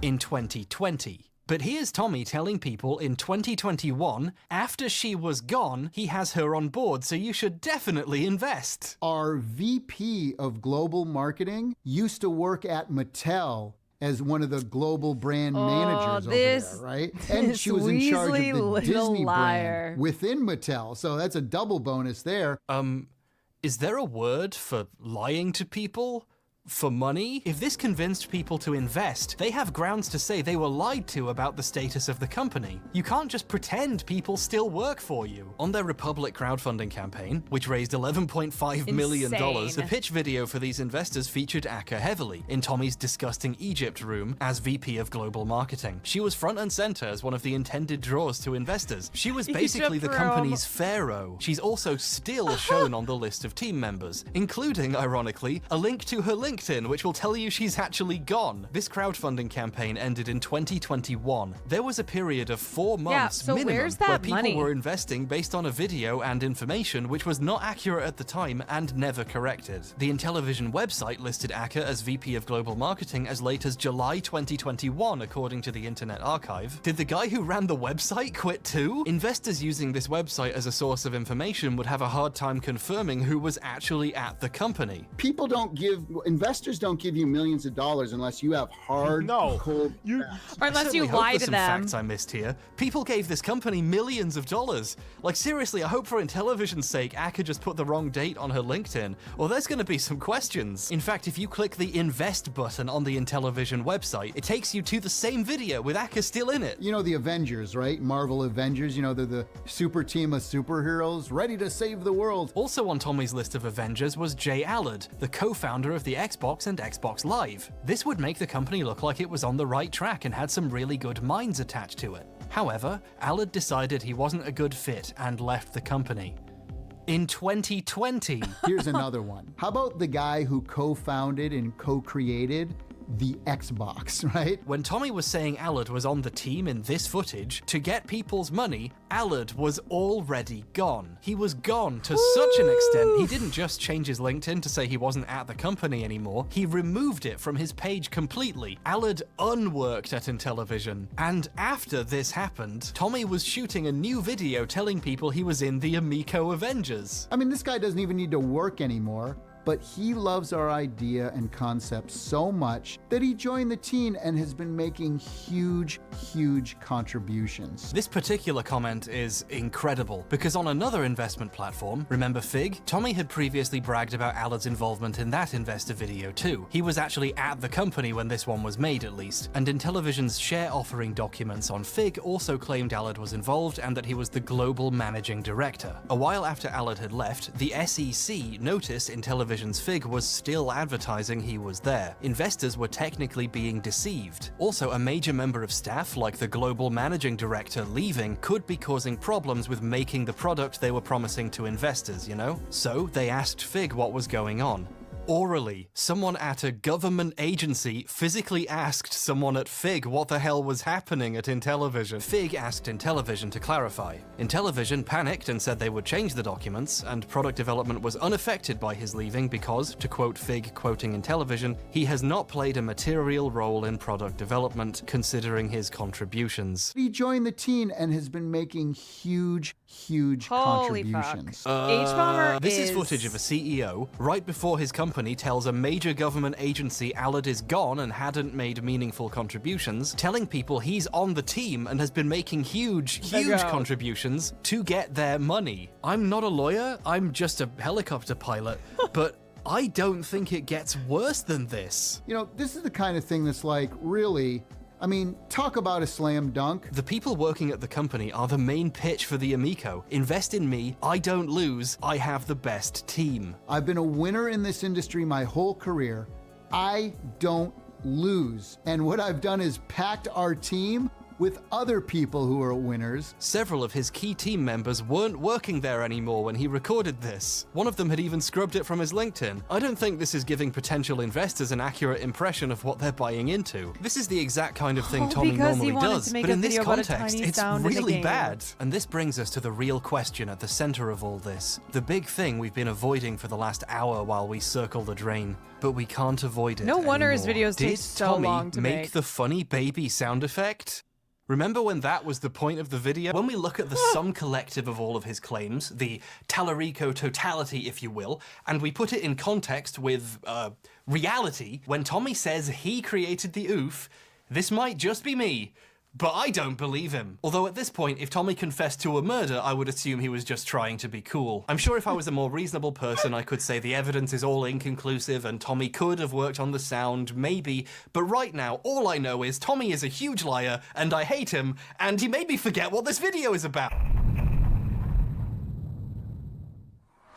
in 2020. But here's Tommy telling people in 2021, after she was gone, he has her on board, so you should definitely invest. Our VP of Global Marketing used to work at Mattel as one of the global brand managers over this- there, right? And this she was in charge Weasley of the little Disney liar. brand within Mattel. So that's a double bonus there. Is there a word for lying to people? For money? If this convinced people to invest, they have grounds to say they were lied to about the status of the company. You can't just pretend people still work for you. On their Republic crowdfunding campaign, which raised $11.5 million, the pitch video for these investors featured Akka heavily in Tommy's disgusting Egypt room as VP of Global Marketing. She was front and center as one of the intended draws to investors. She was basically the Egypt company's pharaoh. She's also still shown on the list of team members, including, ironically, a link to her LinkedIn, which will tell you she's actually gone. This crowdfunding campaign ended in 2021. There was a period of 4 months so minimum where's that where people money? were investing based on a video and information which was not accurate at the time and never corrected. The Intellivision website listed Akka as VP of Global Marketing as late as July 2021, according to the Internet Archive. Did the guy who ran the website quit too? Investors using this website as a source of information would have a hard time confirming who was actually at the company. Investors don't give you millions of dollars unless you have hard, cold facts. Or unless you I hope lie there's to some them. facts I missed here. People gave this company millions of dollars. Like, seriously, I hope for Intellivision's sake, Akka just put the wrong date on her LinkedIn, or there's going to be some questions. In fact, if you click the invest button on the Intellivision website, it takes you to the same video with Akka still in it. You know the Avengers, right? Marvel Avengers, you know, they're the super team of superheroes ready to save the world. Also on Tommy's list of Avengers was Jay Allard, the co-founder of the Xbox and Xbox Live. This would make the company look like it was on the right track and had some really good minds attached to it. However, Allard decided he wasn't a good fit and left the company. In 2020. Here's another one. How about the guy who co-founded and co-created the Xbox, right? When Tommy was saying Allard was on the team in this footage, to get people's money, Allard was already gone. He was gone to such an extent, he didn't just change his LinkedIn to say he wasn't at the company anymore, he removed it from his page completely. Allard unworked at Intellivision. And after this happened, Tommy was shooting a new video telling people he was in the Amico Avengers. I mean, this guy doesn't even need to work anymore, but he loves our idea and concept so much that he joined the team and has been making huge contributions. This particular comment is incredible, because on another investment platform, remember Fig? Tommy had previously bragged about Allard's involvement in that investor video too. He was actually at the company when this one was made, at least, and Intellivision's share offering documents on Fig also claimed Allard was involved and that he was the global managing director. A while after Allard had left, the SEC noticed Intellivision's Fig was still advertising he was there. Investors were technically being deceived. Also, a major member of staff, like the global managing director, leaving could be causing problems with making the product they were promising to investors, you know? So they asked Fig what was going on. Orally, someone at a government agency physically asked someone at Fig what the hell was happening at Intellivision. Fig asked Intellivision to clarify. Intellivision panicked and said they would change the documents, and product development was unaffected by his leaving because, to quote Fig quoting Intellivision, he has not played a material role in product development considering his contributions. He joined the team and has been making huge Holy contributions. H-Bomber This is footage of a CEO right before his company tells a major government agency Allard is gone and hadn't made meaningful contributions, telling people he's on the team and has been making huge contributions to get their money. I'm not a lawyer, I'm just a helicopter pilot, but I don't think it gets worse than this. You know, this is the kind of thing that's like, really, I mean, talk about a slam dunk. The people working at the company are the main pitch for the Amico. Invest in me, I don't lose, I have the best team. I've been a winner in this industry my whole career. I don't lose. And what I've done is packed our team with other people who are winners. Several of his key team members weren't working there anymore when he recorded this. One of them had even scrubbed it from his LinkedIn. I don't think this is giving potential investors an accurate impression of what they're buying into. This is the exact kind of thing Tommy normally does, but in this context, it's really bad. And this brings us to the real question at the center of all this. The big thing we've been avoiding for the last hour while we circle the drain, but we can't avoid it No wonder his anymore. videos take so long to make. Did Tommy make make the funny baby sound effect? Remember when that was the point of the video? When we look at the sum collective of all of his claims, the Tallarico totality, if you will, and we put it in context with, reality, when Tommy says he created the oof, this might just be me, but I don't believe him. Although at this point, if Tommy confessed to a murder, I would assume he was just trying to be cool. I'm sure if I was a more reasonable person, I could say the evidence is all inconclusive and Tommy could have worked on the sound, maybe, but right now, all I know is Tommy is a huge liar, and I hate him, and he made me forget what this video is about.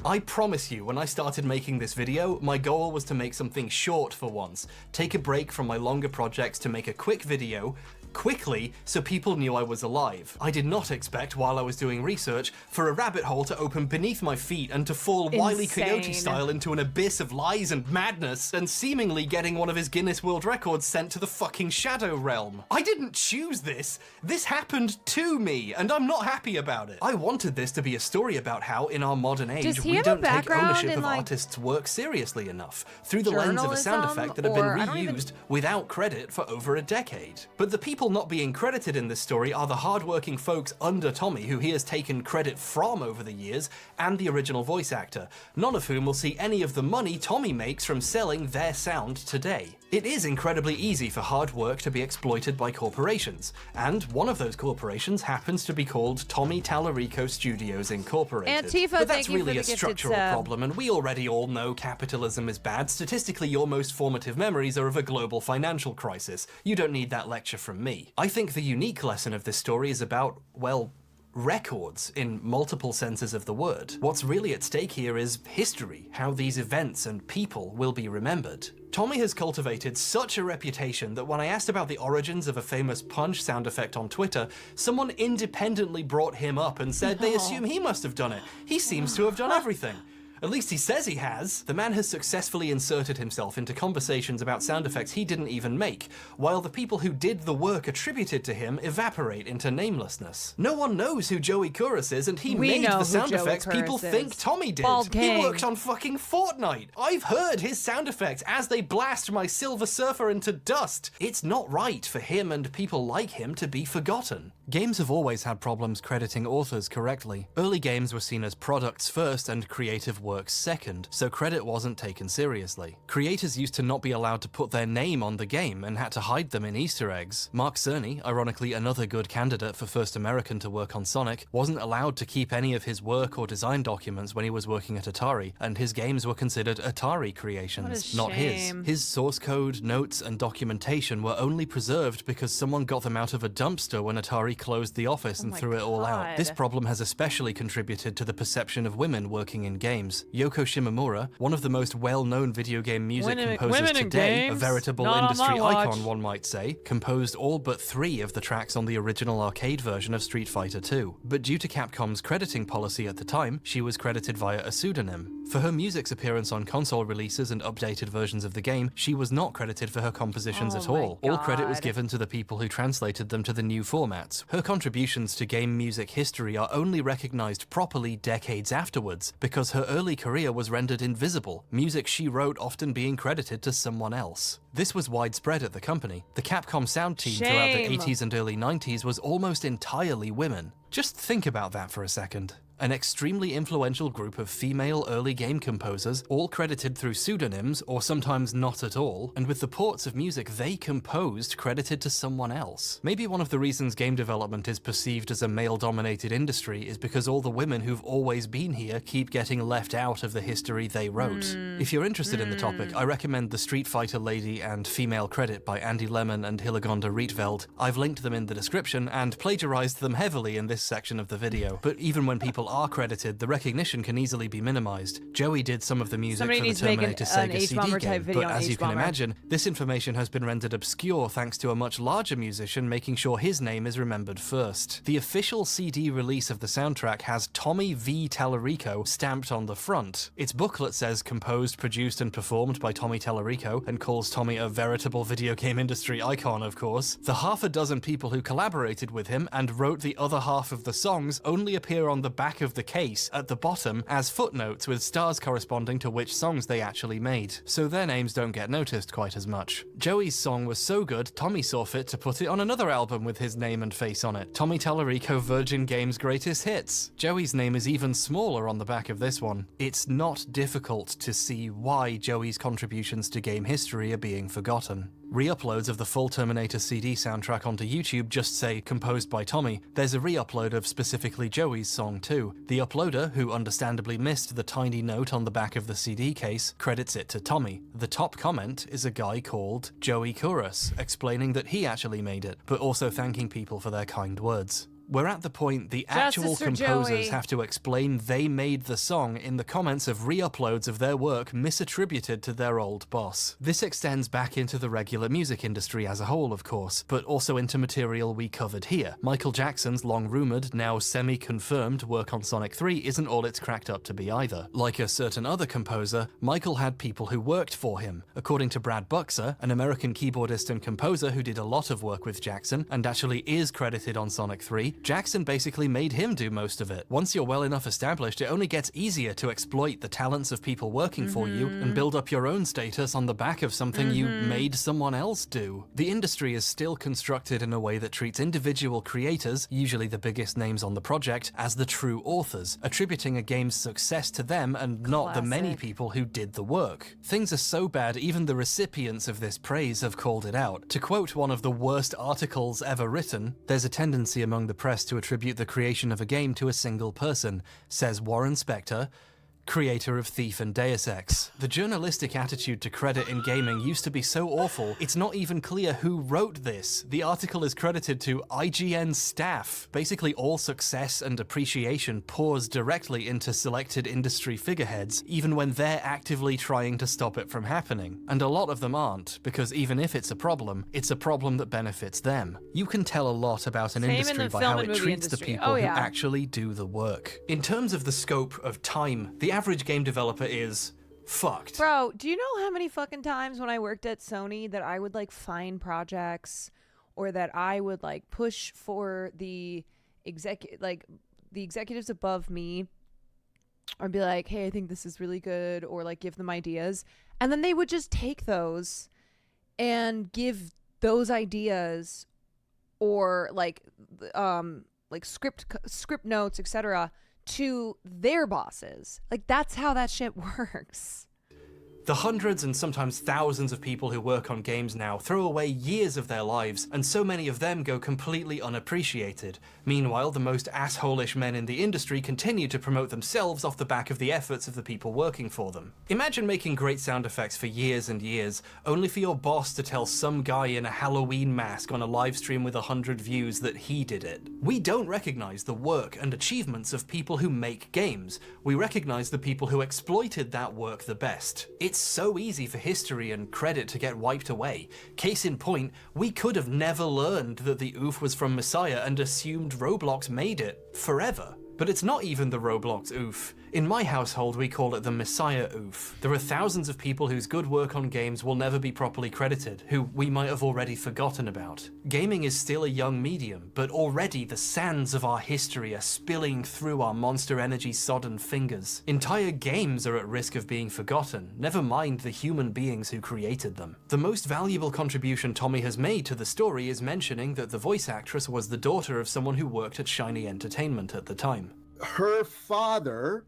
I promise you, when I started making this video, my goal was to make something short for once. Take a break from my longer projects to make a quick video, quickly, so people knew I was alive. I did not expect, while I was doing research, for a rabbit hole to open beneath my feet and to fall Wile E. Coyote style into an abyss of lies and madness, and seemingly getting one of his Guinness World Records sent to the fucking Shadow Realm. I didn't choose this. This happened to me, and I'm not happy about it. I wanted this to be a story about how, in our modern age, we don't take ownership of artists' work seriously enough, through the lens of a sound effect that have been reused without credit for over a decade. But the people not being credited in this story are the hardworking folks under Tommy who he has taken credit from over the years, and the original voice actor, none of whom will see any of the money Tommy makes from selling their sound today. It is incredibly easy for hard work to be exploited by corporations, and one of those corporations happens to be called Tommy Tallarico Studios Incorporated. Antifa, but that's thank you really for a the gifted structural sub. problem, and we already all know capitalism is bad. Statistically, your most formative memories are of a global financial crisis. You don't need that lecture from me. I think the unique lesson of this story is about, well, records in multiple senses of the word. What's really at stake here is history, how these events and people will be remembered. Tommy has cultivated such a reputation that when I asked about the origins of a famous punch sound effect on Twitter, someone independently brought him up and said they assume he must have done it. He seems to have done everything. At least he says he has. The man has successfully inserted himself into conversations about sound effects he didn't even make, while the people who did the work attributed to him evaporate into namelessness. No one knows who Joey Kuras is, and he made the sound effects people think Tommy did. He worked on fucking Fortnite. I've heard his sound effects as they blast my Silver Surfer into dust. It's not right for him and people like him to be forgotten. Games have always had problems crediting authors correctly. Early games were seen as products first and creative works second, so credit wasn't taken seriously. Creators used to not be allowed to put their name on the game and had to hide them in Easter eggs. Mark Cerny, ironically another good candidate for first American to work on Sonic, wasn't allowed to keep any of his work or design documents when he was working at Atari, and his games were considered Atari creations, not his. His source code, notes, and documentation were only preserved because someone got them out of a dumpster when Atari closed the office and threw it all out. This problem has especially contributed to the perception of women working in games. Yoko Shimomura, one of the most well-known video game music composers today, a veritable industry icon one might say, composed all but 3 of the tracks on the original arcade version of Street Fighter II. But due to Capcom's crediting policy at the time, she was credited via a pseudonym. For her music's appearance on console releases and updated versions of the game, she was not credited for her compositions at all. All credit was given to the people who translated them to the new formats. Her contributions to game music history are only recognized properly decades afterwards, because her early career was rendered invisible, music she wrote often being credited to someone else. This was widespread at the company. The Capcom sound team throughout the 80s and early 90s was almost entirely women. Just think about that for a second. An extremely influential group of female early game composers, all credited through pseudonyms, or sometimes not at all, and with the ports of music they composed credited to someone else. Maybe one of the reasons game development is perceived as a male-dominated industry is because all the women who've always been here keep getting left out of the history they wrote. If you're interested in the topic, I recommend The Street Fighter Lady and Female Credit by Andy Lemon and Hillegonda Rietveld. I've linked them in the description and plagiarized them heavily in this section of the video, but even when people are credited, the recognition can easily be minimized. Joey did some of the music for the Terminator Sega CD game, but as you can imagine, this information has been rendered obscure thanks to a much larger musician making sure his name is remembered first. The official CD release of the soundtrack has Tommy V. Tallarico stamped on the front. Its booklet says composed, produced, and performed by Tommy Tallarico and calls Tommy Tommy a veritable video game industry icon, of course. The half a dozen people who collaborated with him and wrote the other half of the songs only appear on the back of the case at the bottom as footnotes with stars corresponding to which songs they actually made, so their names don't get noticed quite as much. Joey's song was so good, Tommy saw fit to put it on another album with his name and face on it, Tommy Tallarico Virgin Games Greatest Hits. Joey's name is even smaller on the back of this one. It's not difficult to see why Joey's contributions to game history are being forgotten. Re-uploads of the full Terminator CD soundtrack onto YouTube just say composed by Tommy. There's a re-upload of specifically Joey's song too. The uploader, who understandably missed the tiny note on the back of the CD case, credits it to Tommy. The top comment is a guy called Joey Kouros, explaining that he actually made it, but also thanking people for their kind words. We're at the point the actual composers have to explain they made the song in the comments of re-uploads of their work misattributed to their old boss. This extends back into the regular music industry as a whole, of course, but also into material we covered here. Michael Jackson's long-rumoured, now semi-confirmed work on Sonic 3 isn't all it's cracked up to be either. Like a certain other composer, Michael had people who worked for him. According to Brad Buxer, an American keyboardist and composer who did a lot of work with Jackson, and actually is credited on Sonic 3, Jackson basically made him do most of it. Once you're well enough established, it only gets easier to exploit the talents of people working for you and build up your own status on the back of something you made someone else do. The industry is still constructed in a way that treats individual creators, usually the biggest names on the project, as the true authors, attributing a game's success to them and not the many people who did the work. Things are so bad, even the recipients of this praise have called it out. To quote one of the worst articles ever written, "There's a tendency among the press to attribute the creation of a game to a single person," says Warren Spector, creator of Thief and Deus Ex. The journalistic attitude to credit in gaming used to be so awful, it's not even clear who wrote this. The article is credited to IGN staff. Basically all success and appreciation pours directly into selected industry figureheads, even when they're actively trying to stop it from happening. And a lot of them aren't, because even if it's a problem that benefits them. You can tell a lot about an industry by how it treats the people who actually do the work. In terms of the scope of time, the average game developer is fucked. Bro, do you know how many fucking times when I worked at Sony that I would like find projects, or that I would like push for the executives above me, or be like, hey, I think this is really good, or like give them ideas, and then they would just take those and give those ideas or like script notes, etc., to their bosses. Like, that's how that shit works. The hundreds and sometimes thousands of people who work on games now throw away years of their lives, and so many of them go completely unappreciated. Meanwhile, the most asshole-ish men in the industry continue to promote themselves off the back of the efforts of the people working for them. Imagine making great sound effects for years and years, only for your boss to tell some guy in a Halloween mask on a live stream with 100 views that he did it. We don't recognize the work and achievements of people who make games. We recognize the people who exploited that work the best. It's so easy for history and credit to get wiped away. Case in point, we could have never learned that the Oof was from Messiah and assumed Roblox made it forever. But it's not even the Roblox Oof. In my household, we call it the Messiah Oof. There are thousands of people whose good work on games will never be properly credited, who we might have already forgotten about. Gaming is still a young medium, but already the sands of our history are spilling through our Monster Energy sodden fingers. Entire games are at risk of being forgotten, never mind the human beings who created them. The most valuable contribution Tommy has made to the story is mentioning that the voice actress was the daughter of someone who worked at Shiny Entertainment at the time. Her father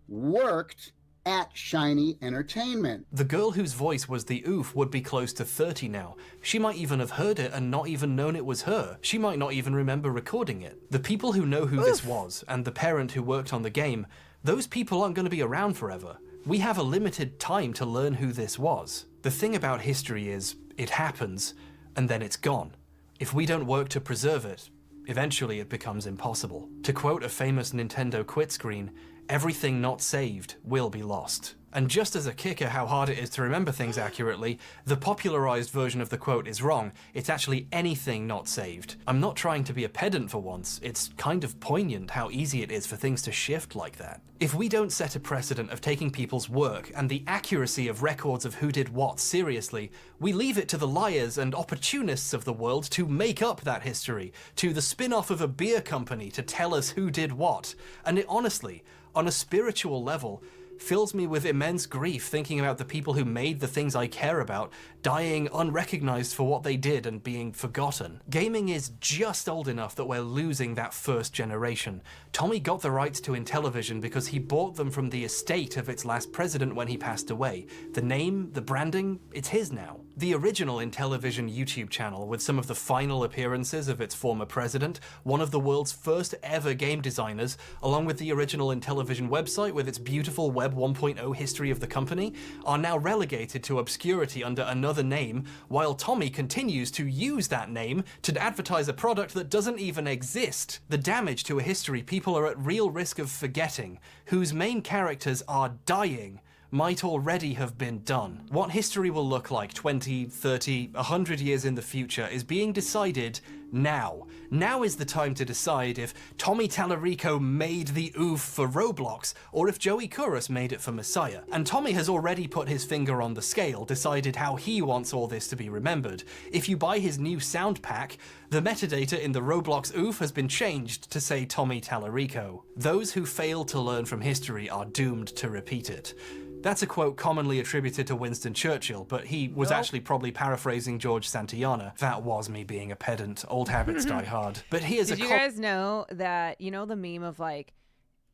worked at Shiny Entertainment. The girl whose voice was the Oof would be close to 30 now. She might even have heard it and not even known it was her. She might not even remember recording it. The people who know who this was, and the parent who worked on the game, those people aren't going to be around forever. We have a limited time to learn who this was. The thing about history is, it happens, and then it's gone. If we don't work to preserve it, eventually it becomes impossible. To quote a famous Nintendo quit screen, Everything not saved will be lost. And just as a kicker how hard it is to remember things accurately, the popularized version of the quote is wrong. It's actually anything not saved. I'm not trying to be a pedant for once. It's kind of poignant how easy it is for things to shift like that. If we don't set a precedent of taking people's work and the accuracy of records of who did what seriously, we leave it to the liars and opportunists of the world to make up that history, to the spin-off of a beer company to tell us who did what. And it honestly, on a spiritual level, fills me with immense grief thinking about the people who made the things I care about dying unrecognized for what they did and being forgotten. Gaming is just old enough that we're losing that first generation. Tommy got the rights to Intellivision because he bought them from the estate of its last president when he passed away. The name, the branding, it's his now. The original Intellivision YouTube channel, with some of the final appearances of its former president, one of the world's first ever game designers, along with the original Intellivision website with its beautiful Web 1.0 history of the company, are now relegated to obscurity under another name, while Tommy continues to use that name to advertise a product that doesn't even exist. The damage to a history people are at real risk of forgetting, whose main characters are dying, might already have been done. What history will look like 20, 30, 100 years in the future is being decided now. Now is the time to decide if Tommy Tallarico made the oof for Roblox, or if Joey Kouros made it for Messiah. And Tommy has already put his finger on the scale, decided how he wants all this to be remembered. If you buy his new sound pack, the metadata in the Roblox oof has been changed to say Tommy Tallarico. Those who fail to learn from history are doomed to repeat it. That's a quote commonly attributed to Winston Churchill, but he was actually probably paraphrasing George Santayana. That was me being a pedant. Old habits die hard. But here's Did you guys know that, you know the meme of like,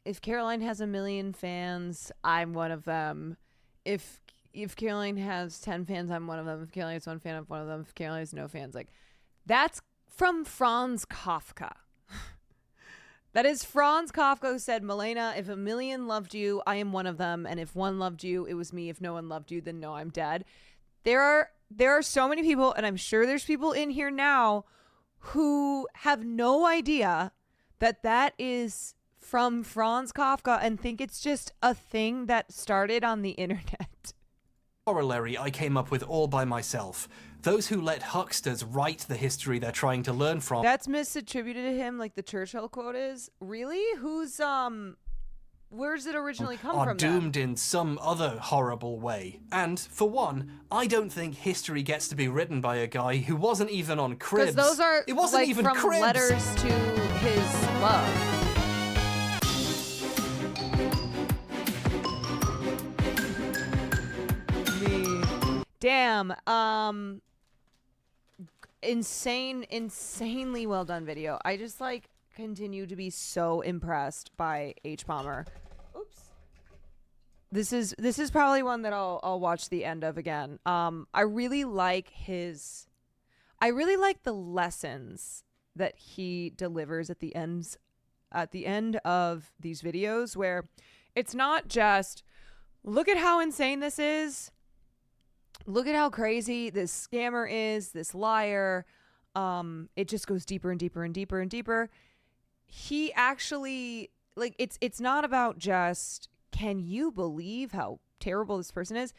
if Caroline has 1 million fans, I'm one of them. If Caroline has 10 fans, I'm one of them. If Caroline has 1 fan, I'm one of them. If Caroline has no fans, like, that's from Franz Kafka. That is Franz Kafka who said, Milena, if 1 million loved you, I am one of them. And if 1 loved you, it was me. If no one loved you, then no, I'm dead. There are so many people, and I'm sure there's people in here now who have no idea that that is from Franz Kafka and think it's just a thing that started on the internet. Corollary I came up with all by myself. Those who let hucksters write the history they're trying to learn from. That's misattributed to him, like the Churchill quote is. Really? Where's it originally come from? Are doomed in some other horrible way. And for one, I don't think history gets to be written by a guy who wasn't even on Cribs. Because those are it wasn't like even from Cribs. letters to his love. Damn. Insanely well done video. I just like continue to be so impressed by hbomber. Oops. This is probably one that I'll watch the end of again. I really like the lessons that he delivers at the end of these videos, where it's not just look at how insane this is. Look at how crazy this scammer is, this liar. It just goes deeper and deeper and deeper and deeper. He actually, like, it's not about just, can you believe how terrible this person is?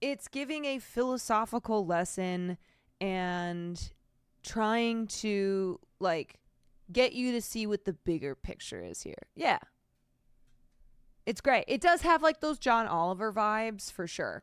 It's giving a philosophical lesson and trying to, like, get you to see what the bigger picture is here. Yeah. It's great. It does have, like, those John Oliver vibes, for sure.